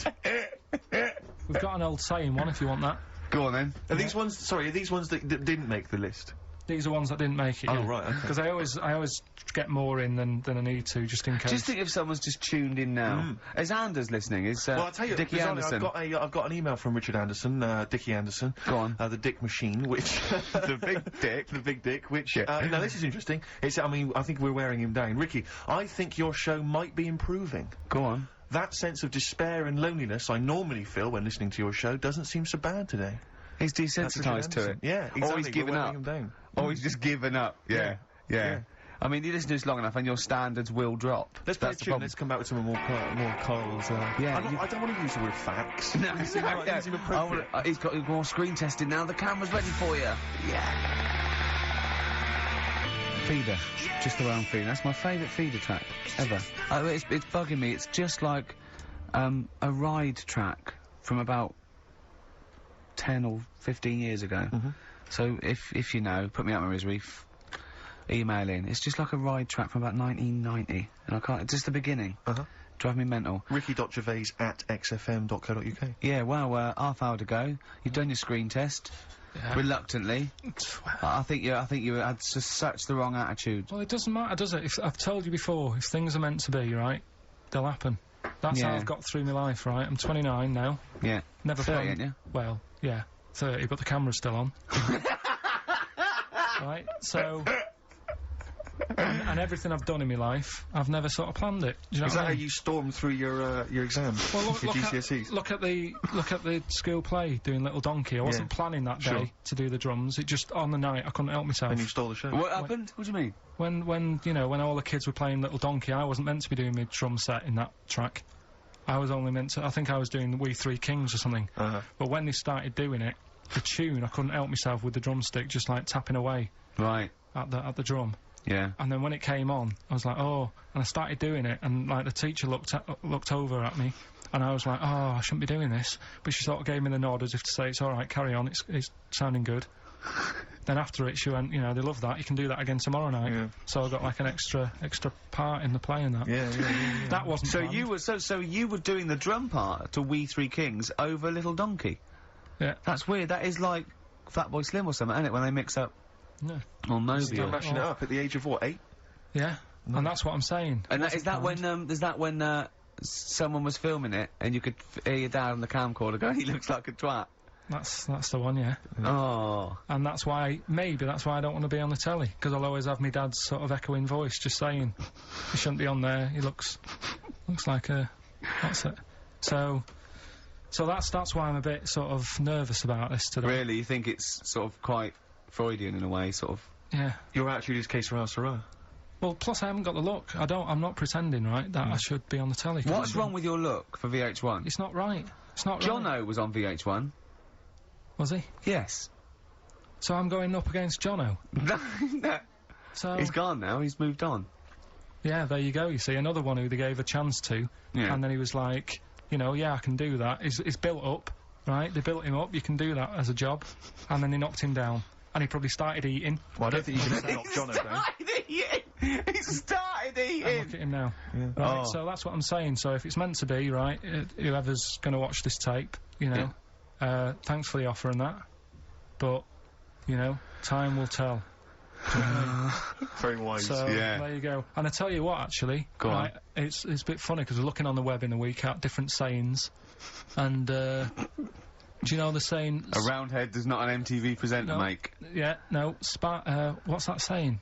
B: We've got an old saying one if you want that.
E: Go on then.
C: Are these ones? Sorry, are these ones that didn't make the list?
B: These are ones that didn't make it.
C: Oh, right, okay.
B: Because I always get more in than I need to, just in case.
E: Just think if someone's just tuned in now. Is Anders listening? Is
C: Well, I'll tell you,
E: Dickie
C: bizarrely,
E: Anderson?
C: I've got an email from Richard Anderson, Dickie Anderson.
E: Go on.
C: The Dick Machine, which
E: The big dick.
C: the big dick. Which
E: Yeah.
C: now this is interesting. I think we're wearing him down. Ricky, I think your show might be improving.
E: Go on.
C: That sense of despair and loneliness I normally feel when listening to your show doesn't seem so bad today.
E: He's
C: That's Richard
E: desensitised to it.
C: Anderson. Yeah, exactly.
E: Or he's given
C: we're
E: up.
C: wearing him down.
E: Or he's just given up. Yeah.
C: Yeah.
E: I mean, you listen to this long enough and your standards will drop.
C: Let's play a
E: That's the
C: tune.
E: problem.
C: Let's come back with some more Karl's.
E: Yeah,
C: I don't want to use the word facts.
E: No,
C: They seem right, they seem appropriate.
E: he's got more screen testing now. The camera's ready for you. Yeah. Feeder, just around feeder. That's my favourite feeder track ever. It's bugging me. It's just like a ride track from about 10 or 15 years ago. So if you know, put me out my misery. Email in. It's just like a ride track from about 1990, and I can't. It's just the beginning. Drive me mental.
C: Ricky.gervais@xfm.co.uk.
E: Yeah, well, half hour to go. You've done your screen test.
B: Yeah.
E: Reluctantly. I think you had just such the wrong attitude.
B: Well, it doesn't matter, does it? If I've told you before, if things are meant to be, right, they'll happen. That's how
E: Yeah.
B: I've got through my life, right? I'm 29 now.
E: Yeah.
B: Never
E: 30,
B: planned.
E: ain't you?
B: Well, yeah, 30, but the camera's still on. Right, so... and everything I've done in my life, I've never sort of planned it. Do you know
C: Is
B: what
C: that
B: I
C: how
B: mean?
C: you stormed through your exams?
B: Well,
C: your GCSEs?
B: look at the school play doing Little Donkey. I wasn't planning that day
C: Sure.
B: to do the drums. It just on the night I couldn't help myself.
C: And you stole the show.
E: What happened? What do you mean?
B: When you know when all the kids were playing Little Donkey, I wasn't meant to be doing my drum set in that track. I was only meant to. I think I was doing the We Three Kings or something. But when they started doing it, the tune, I couldn't help myself with the drumstick, just like tapping away
E: Right.
B: at the drum.
E: Yeah.
B: And then when it came on, I was like, oh, and I started doing it, and like the teacher looked over at me, and I was like, oh, I shouldn't be doing this, but she sort of gave me the nod as if to say, it's all right, carry on, it's sounding good. Then after it, she went, you know, they love that, you can do that again tomorrow night.
C: Yeah.
B: So I got like an extra part in the play and that.
C: Yeah.
B: That wasn't
E: So
B: planned.
E: you were doing the drum part to We Three Kings over Little Donkey.
B: Yeah.
E: That's weird. That is like Fatboy Slim or something, isn't it? When they mix up.
B: No.
E: Or
C: Start
E: Mobile.
C: mashing it up at the age of, what, 8?
B: Yeah. And that's what I'm saying.
E: And
B: It
E: is
B: wasn't
E: that
B: planned.
E: when someone was filming it and you could hear your dad on the camcorder going, he looks like a twat?
B: That's the one, yeah.
E: Oh.
B: And that's why I don't want to be on the telly, because I'll always have my dad's sort of echoing voice just saying, he shouldn't be on there, he looks like a... That's it. So that's why I'm a bit sort of nervous about this today.
E: Really? You think it's sort of quite Freudian in a way, sort of?
B: Yeah.
C: Your attitude is que sera, sera.
B: Well, plus I haven't got the look. I'm not pretending, right, that I should be on the telly. 'cause
E: What's
B: I
E: wrong with your look for VH1?
B: It's not right. It's not right.
E: Jono was on VH1.
B: Was he?
E: Yes.
B: So I'm going up against Jono.
E: No.
B: So...
E: He's gone now, he's moved on.
B: Yeah, there you go, you see. Another one who they gave a chance to.
E: Yeah.
B: And then he was like, you know, yeah, I can do that. He's built up, right? They built him up, you can do that as a job. And then they knocked him down. And he probably started eating.
C: Well, I don't think you can knock Jono down.
E: He started
B: And
E: eating!
B: look at him now.
C: Yeah.
B: Right,
E: Oh.
B: so that's what I'm saying. So if it's meant to be, right, whoever's going to watch this tape, you know, thanks for the offer and that. But, you know, time will tell.
C: Very wise.
B: So,
E: Yeah.
B: there you go. And I tell you what, actually,
E: Go on.
B: right, it's a bit funny, because we're looking on the web in the week at different sayings, and, do you know the saying...
E: A round head does not an MTV presenter
B: No.
E: make.
B: Yeah, no, what's that saying?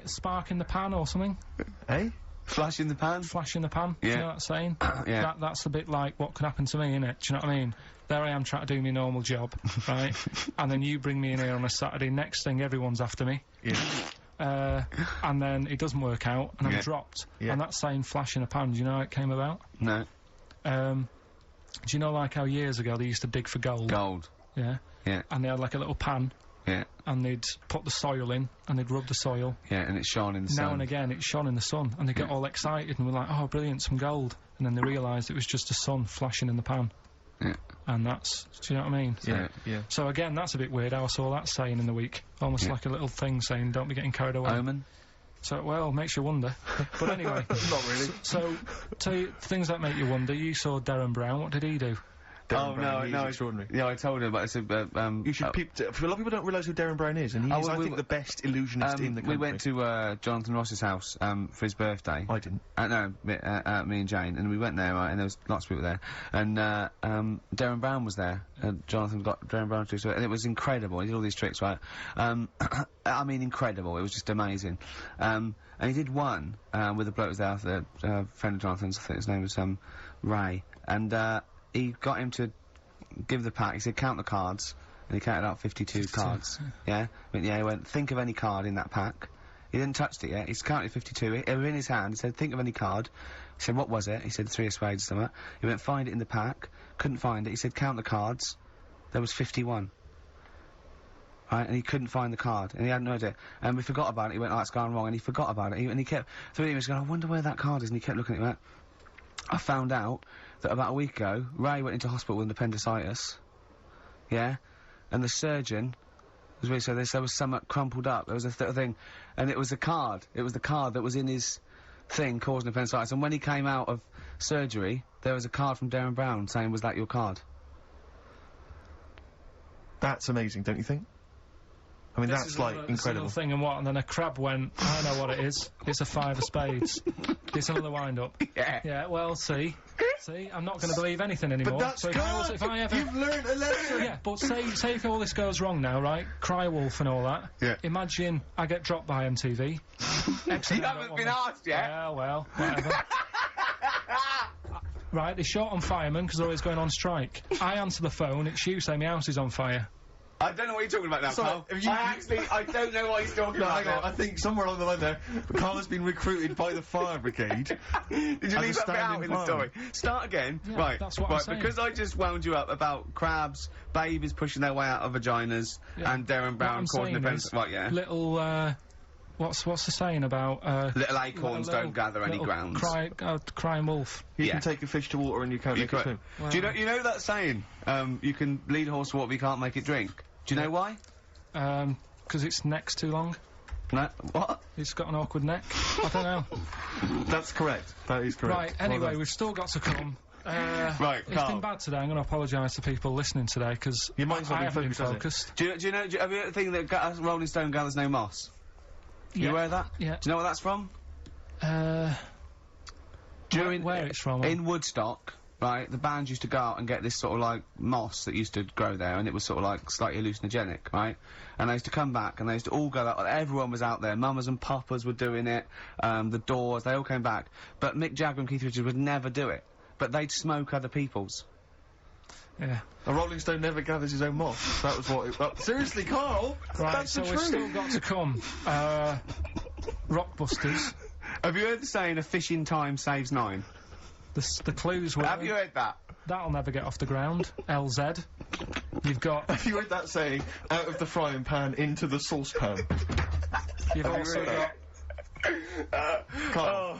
B: Spark in the pan or something?
C: Eh?
E: Flash in the pan?
B: Flash in the pan? Do
E: Yeah.
B: you know that saying?
E: Yeah.
B: That's a bit like what could happen to me, innit? Do you know what I mean? There I am trying to do my normal job, right? And then you bring me in here on a Saturday, next thing everyone's after me.
C: Yeah.
B: And then it doesn't work out, and
E: Yeah.
B: I'm dropped.
C: Yeah.
B: And that saying flash in a pan, do you know how it came about?
E: No.
B: Do you know like how years ago they used to dig for gold?
E: Gold.
B: Yeah.
E: Yeah.
B: And they had like a little pan
E: Yeah.
B: and they'd put the soil in, and they'd rub the soil.
E: Yeah, and it's shone in the sun.
B: Now and again, it shone in the sun, and they get all excited and were like, "Oh, brilliant, some gold!" And then they realised it was just the sun flashing in the pan.
E: Yeah.
B: And that's, do you know what I mean?
C: Yeah, yeah.
B: So again, that's a bit weird. How I saw that saying in the week, almost like a little thing saying, "Don't be getting carried away."
E: Omen.
B: So, well, makes you wonder. But anyway.
C: Not really.
B: So, tell you things that make you wonder. You saw Darren Brown. What did he do?
C: Darren Brown,
E: no,
C: he's
E: no,
C: extraordinary.
E: Yeah, I told him, but I said,
C: You should a lot of people don't realise who Darren Brown is, and he is, I
E: we
C: think, the best illusionist in the country.
E: we went to Jonathan Ross's house for his birthday.
C: I didn't.
E: No, me and Jane, and we went there, right, and there was lots of people there, and Darren Brown was there. Jonathan got Darren Brown to do it, and it was incredible. He did all these tricks, right? I mean, incredible. It was just amazing. And he did one with a bloke who was there, a friend of Jonathan's. I think his name was Ray, and he got him to give the pack. He said, "Count the cards," and he counted out 52 cards. Yeah, he went, "Think of any card in that pack." He didn't touch it yet. He's counted 52. They were in his hand. He said, "Think of any card." He said, "What was it?" He said, 3 of spades or something. He went, "Find it in the pack." Couldn't find it. He said, "Count the cards." There was 51. Right, and he couldn't find the card, and he had no idea. And we forgot about it. He went, "Oh, it's gone wrong," and he forgot about it. And he kept, 3 minutes going, "I wonder where that card is," and he kept looking at it. Went, I found out that about a week ago, Ray went into hospital with an appendicitis. Yeah? And the surgeon was really, so there was something crumpled up. There was a thing, and it was a card. It was the card that was in his thing causing appendicitis. And when he came out of surgery, there was a card from Darren Brown saying, "Was that your card?"
C: That's amazing, don't you think? I mean, that's, like, incredible.
B: Thing and then a crab went, "I know what it is. It's a 5 of spades." It's another wind-up.
E: Yeah.
B: Yeah, well, see, I'm not going to believe anything anymore.
C: But that's
B: so
C: good!
B: if I ever...
C: You've learned a lesson!
B: Yeah, but say if all this goes wrong now, right? Cry Wolf and all that.
E: Yeah.
B: Imagine I get dropped by MTV.
E: You haven't been asked yet.
B: Yeah, well, whatever. Right, they short on firemen because they're always going on strike. I answer the phone, it's you saying my house is on fire.
E: I don't know what you're talking about now, Karl. I don't know what he's talking about now.
C: I think somewhere along the line there, Karl has been recruited by the fire brigade.
E: Did you leave that bit out in the story? Start again.
B: Yeah,
E: right,
B: that's what I'm saying.
E: Because I just wound you up about crabs, babies pushing their way out of vaginas, and Darren Brown causing offence. Right, yeah.
B: Little, what's the saying about,
E: little acorns don't gather any grounds.
B: Crying wolf.
C: You can take a fish to water and you can't make it swim.
B: Wow.
E: Do you know that saying? You can lead a horse to water, but you can't make it drink. Do you know why?
B: Because its neck's too long.
E: No, what?
B: It's got an awkward neck. I don't know.
C: That's correct. That is correct.
B: Right, anyway, we've still got to come.
E: Right,
B: it's
E: Karl.
B: been bad today. I'm going to apologise to people listening today, because
C: Your mind's not
B: I
C: been
B: haven't been
C: focused,
B: focused.
E: Do you know, have you ever think that Rolling Stone gathers no moss? You aware of that?
B: Yeah.
E: Do you know what that's from?
B: Where it's from?
E: In Woodstock, right, the band used to go out and get this sort of like moss that used to grow there, and it was sort of like slightly hallucinogenic, right? And they used to come back, and they used to all go out, everyone was out there, mamas and papas were doing it, the Doors, they all came back. But Mick Jagger and Keith Richards would never do it, but they'd smoke other people's.
B: Yeah.
C: A Rolling Stone never gathers his own moss. That was what it... seriously, Karl!
B: Right,
C: that's
B: so
C: the
B: we've
C: truth.
B: still got to come. Rockbusters.
E: Have you heard the saying, "A fish in time saves 9"?
B: The clues were...
E: Have you heard that?
B: That'll never get off the ground. LZ. You've got...
C: Have you heard that saying, "Out of the frying pan into the saucepan"?
B: You've also got...
C: Karl.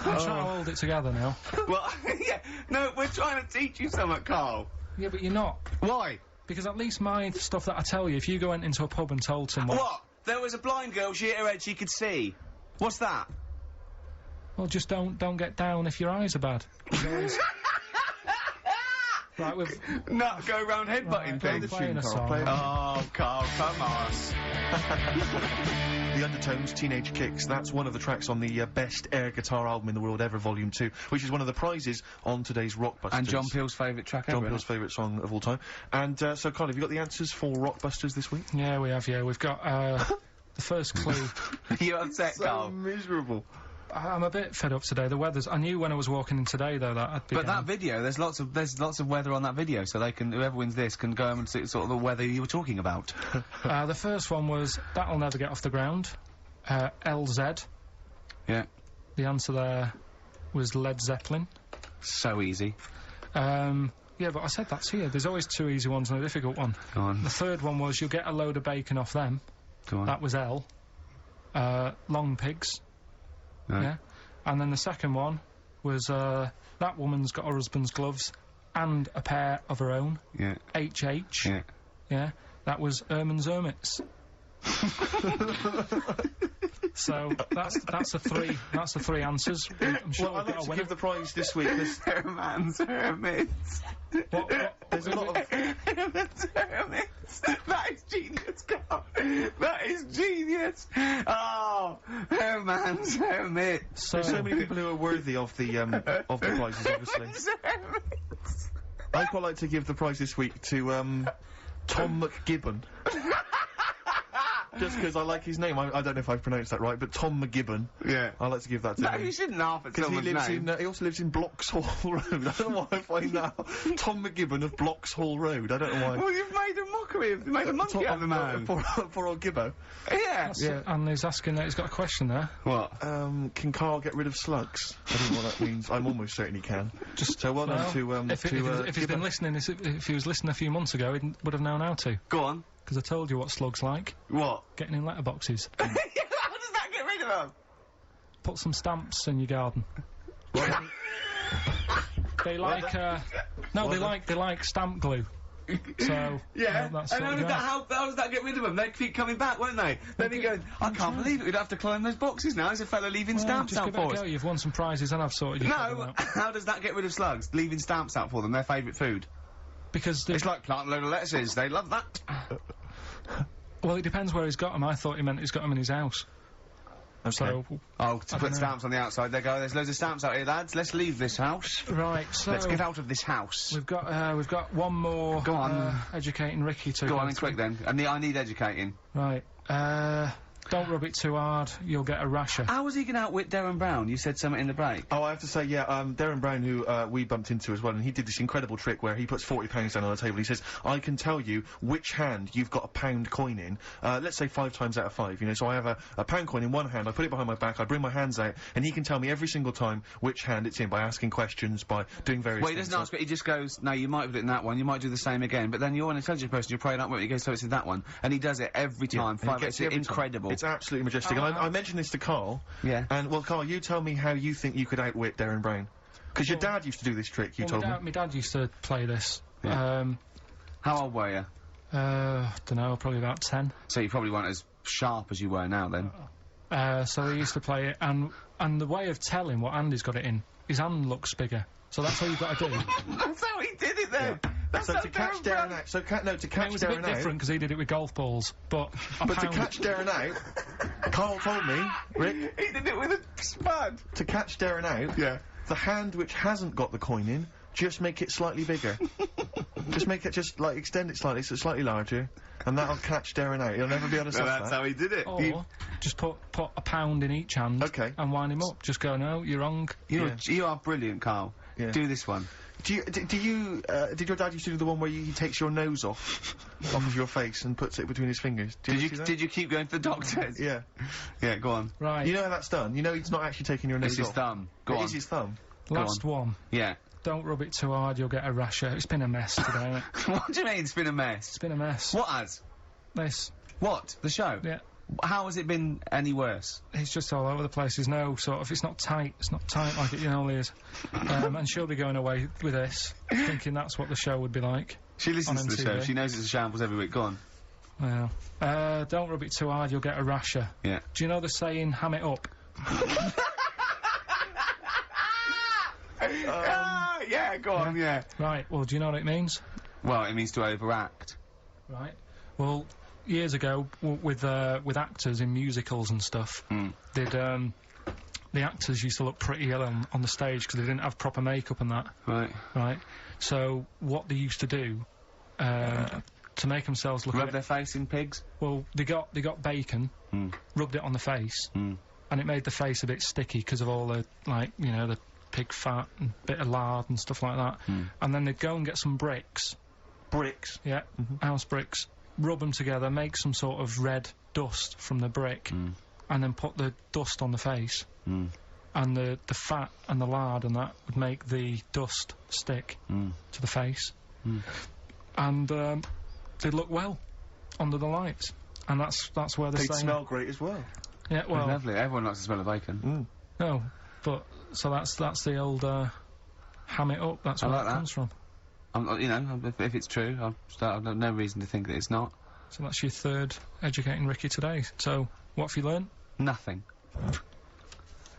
B: I'm trying to hold it together now.
E: Well, yeah, no, we're trying to teach you something, Karl.
B: Yeah, but you're not.
E: Why?
B: Because at least my stuff that I tell you, if you went into a pub and told someone...
E: What? There was a blind girl, she hit her head, she could see. What's that?
B: Well, just don't get down if your eyes are bad. Right, we've...
E: No, go round headbutting
B: Right,
E: things.
B: playing a song.
E: Oh, Karl, come on.
C: The Undertones, Teenage Kicks, that's one of the tracks on the best air guitar album in the world ever, Volume 2, which is one of the prizes on today's Rockbusters.
E: And John Peel's favourite track ever.
C: John Peel's favourite song of all time. And, so, Karl, have you got the answers for Rockbusters this week?
B: Yeah, we have, yeah. We've got, the first clue.
E: You upset, Karl?
C: Miserable.
B: I'm a bit fed up today. The weather's... I knew when I was walking in today, though, that I'd be...
E: But that video, there's lots of weather on that video, so they can, whoever wins this can go home and see sort of the weather you were talking about.
B: The first one was, "That'll never get off the ground." LZ.
E: Yeah.
B: The answer there was Led Zeppelin.
E: So easy.
B: Yeah, but I said that to you. There's always 2 easy ones and a difficult one.
E: Go on.
B: The third one was you'll get a load of bacon off them.
E: Go on.
B: That was L. Long pigs.
E: No.
B: Yeah. And then the second one was that woman's got her husband's gloves and a pair of her own.
E: Yeah.
B: HH.
E: Yeah.
B: Yeah. That was Erman's Hermits. So that's the 3. That's the 3 answers. I'm sure
C: Well, I'd
B: we've
C: like
B: got a
C: to
B: winner.
C: give the prize this week.
E: Herman's Hermits.
C: There's a lot of...
E: Herman's Hermits. That is genius, Karl. That is genius. Oh, Herman's Hermits.
C: There's so many people who are worthy of the prizes, obviously.
E: Hermits.
C: I'd quite like to give the prize this week to Tom McGibbon. Just because I like his name. I don't know if I've pronounced that right, but Tom McGibbon.
E: Yeah.
C: I'd like to give that to
E: No,
C: him.
E: you shouldn't laugh at
C: Because he
E: someone's
C: lives
E: name.
C: in, he also lives in Bloxhall Road. I don't know why I find that. Tom McGibbon of Bloxhall Road. I don't know why.
E: Well, you've made a mockery of, made a monkey out of the man.
C: For old Gibbo.
E: Yeah.
C: Yeah.
B: And he's asking that he's got a question there.
E: What?
C: Can Karl get rid of slugs? I don't know what that means. I'm almost certain he can. So well done to
B: if he's been listening, if he was listening a few months ago, he would have known how to.
E: Go on.
B: Because I told you what slugs like.
E: What?
B: Getting in letterboxes.
E: How does that get rid of them?
B: Put some stamps in your garden. They like, they like stamp glue. So,
E: Yeah,
B: that's
E: and
B: sort
E: how
B: of
E: did that, how does that get rid of them? They keep coming back, won't they? Then he goes, I can't believe it, we'd have to climb those boxes now. There's a fella leaving stamps
B: just
E: out
B: give it
E: for
B: a
E: us.
B: go. You've won some prizes and I've sorted your problem
E: No,
B: out.
E: how does that get rid of slugs? Leaving stamps out for them, their favourite food.
B: Because
E: It's like planting a load of lettuces, they love that.
B: well, it depends where he's got them. I thought he meant he's got them in his house.
C: Okay.
B: So,
E: Oh, to
B: I
E: put
B: don't know.
E: stamps on the outside, they go, there's loads of stamps out here, lads, let's leave this house.
B: right, so
E: Let's get out of this house.
B: we've got one more.
E: Go on.
B: Educating Ricky to
E: Go on and quick then. I need educating.
B: Right. Don't rub it too hard. You'll get a rasher.
E: How was he going to outwit Darren Brown? You said something in the break.
C: Oh, I have to say, yeah, Darren Brown, who we bumped into as well, and he did this incredible trick where he puts £40 down on the table. He says, I can tell you which hand you've got a £1 coin in, let's say 5 times out of 5, you know, so I have a £1 coin in one hand, I put it behind my back, I bring my hands out, and he can tell me every single time which hand it's in by asking questions, by doing various
E: Well, he
C: things.
E: doesn't ask, but he just goes, no, you might have it in that one, you might do the same again, but then you're an intelligent person, you're praying up with it, he goes, so it's in that one, and he does it every time,
C: and he
E: five,
C: gets
E: it's
C: it every time.
E: incredible.
C: It's absolutely majestic. And I mentioned this to Karl.
E: Yeah.
C: And, well, Karl, you tell me how you think you could outwit Darren Brown. Because your dad used to do this trick, you told me.
B: My dad used to play this.
E: Yeah. How old were you?
B: Don't know, probably about 10.
E: So you probably weren't as sharp as you were now, then.
B: So he used to play it, and the way of telling what hand he's got it in, his hand looks bigger. So that's all you've got to do.
E: That's how he did it then! That's
C: So
E: how
C: to catch Darren out, to catch
B: It was a bit
C: Darren out,
B: different because he did it with golf balls, but
C: but to catch Darren out, Karl told me, Rick,
E: He did it with a spud!
C: to catch Darren out,
E: Yeah.
C: the hand which hasn't got the coin in, just make it slightly bigger. just like extend it slightly, so it's slightly larger, and that'll catch Darren out. He'll never be able to
E: So
C: stop
E: that's
C: that.
E: how he did it.
B: or just put £1 in each hand
C: Okay.
B: and wind him up. Just go, no, you're wrong.
E: You are brilliant, Karl.
C: Yeah.
E: Do this one.
C: Did your dad used to do the one where he takes your nose off of your face and puts it between his fingers?
E: Did you keep going to the doctors?
C: Yeah.
E: Yeah, go on.
B: Right,
C: You know how that's done? You know he's not actually taking your nose
E: It's his
C: off.
E: thumb. Go
C: It
E: on.
C: is his thumb.
B: last one.
E: Yeah.
B: Don't rub it too hard, you'll get a rasher. It's been a mess today, hasn't it?
E: What do you mean it's been a mess?
B: It's been a mess.
E: What has?
B: This,
E: What? The show?
B: yeah.
E: How has it been any worse?
B: It's just all over the place. There's no sort of, it's not tight like it normally is. And she'll be going away with this, thinking that's what the show would be like.
E: She listens
B: On
E: to the show.
B: MTV.
E: She knows it's a shambles every week. Go on.
B: Well, don't rub it too hard, you'll get a rasher.
E: Yeah.
B: Do you know the saying, ham it up?
E: Yeah, go on, yeah.
B: Right, well, do you know what it means?
E: Well, it means to overact.
B: Right. Well, years ago, with actors in musicals and stuff, they'd, the actors used to look pretty ill on the stage because they didn't have proper makeup and that.
E: Right.
B: Right. So what they used to do, to make themselves look a
E: Rub
B: bit,
E: their face in pigs?
B: well, they got bacon, rubbed it on the face, and it made the face a bit sticky because of all the, like, you know, the pig fat and bit of lard and stuff like that. And then they'd go and get some bricks.
C: Bricks.
B: Yeah, house bricks. Rub them together, make some sort of red dust from the brick, and then put the dust on the face. and the fat and the lard and that would make the dust stick to the face, and they'd look well under the lights, and that's where they'd
C: smell great as well.
B: Yeah, well,
E: lovely. Everyone likes the smell of bacon.
B: No, but so that's the old ham it up. That's where
E: like
B: it
E: that.
B: comes from.
E: If it's true, I've no reason to think that it's not.
B: So that's your third educating Ricky today. So what have you learned?
E: Nothing.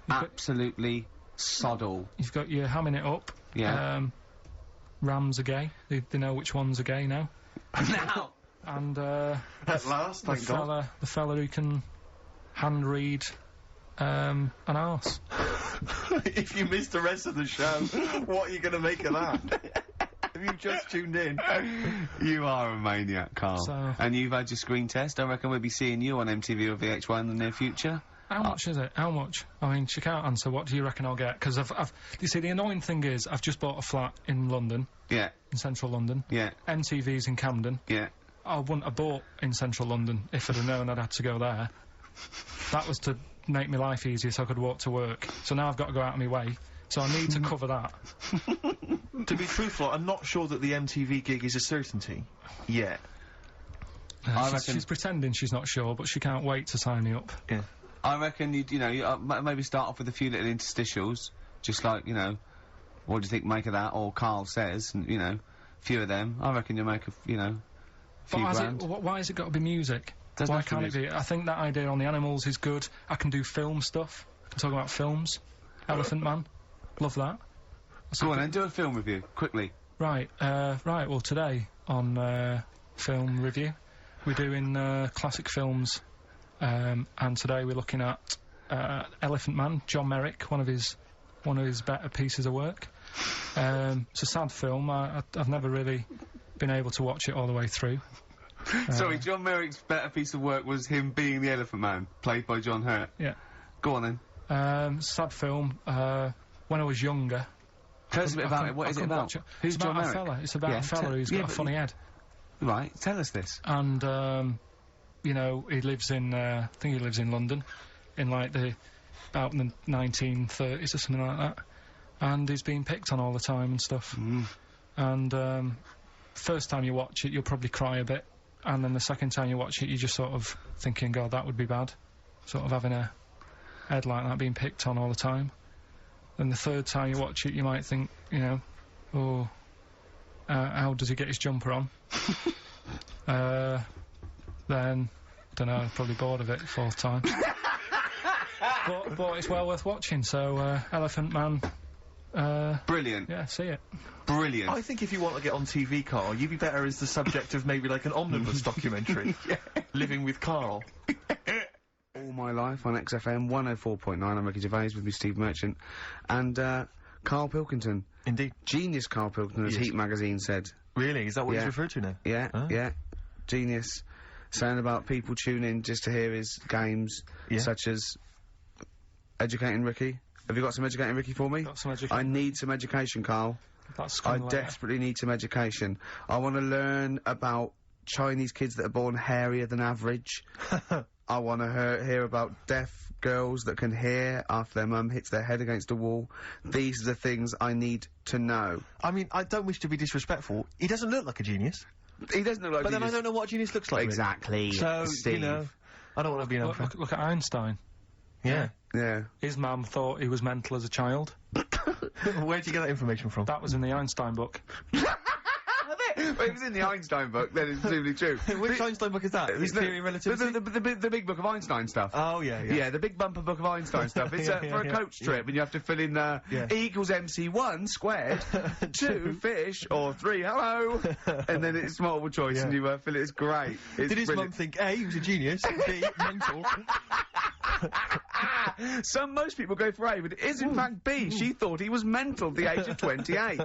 E: Absolutely sod all.
B: You've got your hamming it up.
E: Yeah.
B: Rams are gay. They know which ones are gay now.
E: Now.
B: And
C: At last, thank God.
B: The fella who can hand read an arse.
C: If you missed the rest of the show, what are you going to make of that? If you've just tuned in.
E: You are a maniac, Karl.
B: So-
E: And you've had your screen test. I reckon we'll be seeing you on MTV or VH1 in the near future.
B: How much is it? How much? I mean, she can't answer. What do you reckon I'll get? Because you see, the annoying thing is, I've just bought a flat in London,
E: Yeah,
B: in central London.
E: yeah,
B: MTV's in Camden.
E: yeah.
B: I wouldn't have bought in central London if I'd have known I'd had to go there. That was to make my life easier so I could walk to work. So now I've got to go out of my way. So I need to cover that.
C: To be truthful, I'm not sure that the MTV gig is a certainty yet.
B: She's pretending she's not sure, but she can't wait to sign me up.
C: Yeah.
E: I reckon you maybe start off with a few little interstitials, just like, what do you think make of that? Or Karl says, and, a few of them. I reckon you'll make a few grand.
B: Why has it got to be music? Why can't it be? I think that idea on the animals is good. I can do film stuff. I can talk about films. Elephant Man. Love that.
E: Go on then, do a film review, quickly.
B: Right, well today on film review we're doing classic films, and today we're looking at Elephant Man, John Merrick, one of his better pieces of work. It's a sad film. I've never really been able to watch it all the way through.
E: Sorry, John Merrick's better piece of work was him being the Elephant Man, played by John Hurt.
B: Yeah.
E: Go on then.
B: Sad film. When I was younger.
E: Tell us a bit about it. What is it about? Who's John Merrick?
B: It's about a fella who's got a funny head.
E: Right, tell us this.
B: And, he lives in, I think he lives in London, in like about the 1930s or something like that. And he's being picked on all the time and stuff. And, first time you watch it, you'll probably cry a bit. And then the second time you watch it, you're just sort of thinking, God, that would be bad. Sort of having a head like that being picked on all the time. Then the third time you watch it, you might think, how does he get his jumper on? Then, I don't know, probably bored of it fourth time. but it's well worth watching, so, Elephant Man,
E: Brilliant.
B: yeah, see it.
E: Brilliant.
C: I think if you want to get on TV, Karl, you'd be better as the subject of maybe like an omnibus documentary. Living with Karl.
E: All my life on XFM 104.9. I'm Ricky Gervais with me, Steve Merchant, and Karl Pilkington.
C: Indeed.
E: Genius Karl Pilkington, as
C: Yes.
E: Heat magazine said.
C: Really? Is that what
E: Yeah.
C: he's referred to now?
E: Yeah,
C: Oh.
E: yeah. Genius. Saying about people tune in just to hear his games,
C: Yeah.
E: such as Educating Ricky. Have you got some Educating Ricky for me?
B: Got some education.
E: I need some education, Karl.
B: That's
E: I
B: coming later.
E: desperately need some education. I want to learn about Chinese kids that are born hairier than average. I want to hear about deaf girls that can hear after their mum hits their head against a wall. These are the things I need to know.
C: I mean, I don't wish to be disrespectful. He doesn't look like a genius.
E: He doesn't look like
C: But then I
E: genius.
C: don't know what a genius looks like. really.
E: Exactly.
C: So,
E: Steve.
C: I don't want to be an unfair.
B: Look at Einstein.
C: Yeah.
E: Yeah.
B: His mum thought he was mental as a child.
C: Where'd you get that information from?
B: That was in the Einstein book.
E: Well, it was in the Einstein book, then it's presumably true.
C: Which Einstein book is that? His Theory of Relativity?
E: The big book of Einstein stuff.
C: Oh, yeah.
E: Yeah, the big bumper book of Einstein stuff. It's for a coach trip, and you have to fill in
C: Yeah.
E: E equals MC1 squared, 2 fish, or 3 hello, and then it's multiple choice, and you fill it. It's great. It's
C: Did his mum
E: brilliant.
C: think, A, he was a genius, B, mental?
E: Most people go for A, but it is in fact B. She thought he was mental at the age of 28.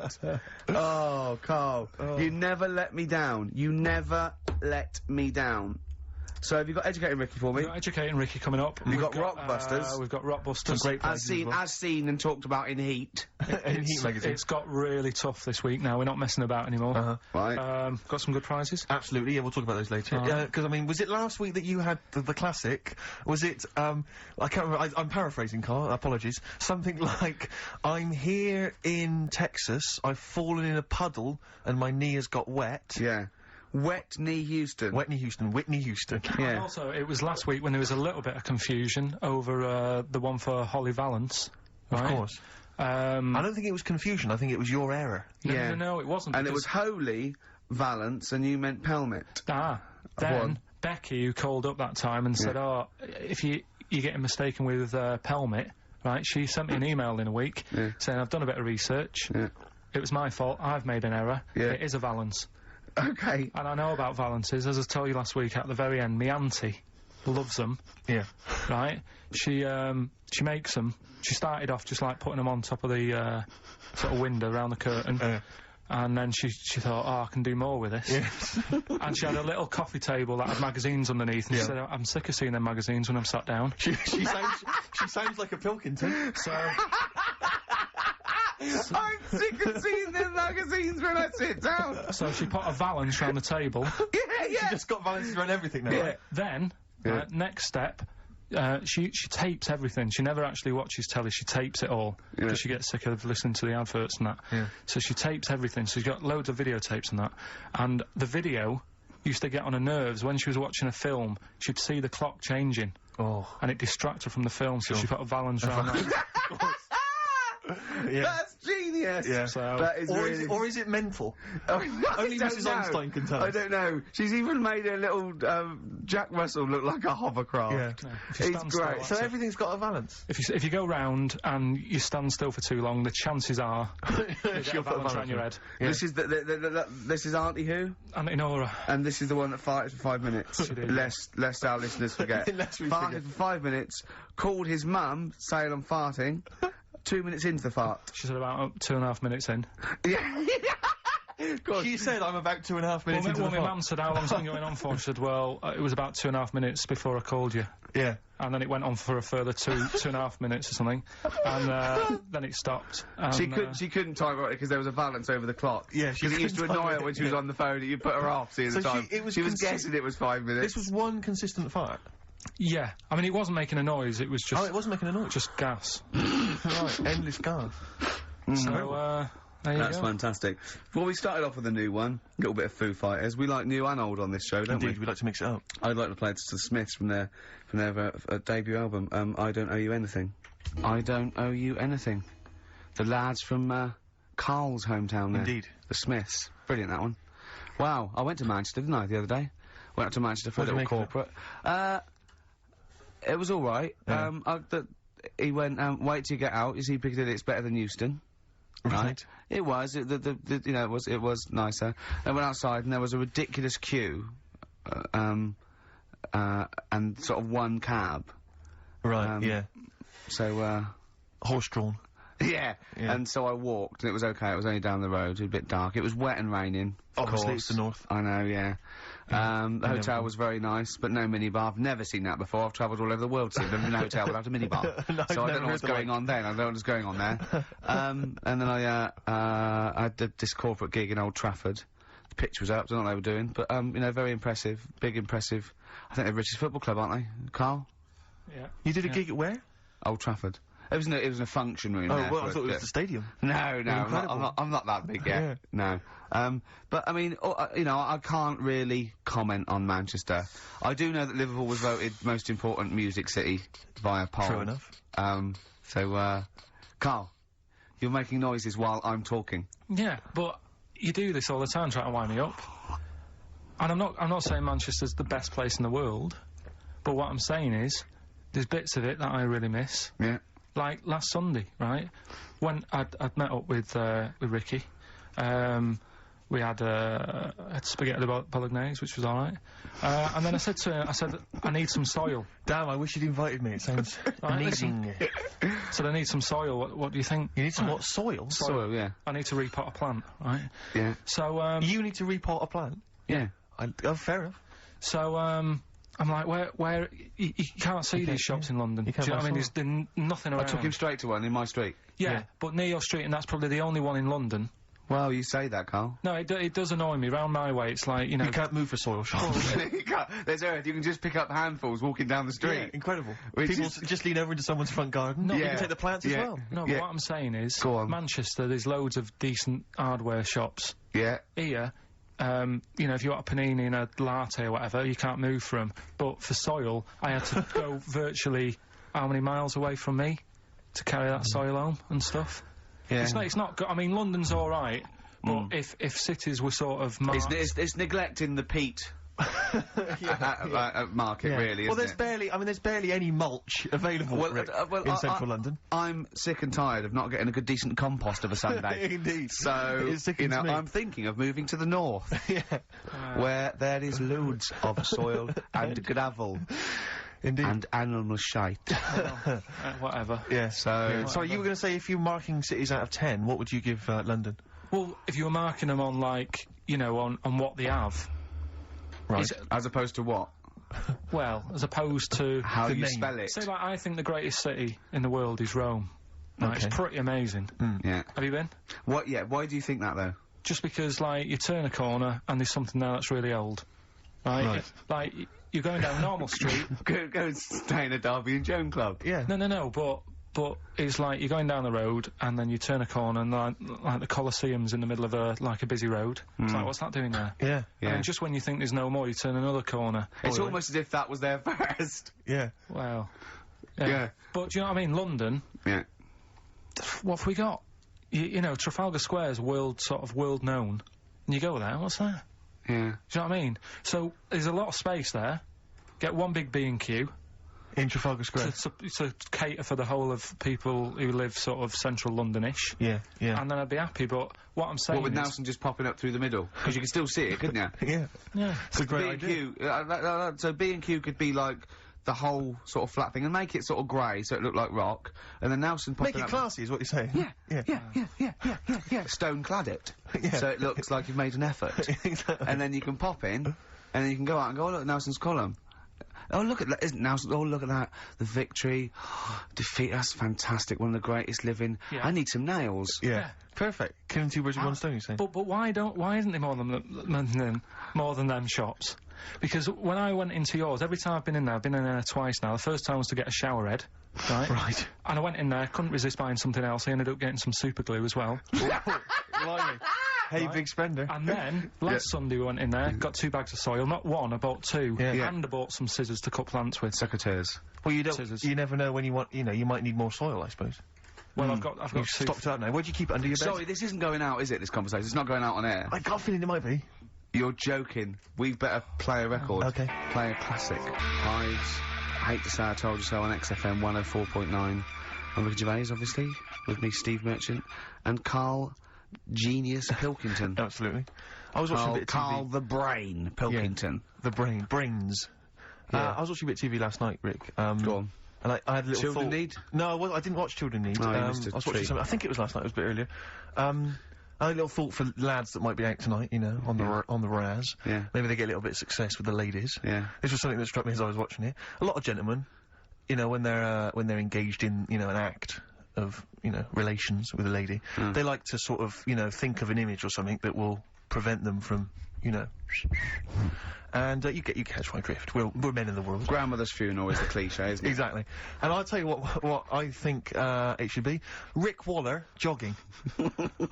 E: Oh, Karl, you never let me down. You never let me down. So have you got Educating Ricky for me?
B: We've got Educating Ricky coming up.
E: We've got Rockbusters.
B: We've got Rockbusters.
C: Some great places
E: As seen and talked about in Heat.
C: in Heat magazine.
B: It's got really tough this week now. We're not messing about anymore.
E: Right.
B: Got some good prizes.
C: Absolutely, yeah, we'll talk about those later. Because, I mean, was it last week that you had the classic? Was it, I can't remember, I'm paraphrasing, Karl, apologies. Something like, I'm here in Texas, I've fallen in a puddle, and my knee has got wet.
E: Yeah. Wet Knee Houston.
C: Whitney Houston.
B: And
E: Yeah.
B: also, it was last week when there was a little bit of confusion over the one for Holly Valance.
C: Of
B: Right?
C: course. I don't think it was confusion, I think it was your error.
B: No, it wasn't.
E: And it was
B: because-
E: Holy Valance, and you meant Pelmet.
B: Then
E: One.
B: Becky, who called up that time and said, "Oh, if you're getting mistaken with Pelmet," right? She sent me an email in a week saying, "I've done a bit of research.
E: Yeah.
B: It was my fault. I've made an error.
E: Yeah.
B: It is a Valance."
E: Okay.
B: And I know about Valances, as I told you last week at the very end. My auntie loves them,
C: Yeah.
B: right? She makes them. She started off just like putting them on top of the sort of window around the curtain. And then she thought, oh, I can do more with this.
C: Yes.
B: And she had a little coffee table that had magazines underneath, and she said, I'm sick of seeing them magazines when I'm sat down.
C: She sounds like a Pilkington.
B: So,
E: I'm sick of seeing them magazines when I sit down.
B: so she put a Valance round the table.
E: Yeah.
C: She just got balances around everything now.
E: Yeah.
B: Then, next step, she tapes everything. She never actually watches telly. She tapes it all because she gets sick of listening to the adverts and that.
C: Yeah.
B: So she tapes everything. So she's got loads of videotapes and that. And the video used to get on her nerves. When she was watching a film, she'd see the clock changing.
C: Oh.
B: And it distracted her from the film, so she put a Valance round that.
C: Yeah.
E: That's genius.
C: Yeah.
B: So,
E: That is really...
C: Or is it mental?
E: I
C: Only
E: don't
C: Mrs.
E: know.
C: Einstein can tell
E: I
C: us.
E: don't know. She's even made her little Jack Russell look like a hovercraft.
C: Yeah.
B: if you
E: It's
B: stand still,
E: great.
B: that's
C: So
B: it.
C: everything's got a balance.
B: If you go round and you stand still for too long, the chances are you'll get
C: She'll
B: a
C: put a
B: Valance
C: balance
B: around your
C: on.
B: head.
C: Yeah.
E: This is this is Auntie Who,
B: Auntie Nora.
E: and this is the one that farted for 5 minutes.
B: She did.
E: Lest our listeners forget.
C: Lest we
E: Farted
C: forget.
E: for 5 minutes. Called his mum, saying I'm farting. 2 minutes into the fart.
B: She said about 2.5 minutes in.
E: Yeah. God.
C: She said I'm about 2.5 minutes into
B: Well,
C: the
B: my
C: fart.
B: mum said, how long's it been going on for? She said, well, it was about 2.5 minutes before I called you.
C: Yeah.
B: And then it went on for a further 2.5 minutes or something. And then it stopped. And,
E: She couldn't time it because there was a Valance over the clock.
C: Yeah, she
E: because it used to
C: couldn't
E: annoy
C: time
E: her
C: it,
E: when she was
C: yeah.
E: on the phone and you put her off seeing
C: So
E: the time.
C: she was
E: guessing it was 5 minutes.
C: This was one consistent fart.
B: yeah. I mean, it wasn't making a noise. It was just...
C: Oh, it wasn't making a noise.
B: just gas.
C: Right, endless gas.
B: So, there you
E: That's
B: go.
E: fantastic. Well, we started off with a new one, a little bit of Foo Fighters. We like new and old on this show, don't
C: Indeed, we like to mix it up.
E: we? I'd like to play it to the Smiths from their debut album, I Don't Owe You Anything. I Don't Owe You Anything. The lads from Karl's hometown there.
C: Indeed.
E: The Smiths. Brilliant, that one. Wow, I went to Manchester, didn't I, the other day? Went up to Manchester for a
C: What did
E: little
C: you make of
E: corporate. It was alright.
C: Yeah.
E: He went, wait till you get out. You see Piccadilly, it's better than Euston. Right. It was. It was nicer. I went outside and there was a ridiculous queue, and sort of one cab.
C: Right, yeah.
E: So,
C: Horse-drawn.
E: yeah.
C: Yeah.
E: And so I walked and it was okay. It was only down the road. It was a bit dark. It was wet and raining. Of
C: Obviously,
E: course.
C: it's the north.
E: I know, yeah. The hotel was very nice, but no minibar. I've never seen that before. I've travelled all over the world to see them in a hotel without a minibar.
C: No, I've
E: so I
C: never
E: don't know
C: heard
E: what's
C: the
E: going
C: like.
E: on then. I don't know what's going on there. And then I did this corporate gig in Old Trafford. The pitch was up, don't know what they were doing, but, very impressive. Big impressive. I think they're the richest football club, aren't they? Karl?
B: Yeah.
C: You did a gig at where?
E: Old Trafford. It was in a function room
C: Oh,
E: there.
C: well, I
E: for
C: thought it
E: a
C: was
E: bit.
C: the stadium.
E: No,
C: Incredible.
E: I'm not that big yet.
C: Yeah.
E: No. But I mean, I can't really comment on Manchester. I do know that Liverpool was voted most important music city via poll.
C: True enough.
E: Karl, you're making noises while I'm talking.
B: Yeah, but you do this all the time, trying to wind me up. And I'm not saying Manchester's the best place in the world, but what I'm saying is, there's bits of it that I really miss.
E: Yeah.
B: Like last Sunday, right? When I'd met up with Ricky, we had spaghetti bolognese, which was all right. And then I said to him, I need some soil.
C: Damn, I wish you'd invited me. It sounds amazing.
B: Said I need some soil. What do you think?
C: You need some what? Soil?
E: Soil, yeah.
B: I need to repot a plant, right?
E: Yeah.
B: So
C: You need to repot a plant?
E: Yeah.
C: Oh, fair enough.
B: So I'm like, where you can't see these shops in London. Do you know what I mean? There's nothing around.
E: I took him straight to one in my street.
B: Yeah, but near your street, and that's probably the only one in London.
E: Well, you say that, Karl.
B: No, it does annoy me. Round my way, it's like, you know...
C: You can't move for soil shops.
E: You can't. There's earth. You can just pick up handfuls walking down the street.
C: Yeah, incredible.
E: Which
C: People
E: is-
C: just lean over into someone's front garden.
B: No,
C: You
B: yeah.
C: can take the plants as well.
B: No,
E: Yeah.
B: but what I'm saying is,
E: Go on.
B: Manchester, there's loads of decent hardware shops.
E: Yeah.
B: Here, you know, if you want a panini and a latte or whatever, you can't move from. But for soil, I had to go virtually how many miles away from me to carry that soil home and stuff.
E: Yeah.
B: It's not good. I mean, London's all right, but if cities were sort of marked...
E: It's neglecting the peat market,
C: Yeah.
E: really,
C: Well,
E: isn't
C: there's barely any mulch available Rick, in central London.
E: I'm sick and tired of not getting a good, decent compost of a Sunday.
C: Indeed.
E: So,
C: It is sickening to me.
E: I'm thinking of moving to the north,
C: Yeah.
E: where there is loads of soil and gravel
C: Indeed.
E: and animal shite.
B: whatever.
C: Yeah.
E: So,
C: Sorry, you were going to say if you're marking cities out of 10, what would you give London?
B: Well, if you were marking them on, like, you know, on what they have...
C: Right.
E: as opposed to what?
B: Well, as opposed to...
E: How
C: The
E: you
C: name.
E: spell it?
B: Say, like, I think the greatest city in the world is Rome. Right,
C: Okay.
B: It's pretty amazing.
E: Yeah.
B: Have you been?
E: What? Yeah. Why do you think that though?
B: Just because, like, you turn a corner and there's something there that's really old. Right?
C: Right.
B: Like, you're going down normal street.
E: Go and stay in a Derby and Joan club.
C: Yeah.
B: No, but it's like you're going down the road and then you turn a corner and like the Colosseum's in the middle of a busy road. It's like, what's that doing there?
C: Yeah.
E: Yeah.
B: And just when you think there's no more, you turn another corner.
E: It's almost as if that was there first.
C: Yeah.
B: Well,
E: Yeah.
B: But do you know what I mean? London,
E: Yeah.
B: what have we got? You know, Trafalgar Square's world known. And you go there, what's there?
E: Yeah.
B: Do you know what I mean? So there's a lot of space there. Get one big B&Q
C: In Trafalgar Square.
B: to cater for the whole of people who live sort of central Londonish.
C: Yeah. Yeah.
B: And then I'd be happy. But what I'm saying
E: What with
B: is,
E: Nelson just popping up through the middle? Because you can still see it, couldn't you?
C: Yeah.
B: yeah,
C: It's a great idea.
E: B&Q, so B&Q could be like the whole sort of flat thing and make it sort of grey so it looked like rock, and then Nelson popping
C: Make it
E: up...
C: classy is what you're saying.
E: Yeah. Stone clad it.
C: Yeah.
E: So it looks like you've made an effort.
C: Exactly.
E: And then you can pop in, and then you can go out and go, oh, look, Nelson's column. Oh, look at that, isn't Nelson? Oh, look at that. The victory. Defeat, that's fantastic. One of the greatest living.
B: Yeah.
E: I need some nails.
C: Yeah. Perfect. Killing two birds with one stone, you're saying?
B: but why isn't there more than them shops? Because when I went into yours, every time I've been in there twice now. The first time was to get a shower head, right?
C: Right.
B: And I went in there, couldn't resist buying something else. I ended up getting some super glue as well.
C: Blimey. Hey, big spender.
B: And then last Sunday we went in there, got 2 bags of soil, not one, I bought 2,
C: Yeah.
B: and I bought some scissors to cut plants with.
E: Secateurs.
C: Well,
B: Scissors.
C: you never know when you want, you might need more soil, I suppose.
B: Well, I've got
C: You've
B: 2.
C: stocked it up now. Where'd you keep it under your bed?
E: Sorry, this isn't going out, is it, this conversation? It's not going out on air.
C: I got a feeling it might be.
E: You're joking. We better play a record.
C: Okay.
E: Play a classic. I hate to say I told you so on XFM 104.9. I'm Ricky Gervais, obviously, with me, Steve Merchant, and Karl Genius Pilkington.
C: Absolutely. I was watching a bit of TV.
E: Karl the Brain Pilkington.
C: The brains.
E: Yeah.
C: I was watching a bit of TV last night, Rick.
E: Go on.
C: And I had a little
E: Children
C: thought.
E: Need?
C: No, I didn't watch Children Need.
E: Oh, you missed a
C: I was watching
E: treat.
C: something. I think it was last night. It was a bit earlier. I had a little thought for lads that might be out tonight. On the Raz.
E: Yeah.
C: Maybe they get a little bit of success with the ladies.
E: Yeah.
C: This was something that struck me as I was watching it. A lot of gentlemen, when they're engaged in an act of relations with a lady, they like to sort of think of an image or something that will prevent them from and you catch my drift. We're men in the world.
E: Grandmother's funeral is the cliche, isn't it?
C: Exactly. And I'll tell you what I think it should be. Rick Waller jogging.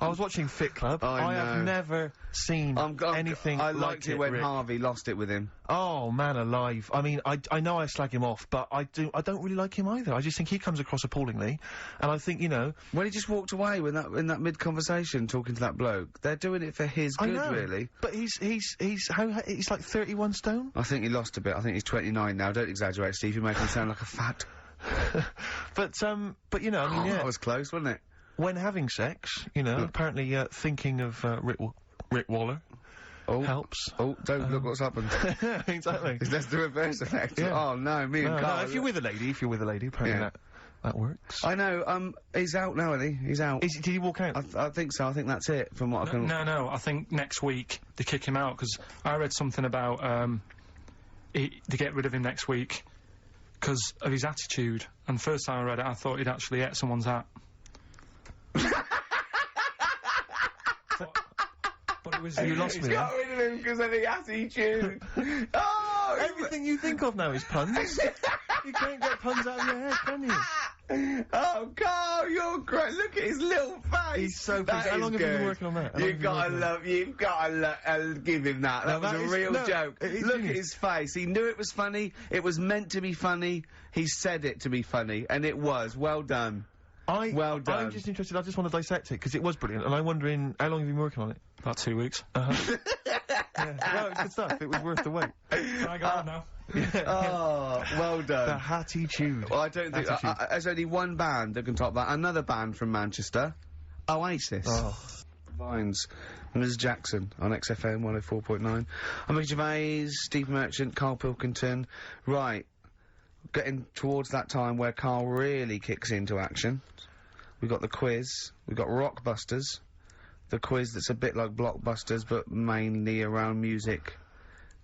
C: I was watching Fit Club. I have never seen anything
E: I
C: like
E: liked it when
C: Rick.
E: Harvey lost it with him.
C: Oh, man alive. I mean, I know I slag him off, but I don't really like him either. I just think he comes across appallingly. And I think,
E: When he just walked away in that mid-conversation talking to that bloke, they're doing it for his
C: I
E: good,
C: know.
E: really.
C: But he's like 31 stone?
E: I think he lost a bit. I think he's 29 now. Don't exaggerate, Steve. You make him sound like a fat.
C: But I mean, yeah.
E: That was close, wasn't it?
C: When having sex, apparently thinking of Rick Waller helps.
E: Oh, don't look what's happened.
C: Exactly.
E: That's the reverse effect.
C: Yeah.
E: Oh, no, me and Karl.
C: No, if you're with a lady, apparently
E: Yeah.
C: that works.
E: I know, he's out now, isn't he? He's out.
C: Did he walk out?
E: I think so. I think that's it, from what I can...
B: No, I think next week they kick him out, because I read something about, they get rid of him next week because of his attitude. And first time I read it, I thought he'd actually ate someone's hat. But it was...
F: You lost me.
E: Got rid of him because of the attitude. Oh,
F: Everything you think of now is puns. You can't get puns out of your head, can you?
E: Oh, Karl, you're great. Look at his little face.
F: He's so
E: That
F: pleased. How
E: is
F: long have you been
E: good.
F: working on that? How long
E: You've
F: have you
E: got to
F: been working on
E: you've got to give him that. That
F: No,
E: was
F: that
E: a
F: is-
E: real
F: no,
E: joke.
F: it is
E: Look at
F: genius.
E: his face. He knew it was funny. It was meant to be funny. He said it to be funny, and it was. Well done. Well done.
F: I'm just interested, I just want to dissect it, because it was brilliant, and I'm wondering, how long have you been working on it?
B: About 2 weeks.
F: Yeah. No, it's good stuff. It was worth the wait.
B: Can I go on now?
E: Oh, well done.
F: The attitude.
E: Well, I don't think
F: Attitude.
E: there's only one band that can top that. Another band from Manchester, Oasis.
F: Oh.
E: Vines. Ms. Jackson on XFM 104.9. I'm Ricky Gervais, Steve Merchant, Karl Pilkington. Right, getting towards that time where Karl really kicks into action. We've got the quiz. We've got Rockbusters. The quiz that's a bit like Blockbusters, but mainly around music.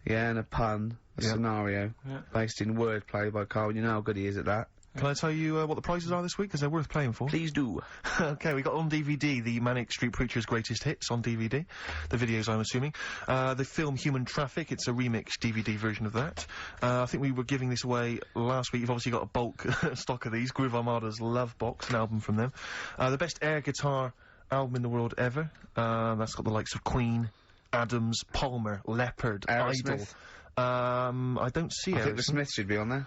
E: Yeah, and a pun, a scenario, based in wordplay by Karl. You know how good he is at that.
F: Can I tell you what the prizes are this week, because they're worth playing for?
E: Please do.
F: Okay, we got on DVD the Manic Street Preachers' Greatest Hits on DVD. The videos, I'm assuming. The film Human Traffic, it's a remixed DVD version of that. I think we were giving this away last week. You've obviously got a bulk stock of these. Groove Armada's Love Box, an album from them. The best air guitar album in the world ever. That's got the likes of Queen, Adams, Palmer, Leopard,
E: Aerosmith.
F: Idol. I don't see
E: I think the
F: Aerosmith.
E: Smiths should be on there.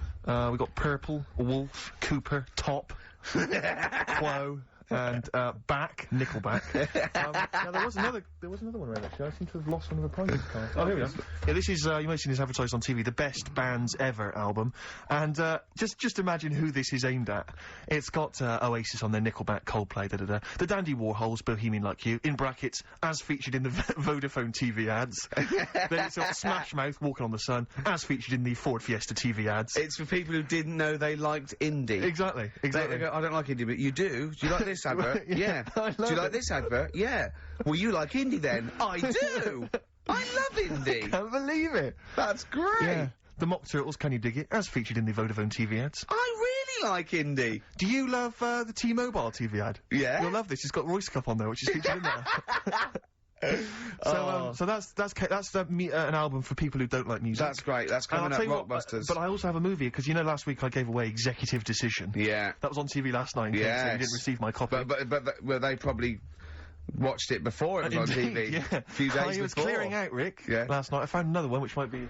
F: We got Purple, Wolf, Cooper, Top, Quo, and Back, Nickelback. Now there was another one around actually. I seem to have lost one of the prizes, Karl. Oh, here we go. Yeah, this is you might have seen this advertised on TV, the Best Bands Ever album, and just imagine who this is aimed at. It's got Oasis on there, Nickelback, Coldplay, the Dandy Warhols, Bohemian Like You, in brackets, as featured in the Vodafone TV ads. Then it's got Smash Mouth, Walking on the Sun, as featured in the Ford Fiesta TV ads.
E: It's for people who didn't know they liked indie.
F: Exactly.
E: They go, I don't like indie, but you do. Do you like this advert?
F: Yeah, I
E: Do you
F: love
E: like
F: it.
E: this advert? Yeah. Well, you like indie then? I do. I love indie.
F: Can't believe it.
E: That's great.
F: Yeah. The Mock Turtles, Can You Dig It? As featured in the Vodafone TV ads.
E: I really like indie.
F: Do you love the T-Mobile TV ad?
E: Yeah.
F: You'll love this. It's got Royce Cup on there, which is featured in there. So that's an album for people who don't like music.
E: That's great. That's
F: And I'll
E: coming
F: tell
E: up,
F: you what,
E: Rockbusters.
F: but I also have a movie, because you know last week I gave away Executive Decision.
E: Yeah.
F: That was on TV last night. in case
E: Yes.
F: you didn't receive my copy.
E: But they probably watched it before it was on
F: Indeed,
E: TV.
F: yeah.
E: A few days
F: I was
E: before.
F: clearing out, Rick,
E: Yeah.
F: last night. I found another one which might be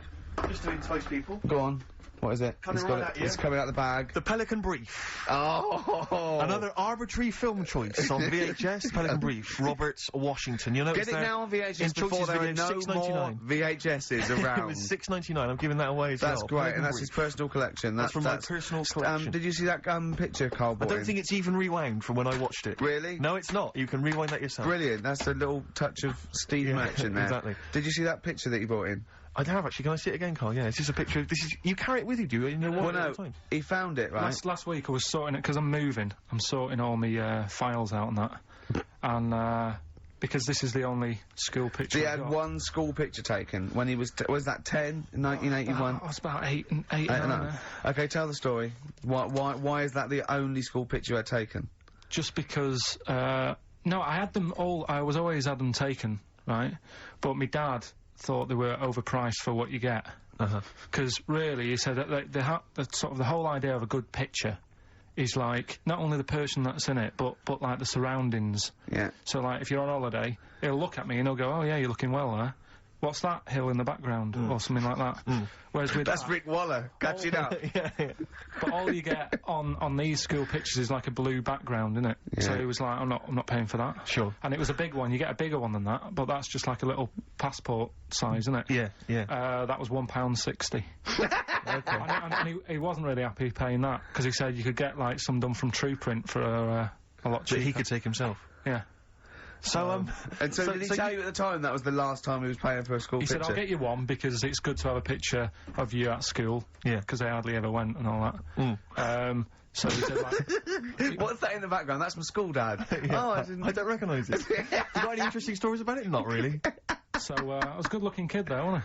F: just to entice people.
E: Go on. What is it?
F: Coming
E: It's
F: right
E: got
F: at you.
E: It's coming out the bag.
F: The Pelican Brief.
E: Oh.
F: Another arbitrary film choice on VHS, Pelican Brief, Roberts, Washington. You'll notice
E: Get it
F: there
E: now on
F: in
E: VHS before
F: choices
E: there are
F: video,
E: no more
F: $6.99.
E: VHSs
F: It
E: around.
F: was $6.99. I'm giving that away as
E: That's
F: well.
E: great,
F: Pelican
E: and that's
F: Brief.
E: his personal collection.
F: That's from my personal collection.
E: Did you see that picture Karl
F: I
E: bought
F: don't
E: in?
F: think it's even rewound from when I watched it.
E: Really?
F: No, it's not. You can rewind that yourself.
E: Brilliant. That's a little touch of Steve
F: Yeah,
E: Merchant there.
F: exactly.
E: Did you see that picture that he brought in?
F: I have actually. Can I see it again, Karl? Yeah, it's just a picture of this. You carry it with you, do you? In your wallet
E: Well,
F: all
E: no.
F: the time.
E: He found it, right?
B: Last week I was sorting it, because I'm moving. I'm sorting all my files out and that. And, because this is the only school picture
E: He
B: I've
E: had
B: got.
E: one school picture taken when he was that 10 in 1981?
B: I was about eight,
E: I don't know.
B: nine.
E: Okay, tell the story. Why is that the only school picture you had taken?
B: Just because, no, I had them all, I was always had them taken, right? But my dad thought they were overpriced for what you get. Because really, he said that the whole idea of a good picture is like, not only the person that's in it, but like the surroundings.
E: Yeah.
B: So like, if you're on holiday, he'll look at me and he'll go, oh yeah, you're looking well there. What's that hill in the background? Or something like that. Whereas with
E: That's
B: that,
E: Rick Waller, catching up.
F: yeah.
B: but all you get on these school pictures is like a blue background, isn't it?
E: Yeah.
B: So he was like, I'm not paying for that.
F: Sure.
B: And it was a big one. You get a bigger one than that, but that's just like a little passport size, isn't it?
F: Yeah, yeah.
B: That was £1.60. And he wasn't really happy paying that, because he said you could get like some done from True Print for a lot
F: That
B: cheaper.
F: he could take himself.
B: Yeah.
F: So,
E: And so, did he tell you at the time that was the last time he was paying for a school
B: He
E: picture?
B: said, I'll get you one, because it's good to have a picture of you at school.
F: Yeah.
B: Because they hardly ever went and all that. So he said, like...
E: What's that in the background? That's my school dad. Oh, I didn't...
F: I don't recognise it. You got any interesting stories about it? Not really.
B: So, I was a good-looking kid there, wasn't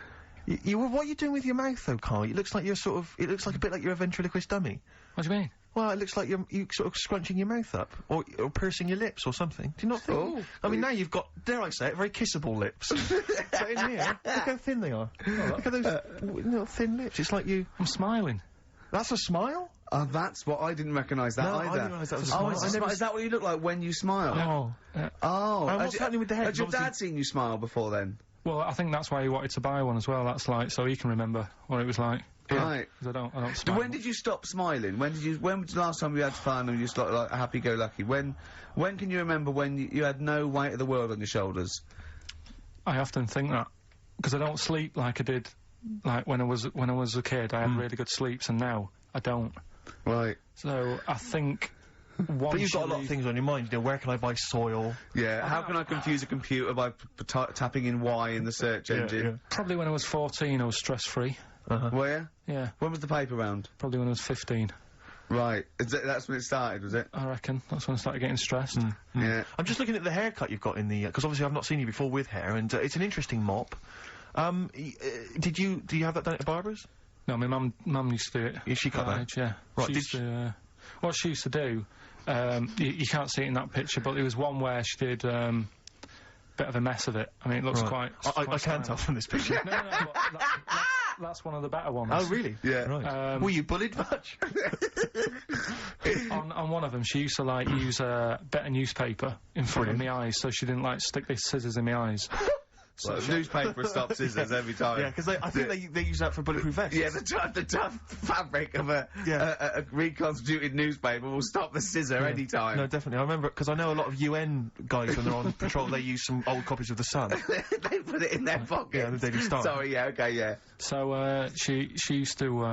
F: What are you doing with your mouth, though, Karl? It looks like you're sort of. It looks like a bit like you're a ventriloquist dummy.
B: What do you mean?
F: Well, it looks like you're sort of scrunching your mouth up, or pursing your lips, or something. Do you not think?
E: Oh.
F: I mean, now you've got, dare I say it, very kissable lips. So in here, look how thin they are. Look at those little thin lips. It's like you.
B: I'm smiling.
F: That's a smile?
E: Oh, that's what I didn't recognise that
F: No,
E: either.
F: I didn't realise that was a
E: Oh,
F: smile.
E: it's
F: I
E: a
F: never
E: smile. Is that what you look like when you smile?
B: Oh.
E: Oh.
F: And what's happening with the head?
E: Had your
F: Obviously-
E: dad seen you smile before then?
B: Well, I think that's why he wanted to buy one as well. That's like, so he can remember what it was like.
E: Right.
B: 'Cause I don't smile.
E: When did you stop smiling? When was the last time you had fun and you just like happy-go-lucky? When can you remember when you had no weight of the world on your shoulders?
B: I often think that. Because I don't sleep like I did, like when I was a kid. I had really good sleeps, and now I don't.
E: Right.
B: So I think once
F: But you've got a
B: you
F: lot of
B: leave-
F: things on your mind. You know, where can I buy soil?
E: Yeah. How can I confuse a computer by tapping in Y in the search engine?
B: Probably when I was 14, I was stress-free.
E: Were you?
B: Yeah,
E: When was the paper round?
B: probably when I was 15.
E: Right. That's when it started, was it?
B: I reckon. That's when I started getting stressed.
E: Yeah.
F: I'm just looking at the haircut you've got in the... Because obviously I've not seen you before with hair, and it's an interesting mop. Do you have that done at a barber's?
B: No, my mum used to do it.
F: Yeah, she cut that?
B: age, yeah.
F: Right,
B: She
F: did
B: used to, what she used to do, you can't see it in that picture, but there was one where she did, bit of a mess of it. I mean, it looks
F: Right.
B: quite...
F: I can't tell from this picture.
B: No, but that's one of the better ones.
F: Oh, really?
E: Yeah.
F: Right. Were you bullied much?
B: On one of them, she used to, like, use a bit of newspaper in front of my eyes, so she didn't, like, stick the scissors in my eyes.
E: Well, newspaper stops scissors every time.
F: Yeah, because I think they use that for bulletproof vests.
E: Yeah, the tough fabric of a reconstituted newspaper will stop the scissor any time.
F: No, definitely. I remember, because I know a lot of UN guys when they're on patrol, they use some old copies of The Sun.
E: They put it in their pocket.
F: Yeah, the Daily Star.
E: Sorry, yeah, okay, yeah.
B: So, she used to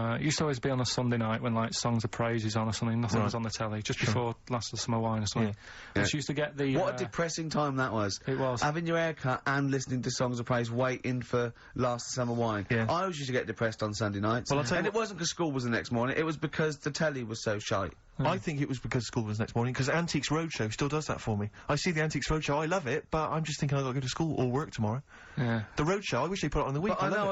B: always be on a Sunday night when, like, Songs of Praise is on or something, nothing was on the telly, just before Last of the Summer Wine or something.
E: Yeah.
B: And she used to get the...
E: What a depressing time that was.
B: It was.
E: Having your hair cut and listening to Songs of Praise, waiting for Last Summer Wine.
F: Yeah.
E: I always used to get depressed on Sunday nights.
F: Well, I'll tell you
E: and it wasn't because school was the next morning, it was because the telly was so shite.
F: I think it was because school was next morning, because Antiques Roadshow still does that for me. I see the Antiques Roadshow, I love it, but I'm just thinking I've got to go to school or work tomorrow.
B: Yeah.
F: The Roadshow, I wish they put it on the week.
E: But I know,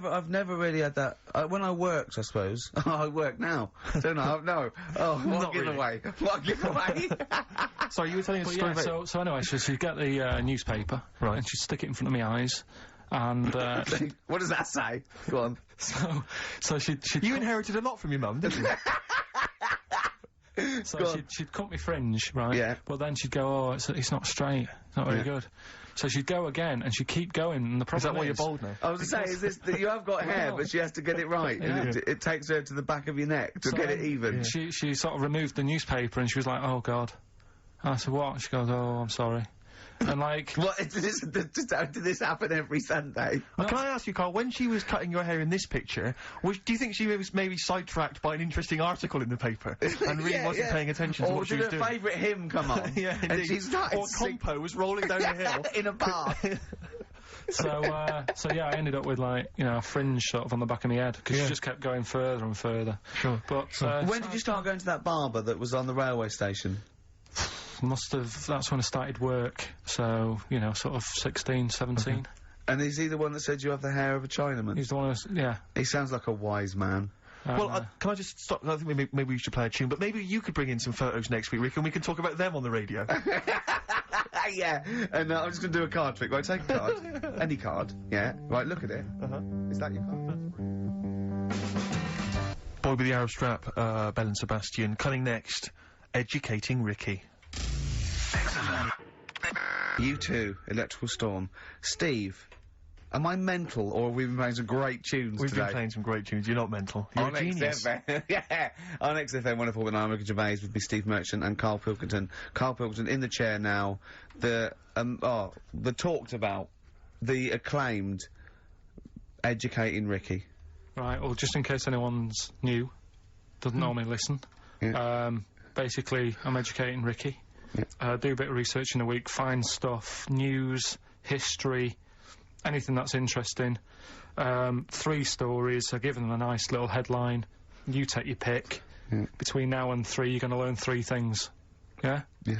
E: I've never really had that. When I worked, I suppose. I work now. Don't I? No. Oh, what
F: Not really.
E: giveaway. What giveaway.
F: Sorry, you were telling us a
B: But
F: story
B: yeah,
F: about...
B: so anyway, she'd get the newspaper,
F: Right.
B: and she'd stick it in front of my eyes, and
E: What does that say? Go on.
B: so she'd
F: You inherited a lot from your mum, didn't you?
B: so
E: Go on.
B: she'd cut my fringe, right?
E: Yeah.
B: But then she'd go, oh, it's not straight, it's not very good. So she'd go again, and she'd keep going, and the problem
F: Is that why you're bald now?
E: I was going to say, is this that you have got hair,
B: Well,
E: but she has to get it right.
B: yeah.
E: It takes her to the back of your neck to
B: So
E: get it
B: then
E: even.
B: She sort of removed the newspaper, and she was like, oh, God. And I said, what? She goes, oh, I'm sorry. And, like...
E: What, did this happen every Sunday?
F: Can I ask you, Karl, when she was cutting your hair in this picture, do you think she was maybe sidetracked by an interesting article in the paper and really wasn't paying attention to
E: or
F: what she was
E: did her
F: doing?
E: favourite hymn come on?
F: Yeah,
E: and
F: indeed.
E: she started
F: Or Compo was rolling down the hill.
E: in a bar.
B: So yeah, I ended up with, like, you know, a fringe sort of on the back of my head, because she just kept going further and further.
F: Sure.
B: But,
E: When did you start going to that barber that was on the railway station?
B: that's when I started work, so, you know, sort of 16, 17.
E: And is he the one that said you have the hair of a Chinaman?
B: He's the one who's, yeah.
E: He sounds like a wise man.
F: Well, can I just stop? I think maybe we should play a tune, but maybe you could bring in some photos next week, Rick, and we can talk about them on the radio.
E: Yeah, and I'm just going to do a card trick. Right, take a card. Any card, yeah. Right, look at it. Is that your card?
F: Boy with the Arrow Strap, Bell and Sebastian. Coming next, Educating Ricky.
E: You too, Electrical Storm. Steve, am I mental, or have we been playing some great tunes
F: We've
E: today?
F: been playing some great tunes. You're not mental. You're a genius.
E: XFM. Yeah, on XFM 104.9, Ricky Gervais with me, Steve Merchant and Karl Pilkington. Karl Pilkington in the chair now. The talked about, the acclaimed Educating Ricky.
B: Right, well, just in case anyone's new, doesn't normally listen, basically, I'm educating Ricky. Do a bit of research in a week, find stuff, news, history, anything that's interesting. 3 stories, I give them a nice little headline. You take your pick. Between now and 3, you're going to learn 3 things. Yeah?
E: Yeah.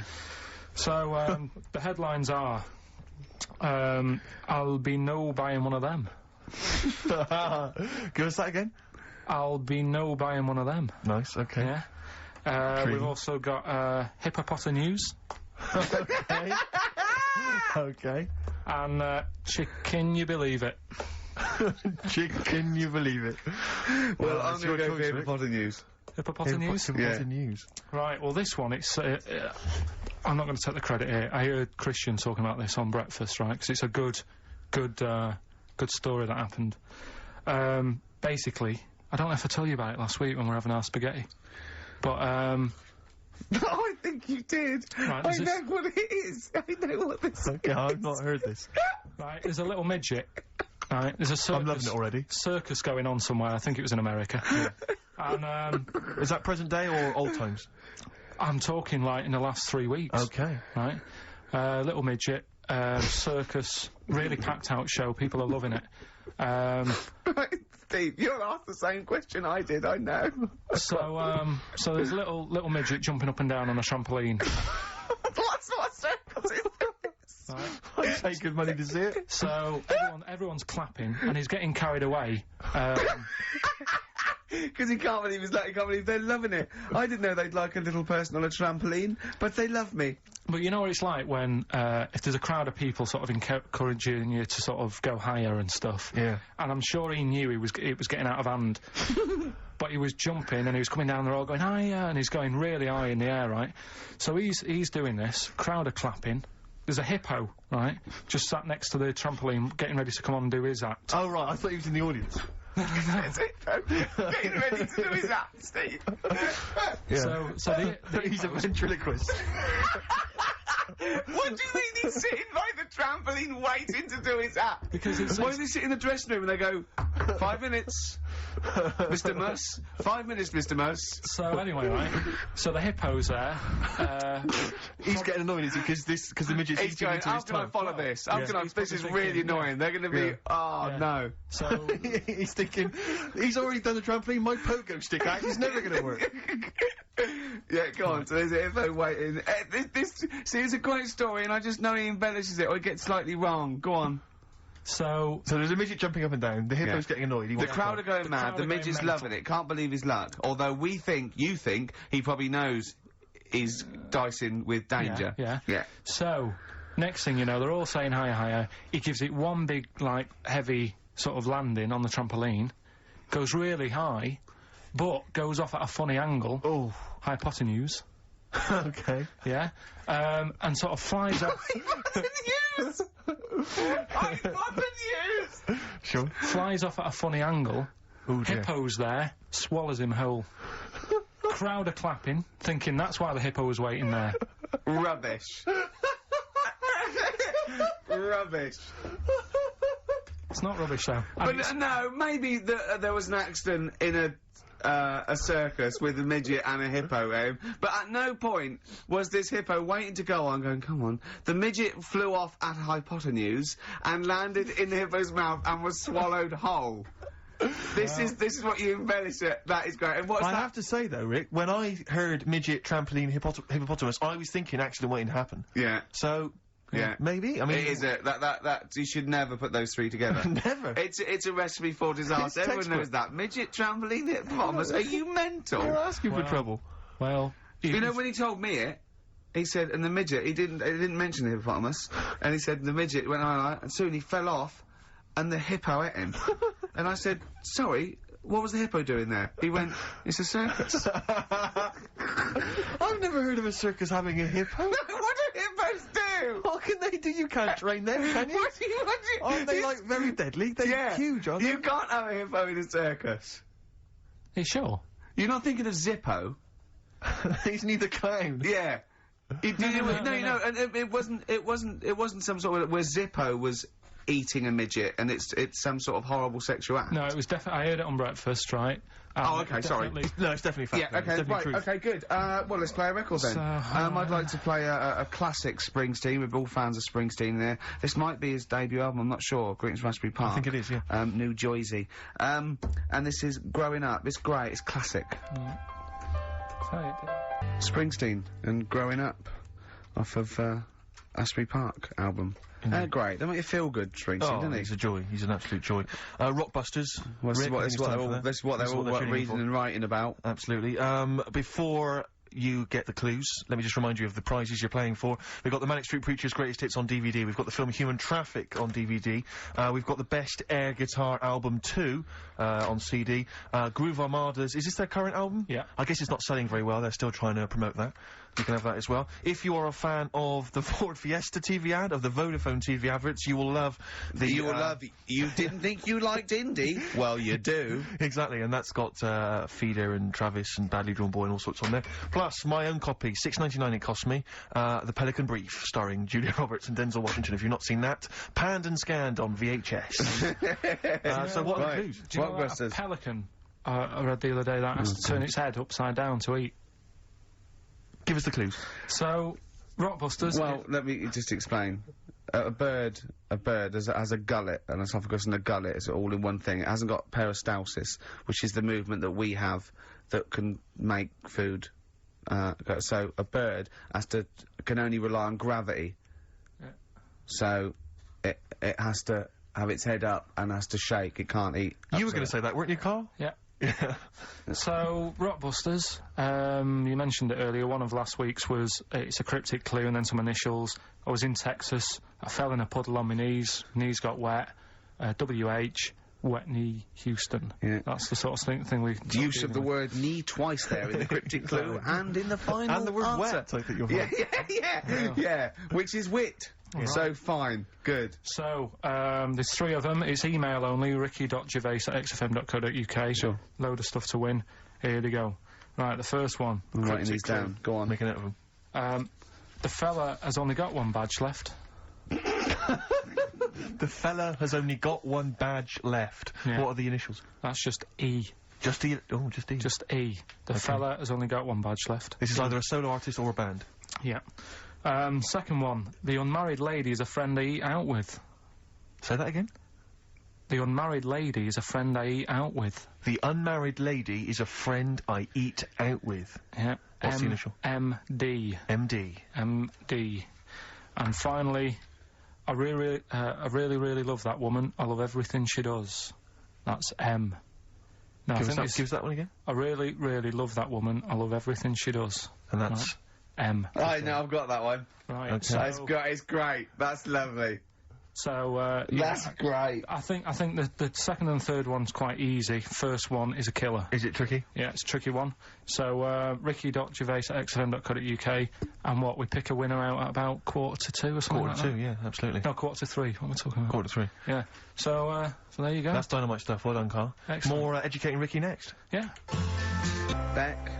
B: So, the headlines are, I'll be no buying one of them.
F: Give us that again.
B: I'll be no buying one of them.
F: Nice, okay.
B: Yeah.
F: Intriguing.
B: We've also got hippopotamus news
F: Okay. Okay.
B: and can you believe it?
F: Can you believe it?
D: Well, I'm
F: it's
D: going to
F: your
D: go for
F: choice, Rick.
D: Hippopotamus News.
B: Hippopotamus news.
F: What's the news?
B: Right. Well, this one, it's. I'm not going to take the credit here. I heard Christian talking about this on breakfast, right? Because it's a good story that happened. Basically, I don't know if I told you about it last week when we were having our spaghetti, but
D: I think you did.
B: Right,
D: I
B: is
D: know
B: this-
D: what it is. I know what this
F: Okay,
D: is.
F: I've not heard this.
B: right, there's a little midget. Right, there's a circus.
F: I'm loving it already.
B: Circus going on somewhere. I think it was in America. And
F: Is that present day or old times?
B: I'm talking like in the last 3 weeks.
F: Okay.
B: Right, little midget. Circus, really packed out show. People are loving it.
D: Right, Steve, you'll ask the same question I did, I know.
B: So there's a little midget jumping up and down on a trampoline.
D: What's not circus is this?
B: Right?
F: I'd pay good money to see it.
B: So everyone's clapping and he's getting carried away.
D: Because he can't believe he can't believe they're loving it. I didn't know they'd like a little person on a trampoline, but they love me.
B: But you know what it's like when if there's a crowd of people sort of encouraging you to sort of go higher and stuff.
F: Yeah.
B: And I'm sure he knew it was getting out of hand. But he was jumping and he was coming down there all going higher and he's going really high in the air, right? So he's doing this. Crowd are clapping. There's a hippo, right, just sat next to the trampoline, getting ready to come on and do his act.
F: Oh, right, I thought he was in the audience.
D: That's it. Getting ready to do his act, Steve.
B: So
F: He's a ventriloquist.
D: What do you mean he's sitting by the trampoline waiting to do his act?
B: Because it's
D: Why does he sit in the dressing room and they go, 5 minutes, Mr. Mus, 5 minutes, Mr. Mus.
B: So anyway, right? So the hippo's there.
F: He's getting annoyed because the midget's
D: He's
F: eating
D: going,
F: into
D: how
F: his
D: can I
F: tongue.
D: follow this? How
F: Yeah.
D: can I,
B: He's
D: this is
B: probably
D: really
B: thinking,
D: annoying. They're going to be,
F: Yeah.
D: oh,
B: Yeah.
D: no.
B: So
F: He's thinking, he's already done the trampoline, my pogo stick act is never going to work.
D: Yeah, go on. So there's a hippo waiting. See, it's a great story, and I just know he embellishes it or he gets slightly wrong. Go on.
B: so
F: So there's a midget jumping up and down, the hippo's getting annoyed. He
D: The
F: wants
D: crowd are going mad.
B: crowd
D: The
B: are going
D: midget's
B: mental.
D: loving it. Can't believe his luck. Although you think he probably knows he's dicing with danger.
B: Yeah.
D: Yeah.
B: So next thing you know, they're all saying higher, higher. He gives it one big like heavy sort of landing on the trampoline, goes really high, but goes off at a funny angle.
F: Oh,
B: Hypotenuse.
F: okay.
B: Yeah. And sort of flies off.
F: Sure.
B: Flies off at a funny angle.
F: Oh, dear.
B: Hippo's there, swallows him whole. Crowd are clapping, thinking that's why the hippo was waiting there.
D: Rubbish. Rubbish.
B: It's not rubbish though.
D: But no, maybe there was an accident in a circus with a midget and a hippo, but at no point was this hippo waiting to go on, going, come on. The midget flew off at hypotenuse and landed in the hippo's mouth and was swallowed whole. This is what you embellish it. That is great. And what's
F: I
D: that?
F: have to say though, Rick, when I heard midget, trampoline, hippopotamus, I was thinking accident waiting to happen.
D: Yeah.
F: So,
D: Yeah.
F: maybe. I mean,
D: It is that you should never put those three together.
F: never.
D: It's a recipe for disaster.
F: It's
D: Everyone
F: textbook.
D: knows that. Midget, trampoline, hippopotamus. Are you mental?
F: You're asking
B: Well,
F: for trouble.
B: Well,
D: You know, when he told me it, he said, and the midget, he didn't mention the hippopotamus, and he said the midget went on, and soon he fell off, and the hippo ate him. And I said, sorry, what was the hippo doing there? He went, it's a circus.
F: I've never heard of a circus having a hippo.
D: What do hippos do?
F: What can they do? You can't train them, can you?
D: What do you want to...
F: Aren't they, like, very deadly? They're
D: Yeah.
F: huge, aren't
D: You can't have a hippo in a circus.
B: are you sure?
D: You're not thinking of Zippo?
F: they? He's neither clown.
D: Yeah. No, and it wasn't some sort of where Zippo was eating a midget and it's some sort of horrible sexual act.
B: No, it was definitely. I heard it on breakfast, right?
D: Oh, okay, sorry.
B: Definitely-
F: No, it's definitely fact.
D: Yeah,
F: though.
D: okay,
F: It's definitely
D: right,
F: true.
D: okay, good. Well, let's play a record then.
B: So,
D: I'd like to play a classic Springsteen. We're all fans of Springsteen there. This might be his debut album, I'm not sure. Greetings, Raspberry Park.
F: I think it is, yeah.
D: New Jersey. And this is Growing Up. It's great, it's classic. Springsteen and Growing Up off of Asbury Park album.
E: They're great. They make you feel good, Springsteen,
F: Oh,
E: don't they?
F: he's a joy. He's an absolute joy. Rockbusters.
E: Well,
F: Rick, I think it's time for that.
E: this is what they're all
F: tuning in
E: reading
F: for.
E: and writing about.
F: Absolutely. Before you get the clues, let me just remind you of the prizes you're playing for. We've got the Manic Street Preachers' Greatest Hits on DVD. We've got the film Human Traffic on DVD. We've got the Best Air Guitar Album 2 on CD. Groove Armada's... Is this their current album?
B: Yeah.
F: I guess it's not selling very well. They're still trying to promote that. You can have that as well. If you are a fan of the Ford Fiesta TV ad, of the Vodafone TV adverts, you will love the...
E: You didn't think you liked indie? Well, you do.
F: Exactly, and that's got Feeder and Travis and Badly Drawn Boy and all sorts on there. Plus, my own copy, $6.99 it cost me, The Pelican Brief, starring Julia Roberts and Denzel Washington. If you've not seen that, panned and scanned on VHS. So what are the clues?
B: Do you know that a pelican, I read the other day, that has to turn its head upside down to eat?
F: Give us the clues.
B: So, Rockbusters...
E: Well, let me just explain. A bird has a gullet, an esophagus and a gullet. It's all in one thing. It hasn't got peristalsis, which is the movement that we have that can make food. So a bird can only rely on gravity.
B: Yeah.
E: So it has to have its head up and has to shake. It can't eat.
F: You were going to say that, weren't you, Karl?
B: Yeah.
F: Yeah.
B: So, Rockbusters, you mentioned it earlier, one of last week's was, it's a cryptic clue and then some initials. I was in Texas, I fell in a puddle on my knees got wet, WH, wet knee, Houston.
E: Yeah.
B: That's the sort of thing we...
E: The use of the word knee twice there in the cryptic clue and in the final
F: And the word
E: answer.
F: wet, I think you're right.
E: Yeah, which is wit.
B: Yeah.
E: So fine, good.
B: So, there's 3 of them. It's email only, ricky.gervais@xfm.co.uk.
E: Sure.
B: Load of stuff to win. Here they go. Right, the first one.
E: I'm writing
B: cryptic
E: these
B: clue.
E: down. Go on.
F: Make a note of them.
B: The fella has only got one badge left.
F: The fella has only got one badge left.
B: Yeah.
F: What are the initials?
B: That's just E.
F: Just E. Oh, just E.
B: Just E. The fella has only got one badge left.
F: This is either a solo artist or a band.
B: Yeah. Second one. The unmarried lady is a friend I eat out with.
F: Say that again.
B: The unmarried lady is a friend I eat out with.
F: The unmarried lady is a friend I eat out with.
B: Yeah.
F: What's the initial?
B: MD.
F: MD.
B: MD. And finally, I really love that woman. I love everything she does. That's M. Now,
F: Give us that one again.
B: I really love that woman. I love everything she does.
F: And that's...
B: M.
E: Right, now I've got that one.
B: Right.
F: Okay.
B: So,
E: It's great. That's lovely.
B: So,
E: That's great.
B: I think the second and third one's quite easy. First one is a killer.
F: Is it tricky?
B: Yeah, it's a tricky one. So, ricky.gervais@xfm.co.uk, and what, we pick a winner out at about 1:45 or something like that?
F: Yeah, absolutely.
B: No, 2:45. What am I talking about?
F: 2:45.
B: Yeah. So there you go.
F: That's dynamite stuff. Well done, Karl.
B: Excellent.
F: More Educating Ricky next.
B: Yeah.
E: Back.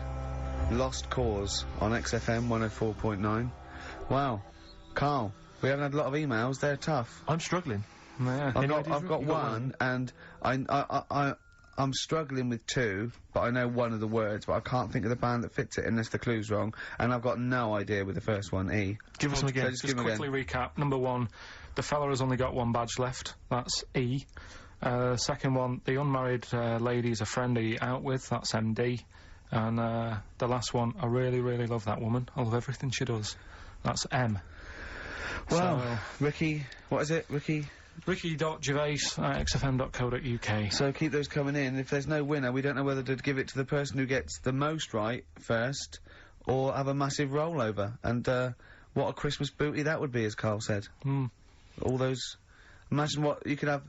E: Lost Cause on XFM 104.9. Wow. Karl, we haven't had a lot of emails. They're tough.
F: I'm struggling.
B: Yeah.
E: I've got one, and I'm struggling with 2, but I know one of the words, but I can't think of the band that fits it unless the clue's wrong, and I've got no idea with the first one, E.
F: Give us them again.
E: Just
B: Just quickly recap. Number 1, the fella has only got one badge left. That's E. Second one, the unmarried lady is a friend I eat out with. That's MD. And the last one, I really love that woman. I love everything she does. That's M.
E: Well,
B: So,
E: Ricky, what is it, Ricky?
B: ricky.gervais@xfm.co.uk.
E: So keep those coming in. If there's no winner, we don't know whether to give it to the person who gets the most right first, or have a massive rollover. And what a Christmas booty that would be, as Karl said. All those... Imagine what you could have...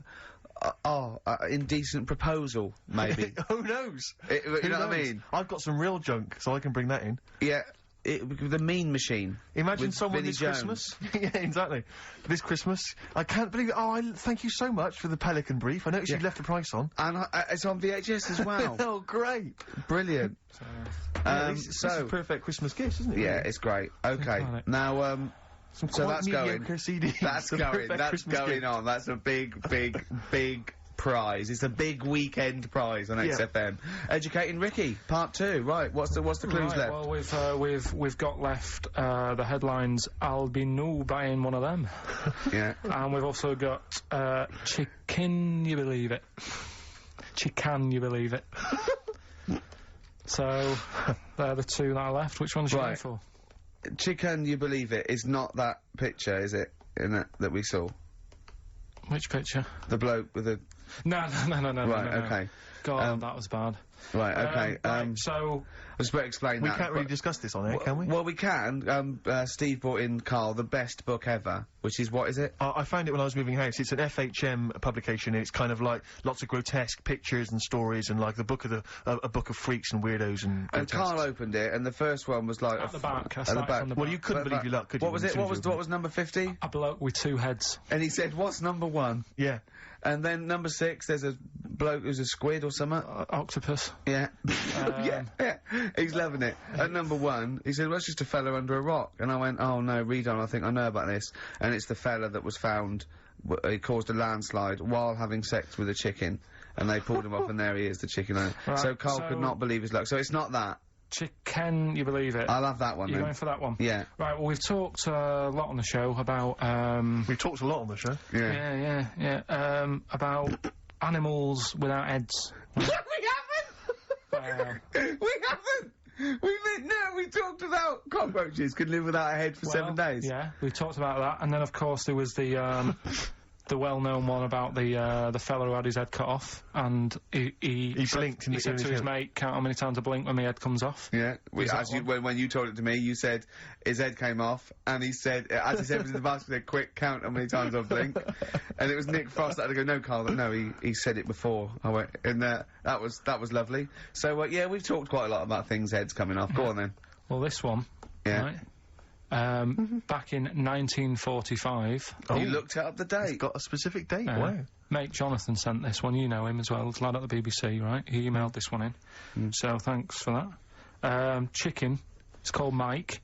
E: indecent proposal, maybe.
F: Who knows?
E: You
F: Who
E: know what I
F: knows?
E: mean?
F: I've got some real junk, so I can bring that in.
E: Yeah. The mean machine.
F: Imagine
E: with
F: someone
E: Vinnie
F: this
E: Jones.
F: Christmas. Yeah, exactly. This Christmas, I can't believe it. Oh, thank you so much for the Pelican Brief. I noticed you left a price on.
E: And it's on VHS as well.
F: Oh, great.
E: Brilliant.
F: Yeah, this is a perfect Christmas gift, isn't it?
E: Yeah, it's great. Okay,
B: Got it.
E: now
F: Some
E: so
F: quite
E: that's going.
F: mediocre CDs.
E: That's
F: The
E: going.
F: perfect
E: That's
F: Christmas
E: going
F: gift.
E: on. That's a big prize. It's a big weekend prize on XFM. Educating Ricky, part 2. Right. What's the clues
B: Right,
E: left?
B: well, we've got left the headlines. I'll be no buying one of them.
E: Yeah.
B: And we've also got Chicken You Believe It. Chicken You Believe It. So they're the 2 that are left. Which one's you going
E: Right.
B: for?
E: Chicken, you believe it, is not that picture, is it? in it that we saw?
B: Which picture?
E: The bloke with the...
B: No.
E: Right,
B: no.
E: okay.
B: God, that was bad.
E: Right, okay.
B: Right, so
E: I just better explain
F: We
E: that.
F: can't really discuss this on air, can we?
E: Well, we can. Steve brought in, Karl, the best book ever, which is, what is it?
F: I found it when I was moving house. It's an FHM publication, and it's kind of like lots of grotesque pictures and stories, and like a book of freaks and weirdos and.
E: And Karl
F: grotesques.
E: opened it, and the first one was like
B: at the back. I
E: at the
B: started
E: back.
B: from the
F: Well,
B: back.
F: you couldn't believe your luck, could you?
E: What was it? What was number 50?
B: A bloke with 2 heads.
E: And he said, "What's number 1?"
F: Yeah.
E: And then number 6, there's a bloke who's a squid or something.
B: Octopus.
E: Yeah. yeah. He's loving it. At number 1, he said, well, it's just a fella under a rock. And I went, oh no, read on, I think I know about this. And it's the fella that was found, he caused a landslide while having sex with a chicken. And they pulled him off, and there he is, the chicken owner.
B: Right,
E: So Karl could not believe his luck. So it's not that.
B: Can you believe it?
E: I'll have that one
B: You're
E: then.
B: going for that one?
E: Yeah.
B: Right, well, we've talked a lot on the show about,
F: We've talked a lot on the show.
E: Yeah.
B: About animals without heads.
E: We haven't! We haven't! We talked about cockroaches could live without a head for 7 days.
B: Yeah, we talked about that, and then of course there was the the well-known one about the fella who had his head cut off, and he
F: blinked.
B: He said to his mate, "Count how many times I blink when my head comes off."
E: Yeah, when you told it to me, you said his head came off, and he said, as he said, it was in the basket, he said, quick, count how many times I've blinked. And it was Nick Frost that had to go, no, Karl, no, he said it before. I went, and that was lovely. So, yeah, we've talked quite a lot about things, heads coming off. Go on then.
B: Well, this one,
E: Yeah.
B: right? Back in 1945.
E: You looked it up the date.
F: It's got a specific date. Wow.
B: Mate Jonathan sent this one. You know him as well. He's a lad at the BBC, right? He emailed this one in. So thanks for that. Chicken. It's called Mike.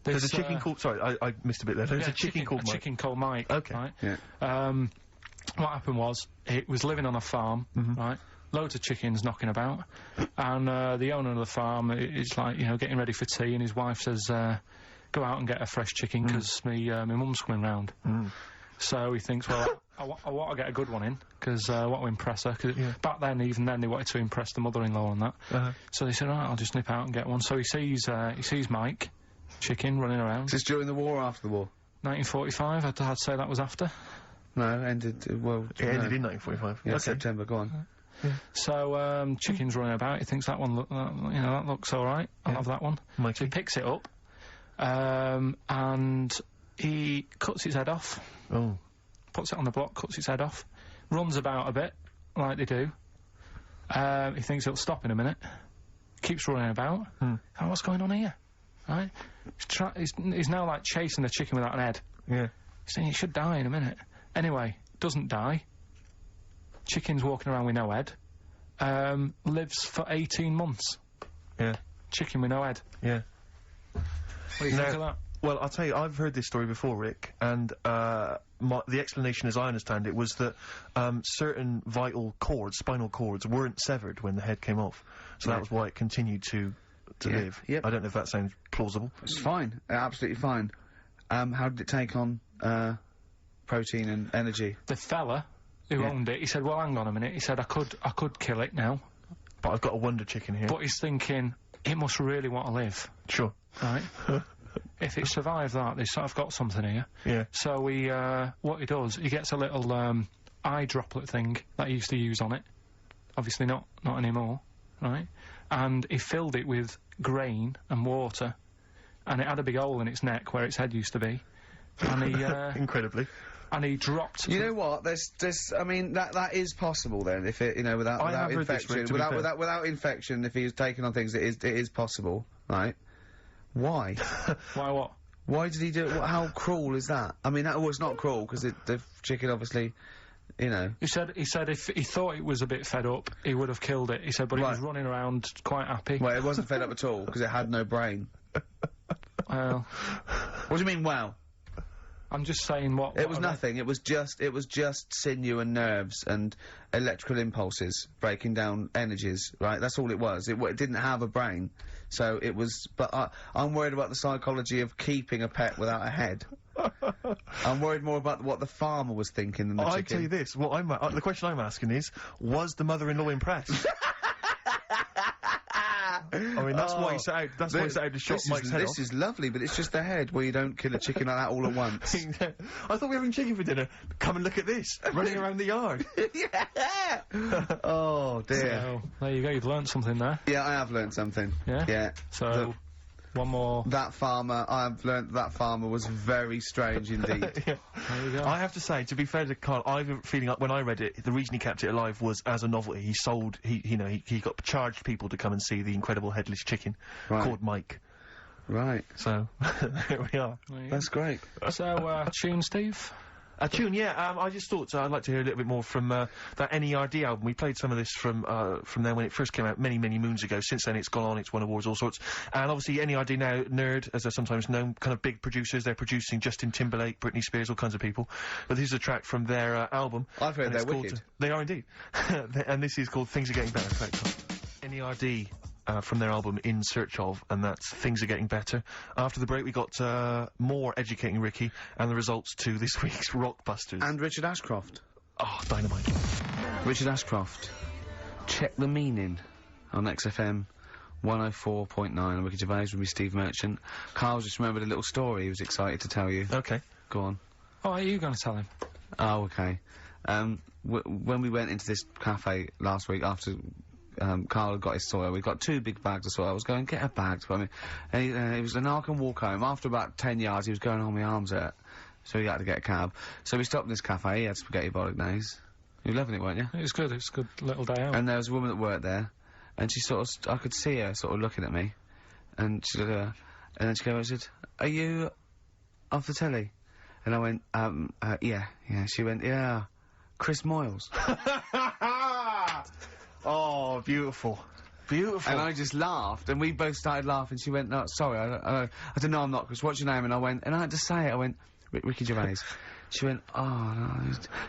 F: There's a chicken called... Sorry, I missed a bit there. There's a chicken called Mike.
B: Chicken called Mike.
F: Okay.
B: Right?
E: Yeah.
B: What happened was, it was living on a farm, right? Loads of chickens knocking about. And the owner of the farm is like, getting ready for tea, and his wife says, go out and get a fresh chicken, because my mum's coming round. So he thinks, well, I want to get a good one in, because I want to impress her. Cause back then, even then, they wanted to impress the mother-in-law and that. So they said, right, I'll just nip out and get one. So he sees Mike, chicken, running around.
E: Is this during the war or after the war?
B: 1945, I'd say that was after.
E: No, ended,
F: It ended in 1945.
E: Yeah,
F: Okay.
E: September, go on.
B: So, chicken's running about, he thinks that one, that looks alright, I'll have that one.
F: Mikey.
B: So he picks it up, and he cuts its head off.
F: Oh.
B: Puts it on the block, cuts its head off, runs about a bit, like they do. He thinks it'll stop in a minute, keeps running about. Oh, what's going on here? Right? He's now, like, chasing the chicken without an head.
F: Yeah.
B: He's saying it should die in a minute. Anyway, doesn't die. Chicken's walking around with no head. Lives for 18 months.
F: Yeah.
B: Chicken with no head.
F: Yeah.
B: What do you think of that?
F: Well, I'll tell you, I've heard this story before, Rick, and the explanation, as I understand it, was that certain vital cords, spinal cords, weren't severed when the head came off. So that was why it continued to live.
E: Yep.
F: I don't know if that sounds plausible.
E: It's fine, absolutely fine. How did it take on protein and energy?
B: The fella who owned it, he said, well, hang on a minute. He said, I could kill it now.
F: But I've got a wonder chicken here.
B: But he's thinking, it must really want to live.
F: Sure.
B: Right? If it survived that, I've got something here.
F: Yeah.
B: So what he does, he gets a little eye droplet thing that he used to use on it. Obviously not anymore, right? And he filled it with grain and water, and it had a big hole in its neck where its head used to be. And he
F: incredibly.
B: And he dropped.
E: You know what? I mean, that is possible then. If it, without infection, without infection, if he was taking on things, it is possible, right? Why?
B: Why what?
E: Why did he do it? How cruel is that? I mean, it's not cruel because the chicken obviously, He said if he thought it was a bit fed up, he would have killed it. He said, but it was running around quite happy. Well, it wasn't fed up at all because it had no brain.
B: Well,
E: what do you mean? Wow.
B: I'm just saying what
E: it was nothing. It was just sinew and nerves and electrical impulses breaking down energies. Right. That's all it was. It didn't have a brain, so it was. But I'm worried about the psychology of keeping a pet without a head. I'm worried more about what the farmer was thinking than the chicken.
F: I tell you this. The question I'm asking is: was the mother-in-law impressed? Or mean, that's why he set out. That's why he set out to shot Mike's head off.
E: This is lovely, but it's just the head where you don't kill a chicken like that all at once.
F: I thought we were having chicken for dinner. Come and look at this, running around the yard.
E: Yeah. Oh dear.
B: So, there you go, you've learnt something there.
E: Yeah, I have learned something.
B: Yeah?
E: Yeah.
B: So, one more.
E: That farmer, I've learnt that farmer was very strange indeed.
F: Yeah.
B: There you go.
F: I have to say, to be fair to Karl, I have a feeling like when I read it, the reason he kept it alive was as a novelty. He got charged people to come and see the incredible headless chicken called Mike.
E: Right.
F: So, here we are.
E: That's great.
B: So, tune, Steve?
F: A tune, yeah. I just thought I'd like to hear a little bit more from that NERD album. We played some of this from there when it first came out many, many moons ago. Since then, it's gone on, it's won awards, all sorts. And obviously, NERD now, Nerd, as they're sometimes known, kind of big producers. They're producing Justin Timberlake, Britney Spears, all kinds of people. But this is a track from their album.
E: I've heard they're wicked.
F: They are indeed. And this is called Things Are Getting Better. NERD. From their album In Search Of, and that's Things Are Getting Better. After the break, we got more Educating Ricky, and the results to this week's Rockbusters.
E: And Richard Ashcroft.
F: Oh, dynamite.
E: Richard Ashcroft. Check the Meaning on XFM 104.9. I'm Ricky Gervais with me, Steve Merchant. Karl just remembered a little story he was excited to tell you.
F: Okay.
E: Go on.
B: Oh, are you going to tell him?
E: Oh, okay. When we went into this cafe last week after Karl had got his soil, we got 2 big bags of soil. I was going, get a bag to put him in. And he was an I can walk home. After about 10 yards, he was going, oh, my arms hurt. So he had to get a cab. So we stopped in this cafe. He had spaghetti bolognese. You were loving it, weren't you?
B: It was good. It was a good little day out.
E: And there was a woman that worked there, and she sort of, I could see her sort of looking at me, and she said, and then she came over and said, are you off the telly? And I went, yeah. She went, yeah, Chris Moyles.
F: Oh, beautiful. Beautiful.
E: And I just laughed, and we both started laughing. She went, no, sorry, I don't know, I'm not, Chris, what's your name? And I went, and I had to say it, I went, Ricky Gervais. She went, oh, no.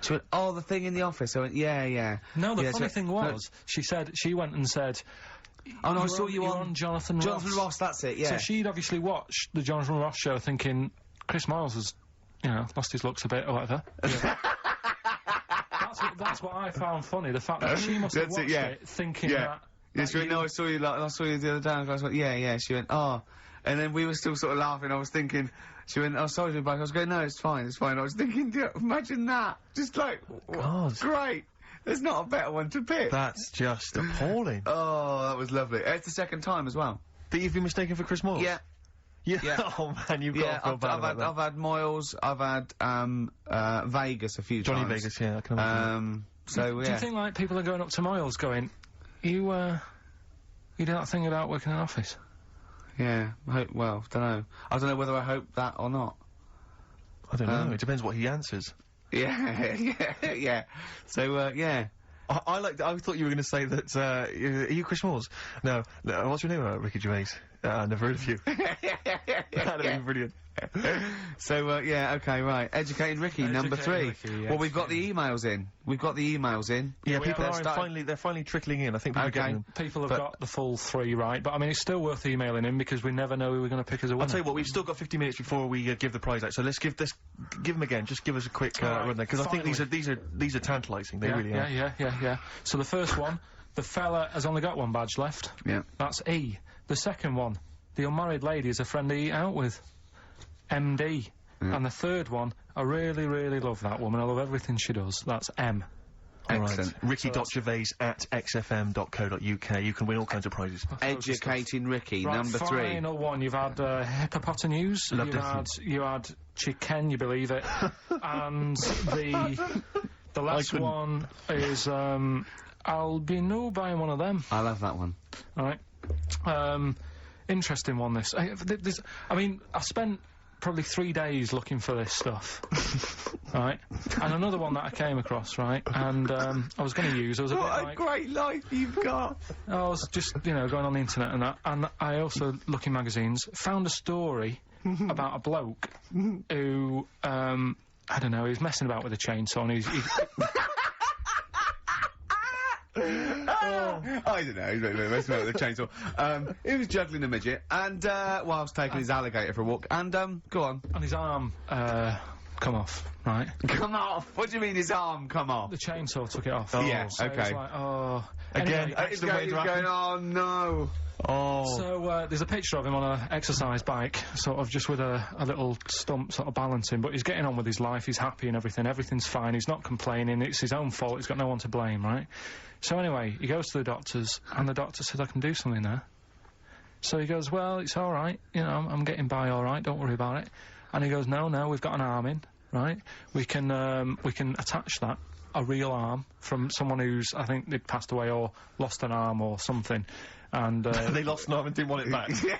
E: She went, oh, the thing in the office. I went, yeah.
B: No, the funny thing was, she went and said,
E: oh, no, I saw you
B: on Jonathan Ross.
E: Jonathan Ross, that's it, yeah.
B: So she'd obviously watched the Jonathan Ross show thinking, Chris Miles has, lost his looks a bit or whatever. That's what I found funny, the fact that she must have watched it thinking that...
E: Yeah, she went, no, I saw you the other day, and I was like, yeah. She went, oh. And then we were still sort of laughing. I was thinking, she went, oh, sorry to be back. I was going, no, it's fine. I was thinking, imagine that. Just like,
F: God.
E: Great. There's not a better one to pick.
F: That's just appalling.
E: Oh, that was lovely. It's the second time as well.
F: That you've been mistaken for Chris Moyles?
E: Yeah.
F: Oh, man, you've got to feel bad about that.
E: I've had Moyles, I've had, Vegas a few times.
F: Johnny Vegas, yeah, I can imagine.
E: So, yeah.
B: Do you think, like, people are going up to Moyles going, you do that thing about working in an office?
E: Yeah, well, don't know. I don't know whether I hope that or not.
F: I don't know, it depends what he answers.
E: Yeah. So, yeah.
F: I thought you were going to say that, are you Chris Moyles? No, what's your name, Ricky Gervais? Never heard of you. That'd have been brilliant.
E: So, okay, right. Educating Ricky, number 3.
B: Ricky, yes,
E: well, we've got the emails in.
F: Yeah, people are they're finally trickling in. I think people are getting them.
B: People have got the full 3 right, but I mean, it's still worth emailing in because we never know who we're going to pick as a winner.
F: I'll tell you what, we've still got 50 minutes before we give the prize out, so let's give them again. Just give us a quick run there, because I think these are tantalising. They really are.
B: Yeah. So the first one, the fella has only got 1 badge left.
E: Yeah.
B: That's E. The second one, the unmarried lady is a friend I eat out with. MD. And the third one, I really, really love that woman. I love everything she does. That's M.
E: Excellent.
F: Right. Ricky.Gervais at xfm.co.uk. You can win all kinds of prizes.
E: Educating Ricky,
B: right,
E: number 3.
B: Final one. You've had hippopotamus. You had chicken, you believe it. And the last one is I'll be no buying one of them.
E: I love that one.
B: All right. Interesting one, this. I mean, I spent probably 3 days looking for this stuff. Right? And another one that I came across, right? And, I was going to use, I was a bit like...
E: What a great life you've got!
B: I was just, going on the internet and that, and I also, looking magazines, found a story about a bloke who, I don't know, he was messing about with a chainsaw and he's
E: I don't know, messing about with the chainsaw. He was juggling a midget, and, whilst taking his alligator for a walk, and, go on.
B: And his arm, come off, right?
E: Come off? What do you mean his arm come off?
B: The chainsaw took it off.
E: Oh, yeah,
B: so
E: okay.
B: It was like, oh...
F: Again,
B: anyway,
E: He's going, oh no.
F: Oh.
B: So there's a picture of him on an exercise bike, sort of just with a little stump sort of balancing, but he's getting on with his life, he's happy and everything, everything's fine, he's not complaining, it's his own fault, he's got no one to blame, right? So anyway, he goes to the doctors, and the doctor said, I can do something there. So he goes, well, it's alright, you know, I'm getting by alright, don't worry about it. And he goes, no, we've got an arm in, right? We can attach that, a real arm, from someone who's, I think they'd passed away or lost an arm or something. And
F: they lost an arm and didn't want it back.
E: Yeah,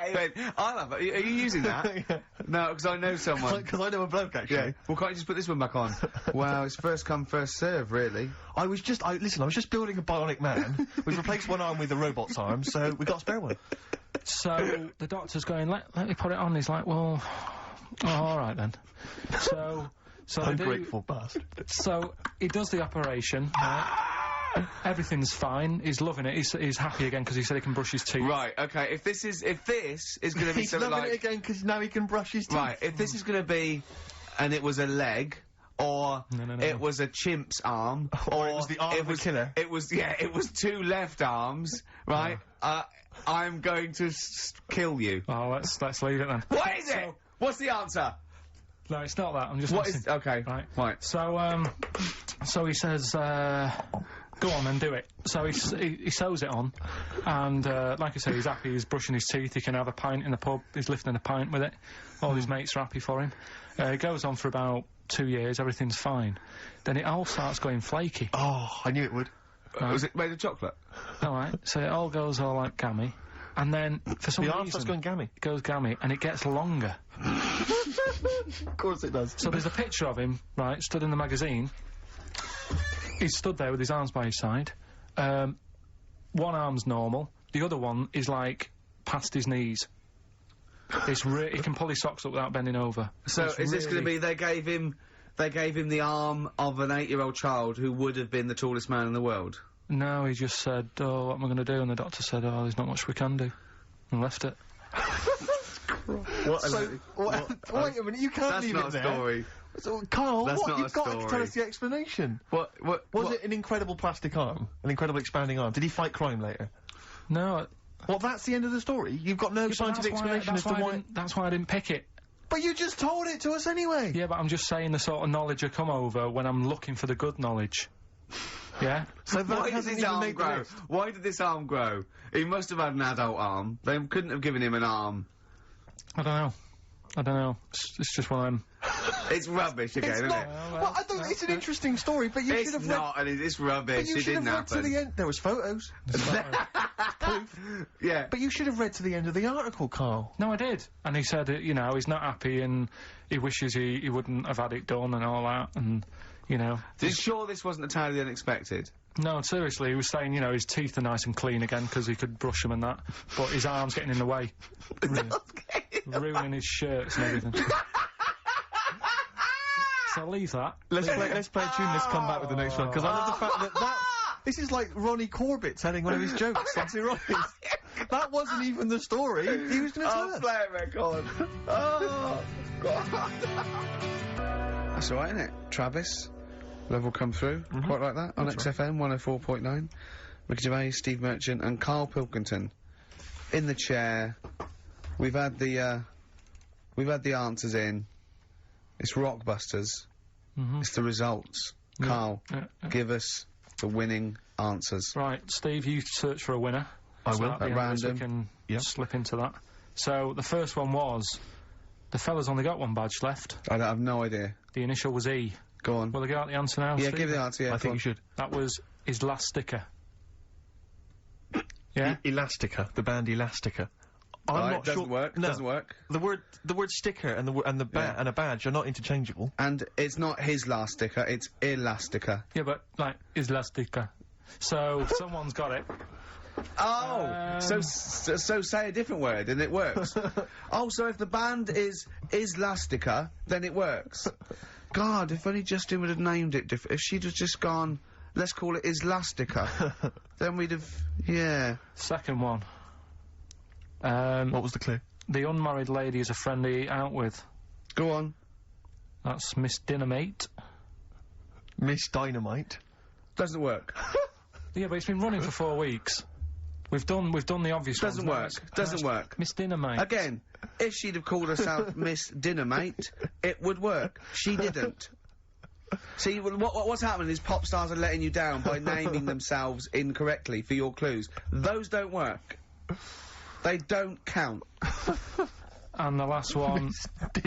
E: he went, I'll have it. Are you using that?
F: Yeah.
E: No, because I know someone.
F: Because I know a bloke, actually.
E: Yeah. Well, can't you just put this one back on? Well, it's first come, first serve, really.
F: I was just building a bionic man. We've replaced one arm with a robot's arm, so we got a spare one.
B: So the doctor's going, let me put it on. He's like, well, all right then. So
F: Ungrateful bastard.
B: So he does the operation, right? Everything's fine. He's loving it. He's happy again because he said he can brush his teeth.
E: Right. Okay. If this is going to be
F: He's
E: something
F: loving
E: like
F: it again because now he can brush his teeth.
E: right, if this is going to be, and it was a leg. Or
B: No.
E: it was a chimp's arm,
F: Or it was the arm of a killer.
E: It was two left arms, right? I'm going to guill you.
B: Oh, let's leave it then.
E: What is it? What's the answer?
B: No, it's not that. I'm just.
E: What
B: messing.
E: is? Okay,
B: Right. So he says, go on and do it. So he sews it on, and like I say, he's happy. He's brushing his teeth. He can have a pint in the pub. He's lifting a pint with it. All his mates are happy for him. It goes on for about 2 years. Everything's fine. Then it all starts going flaky.
F: Oh, I knew it would.
E: Was it made of chocolate?
B: All right. So it all goes all like gammy, and then for some
F: The
B: reason
F: arm starts going gammy.
B: it goes gammy, and it gets longer.
F: Of course it does.
B: So there's a picture of him, right, stood in the magazine. He's stood there with his arms by his side. One arm's normal. The other one is, like, past his knees. He can pull his socks up without bending over.
E: So
B: It's
E: is this going to
B: really-
E: be they gave him the arm of an 8-year-old child who would have been the tallest man in the world?
B: No, he just said, oh, what am I going to do? And the doctor said, oh, there's not much we can do. And left it.
E: What?
F: Wait a minute, you can't
E: That's
F: leave
E: not
F: it
E: a
F: there.
E: story.
F: So, Karl,
E: That's
F: what?
E: not
F: You've
E: a
F: got to tell
E: story.
F: us the explanation.
E: Was
F: Was it an incredible plastic arm? An incredible expanding arm? Did he fight crime later?
B: No.
F: Well, that's the end of the story. You've got no scientific explanation as to why.
B: That's why I didn't pick it.
F: But you just told it to us anyway.
B: Yeah, but I'm just saying the sort of knowledge I come over when I'm looking for the good knowledge. Yeah?
F: So that
E: Why did
F: hasn't
E: his
F: even
E: arm
F: made the
E: grow?
F: list.
E: Why did this arm grow? He must have had an adult arm. They couldn't have given him an arm.
B: I don't know. It's just one of them.
E: It's rubbish again,
F: It's
E: isn't
F: not.
E: it?
F: Well, I don't. It's an interesting story, but you should
E: It's
F: have read.
E: not, and it's rubbish.
F: But you
E: It
F: should have
E: didn't
F: read to
E: happen.
F: the end. There was photos.
E: Yeah.
F: But you should have read to the end of the article, Karl.
B: No, I did. And he said, you know, he's not happy and he wishes he wouldn't have had it done and all that, and, you know.
E: Are you sure this wasn't entirely unexpected?
B: No, seriously, he was saying, you know, his teeth are nice and clean again because he could brush them and that, but his arm's getting in the way. Ruining his shirts and everything. So I'll leave that.
F: Let's play a tune. Let's come back with the next one because I love the fact that this is like Ronnie Corbett telling one of his jokes. Obviously, Ronnie's. That wasn't even the story. He was going to tell
E: I'll
F: us.
E: play a record. Oh, God. That's all right, isn't it? Travis, level come through, quite like that, on XFM 104.9. Ricky Gervais, Steve Merchant and Karl Pilkington in the chair. We've had the answers in. It's Rockbusters. It's the results. Karl, give us the winning answers.
B: Right, Steve, you search for a winner.
F: I
B: So
F: will.
B: at the
E: At
B: end of this
E: random.
B: we can slip into that. So the first one was, the fella's only got one badge left.
E: I have no idea.
B: The initial was E.
E: Go on.
B: Will I get out the answer now,
E: Yeah,
B: Steve?
E: give the answer, yeah.
F: I think you should.
B: That was his last sticker. Yeah?
F: Elastica, the band Elastica. I'm
E: Right,
F: not
E: doesn't
F: sure.
E: work,
F: No,
E: doesn't work.
F: The word sticker and and a badge are not interchangeable.
E: And it's not his last sticker, it's Elastica.
B: Yeah, but, like, his last sticker. So, someone's got it.
E: Oh, so say a different word and it works. Oh, so if the band is Elastica, then it works. God, if only Justin would have named it different. If she'd have just gone, let's call it Islastica, then we'd have, yeah.
B: Second one.
F: What was the clue?
B: The unmarried lady is a friend he eat out with.
E: Go on.
B: That's Miss Dynamite.
F: Miss Dynamite.
E: Doesn't work.
B: Yeah, but it's been running for 4 weeks. We've done the obvious
E: Doesn't
B: ones.
E: work. Doesn't work.
B: Miss Dinnermate.
E: Again, if she'd have called herself Miss Dinnermate, it would work. She didn't. See, what's happening is pop stars are letting you down by naming themselves incorrectly for your clues. Those don't work. They don't count.
B: And the last one,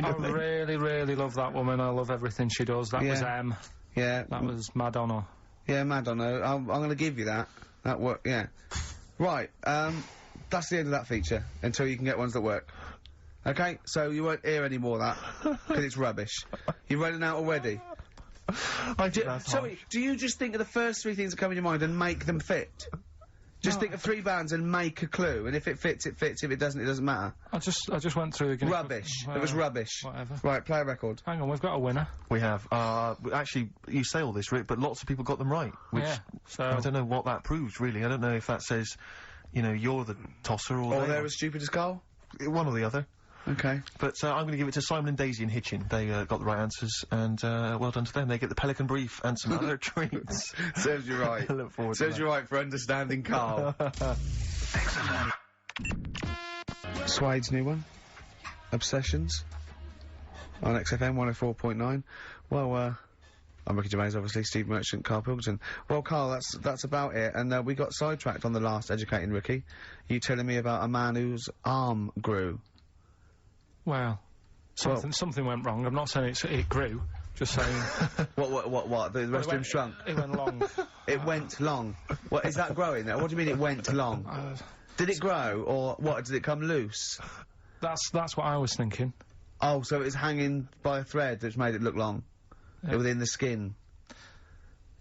B: I really, really love that woman. I love everything she does. That was M.
E: Yeah.
B: That was Madonna.
E: Yeah, Madonna. I'm going to give you that. That worked, yeah. Right, that's the end of that feature, until you can get ones that work. Okay, so you won't hear any more of that, because it's rubbish. You're running out already. Do you just think of the first three things that come in your mind and make them fit? Just think of three bands and make a clue, and if it fits, it fits. If it doesn't, it doesn't matter.
B: I just went through again.
E: Rubbish. It was rubbish.
B: Whatever.
E: Right, play a record.
B: Hang on, we've got a winner.
F: We have. Actually, you say all this, Rick, but lots of people got them right. Which
B: Yeah, so...
F: I don't know what that proves, really. I don't know if that says, you know, you're the tosser or
E: they're as stupid as Karl?
F: one or the other.
E: Okay.
F: But I'm going to give it to Simon and Daisy and Hitchin. They got the right answers, and well done to them. They get the Pelican Brief and some other treats.
E: Serves you right.
F: I look forward to
E: Serves you right for understanding Karl. Suede's new one. Obsessions. On XFM 104.9. Well, I'm Ricky Gervais, obviously, Steve Merchant, Karl Pilkington. Well, Karl, that's about it, and we got sidetracked on the last Educating Ricky. You telling me about a man whose arm grew.
B: Well, something went wrong. I'm not saying it grew. Just saying.
E: What? The rest of him shrunk?
B: It went long.
E: It went long. What, is that growing there? What do you mean it went long? Did it grow, or what, did it come loose?
B: That's what I was thinking.
E: Oh, so it was hanging by a thread that's made it look long?
B: Yeah.
E: Within the skin?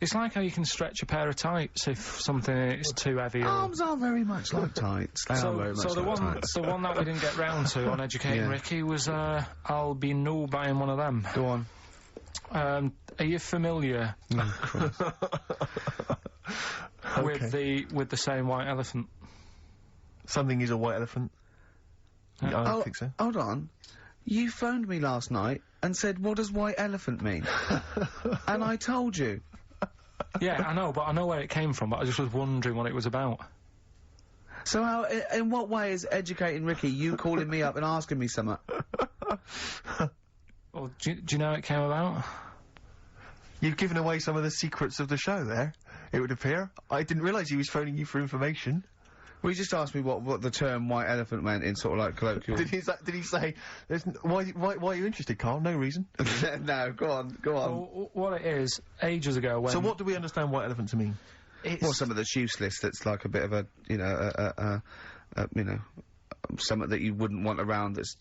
B: It's like how you can stretch a pair of tights if something is too heavy.
E: Arms are very much like tights. They are very much like tights.
B: The one that we didn't get round to on Educating Ricky was, I'll be no buying one of them.
E: Go on.
B: Are you familiar with the saying white elephant?
F: Something is a white elephant. I don't think so.
E: Hold on. You phoned me last night and said, what does white elephant mean? And I told you.
B: Yeah, I know, but I know where it came from, but I just was wondering what it was about.
E: So how, in what way is Educating Ricky you calling me up and asking me something?
B: Well, do you know how it came about?
F: You've given away some of the secrets of the show there, it would appear. I didn't realise he was phoning you for information.
E: Well, he just asked me what the term white elephant meant in sort of like colloquial...
F: Did he say, why are you interested, Karl? No reason.
E: No, go on.
B: Well, what it is, ages ago when...
F: So what do we understand white elephant to mean?
E: Well, something that's useless, that's like a bit of a, you know, something that you wouldn't want around that's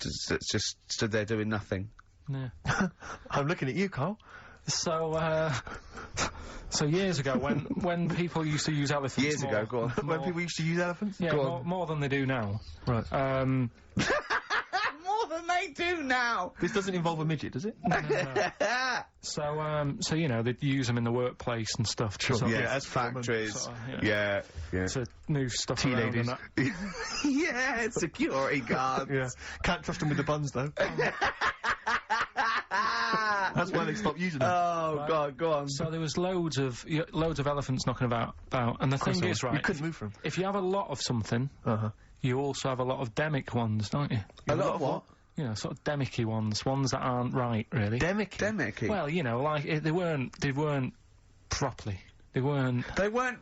E: just stood there doing nothing.
B: Yeah.
F: I'm looking at you, Karl.
B: So years ago, when people used to use elephants...
E: Years ago, go on.
F: When people used to use elephants?
B: Yeah, more than they do now.
F: Right.
E: More than they do now!
F: This doesn't involve a midget, does it?
B: No. So, you know, they'd use them in the workplace and stuff.
F: Sure.
B: Sort of,
E: Yeah, as factories.
B: sort of, yeah. To move stuff around
F: ladies.
B: and that.
E: Yeah, security guards.
F: Yeah. Can't trust them with the buns, though. That's why they stopped using them.
E: Oh,
B: Right.
E: God, go on.
B: So there was loads of elephants knocking about, and the thing is, right,
F: You couldn't move from.
B: if you have a lot of something, you also have a lot of demic ones, don't you?
E: A lot of what?
B: You know, sort of demicky ones that aren't right, really.
E: Demicky?
B: Well, you know, like, they weren't properly. They weren't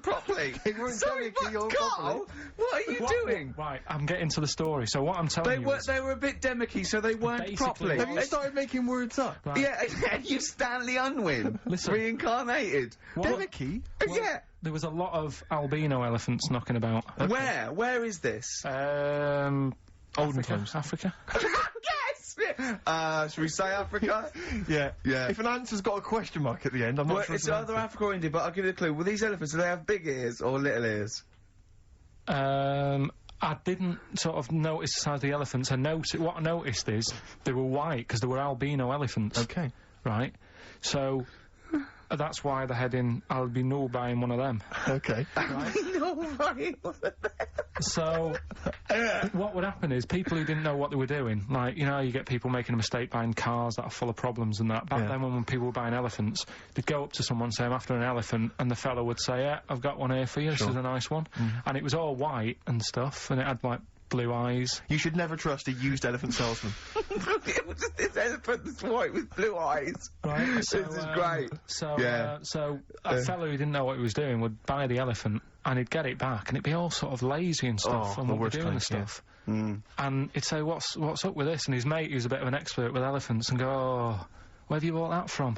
E: properly. Sorry, what, Karl? What are you doing?
B: Right, I'm getting to the story. So what I'm telling you is...
E: They were a bit demicky, so they weren't
B: Basically,
E: properly.
B: what
F: Have you started making words up?
B: Right.
E: Yeah, you Stanley Unwin.
B: Listen.
E: Reincarnated.
F: Demicky?
E: Yeah.
B: There was a lot of albino elephants knocking about.
E: Where? Where is this?
B: Olden
F: times.
B: Africa.
E: Yes! Should we say Africa?
F: Yeah.
E: Yeah.
F: If an answer's got a question mark at the end, I'm not
E: Well,
F: sure
E: it's
F: an
E: either
F: answer.
E: Africa or India, but I'll give you a clue. Well, these elephants, do they have big ears or little ears?
B: I didn't sort of notice the size of the elephants. What I noticed is they were white because they were albino elephants.
F: Okay.
B: Right? So, that's why they're heading. I'll be null buying one of them.
F: Okay.
B: So, what would happen is people who didn't know what they were doing, like, you know, you get people making a mistake buying cars that are full of problems and that. Back then, when people were buying elephants, they'd go up to someone, say, I'm after an elephant, and the fellow would say, yeah, I've got one here for you, this is a nice one. And it was all white and stuff, and it had, like, blue eyes.
F: You should never trust a used elephant salesman.
E: This elephant that's white with blue eyes.
B: Right, so,
E: this is great.
B: So,
E: Yeah.
B: so a fellow who didn't know what he was doing would buy the elephant, and he'd get it back, and it'd be all sort of lazy and stuff,
F: Oh,
B: and
F: the
B: what we're
F: worst
B: doing
F: kind,
B: and stuff. And he'd say, what's up with this? And his mate, who's a bit of an expert with elephants, and go, oh, where have you bought that from?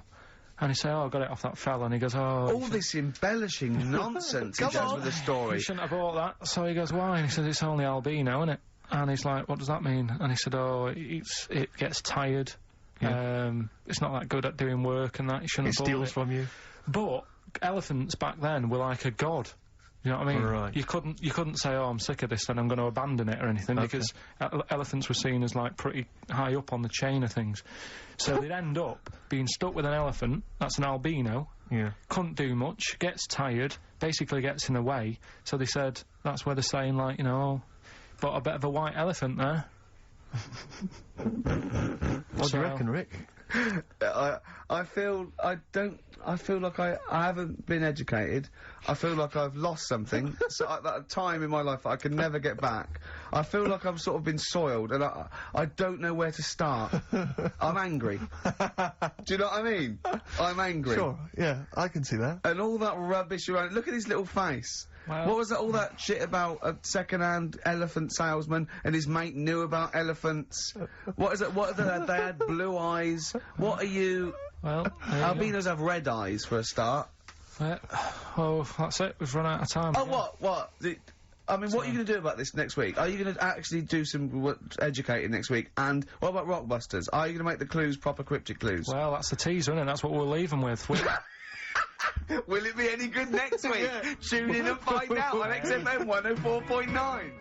B: And he'd say, oh, I got it off that fella. And he goes, oh...
E: All this embellishing nonsense he does with the story.
B: You shouldn't have bought that. So he goes, why? And he says, it's only albino, isn't it? And he's like, what does that mean? And he said, oh, it gets tired. It's not that good at doing work and that. You shouldn't have bought it.
F: It steals from you.
B: But elephants back then were like a god. You know what I mean?
F: Right.
B: You couldn't say, oh, I'm sick of this and I'm going to abandon it or anything, because elephants were seen as, like, pretty high up on the chain of things. So they'd end up being stuck with an elephant, that's an albino, couldn't do much, gets tired, basically gets in the way. So they said, that's where they're saying, like, you know, bought a bit of a white elephant there.
F: What do you reckon, Rick?
E: I feel like I haven't been educated. I feel like I've lost something. So that time in my life that I can never get back. I feel like I've sort of been soiled, and I don't know where to start. I'm angry. Do you know what I mean? I'm angry.
F: Sure, yeah, I can see that.
E: And all that rubbish around. Look at his little face.
B: Well,
E: What was that? All that shit about a second-hand elephant salesman and his mate knew about elephants. What is it? What are they had blue eyes. What are you?
B: well,
E: Albinos have red eyes for a start.
B: oh, that's it. We've run out of time.
E: Oh,
B: again.
E: what? I mean, what are you going to do about this next week? Are you going to actually do some educating next week? And what about Rockbusters? Are you going to make the clues proper cryptic clues?
B: Well, that's the teaser, isn't it? That's what we'll leave them with.
E: Will it be any good next week? Tune in and find out on XFM 104.9.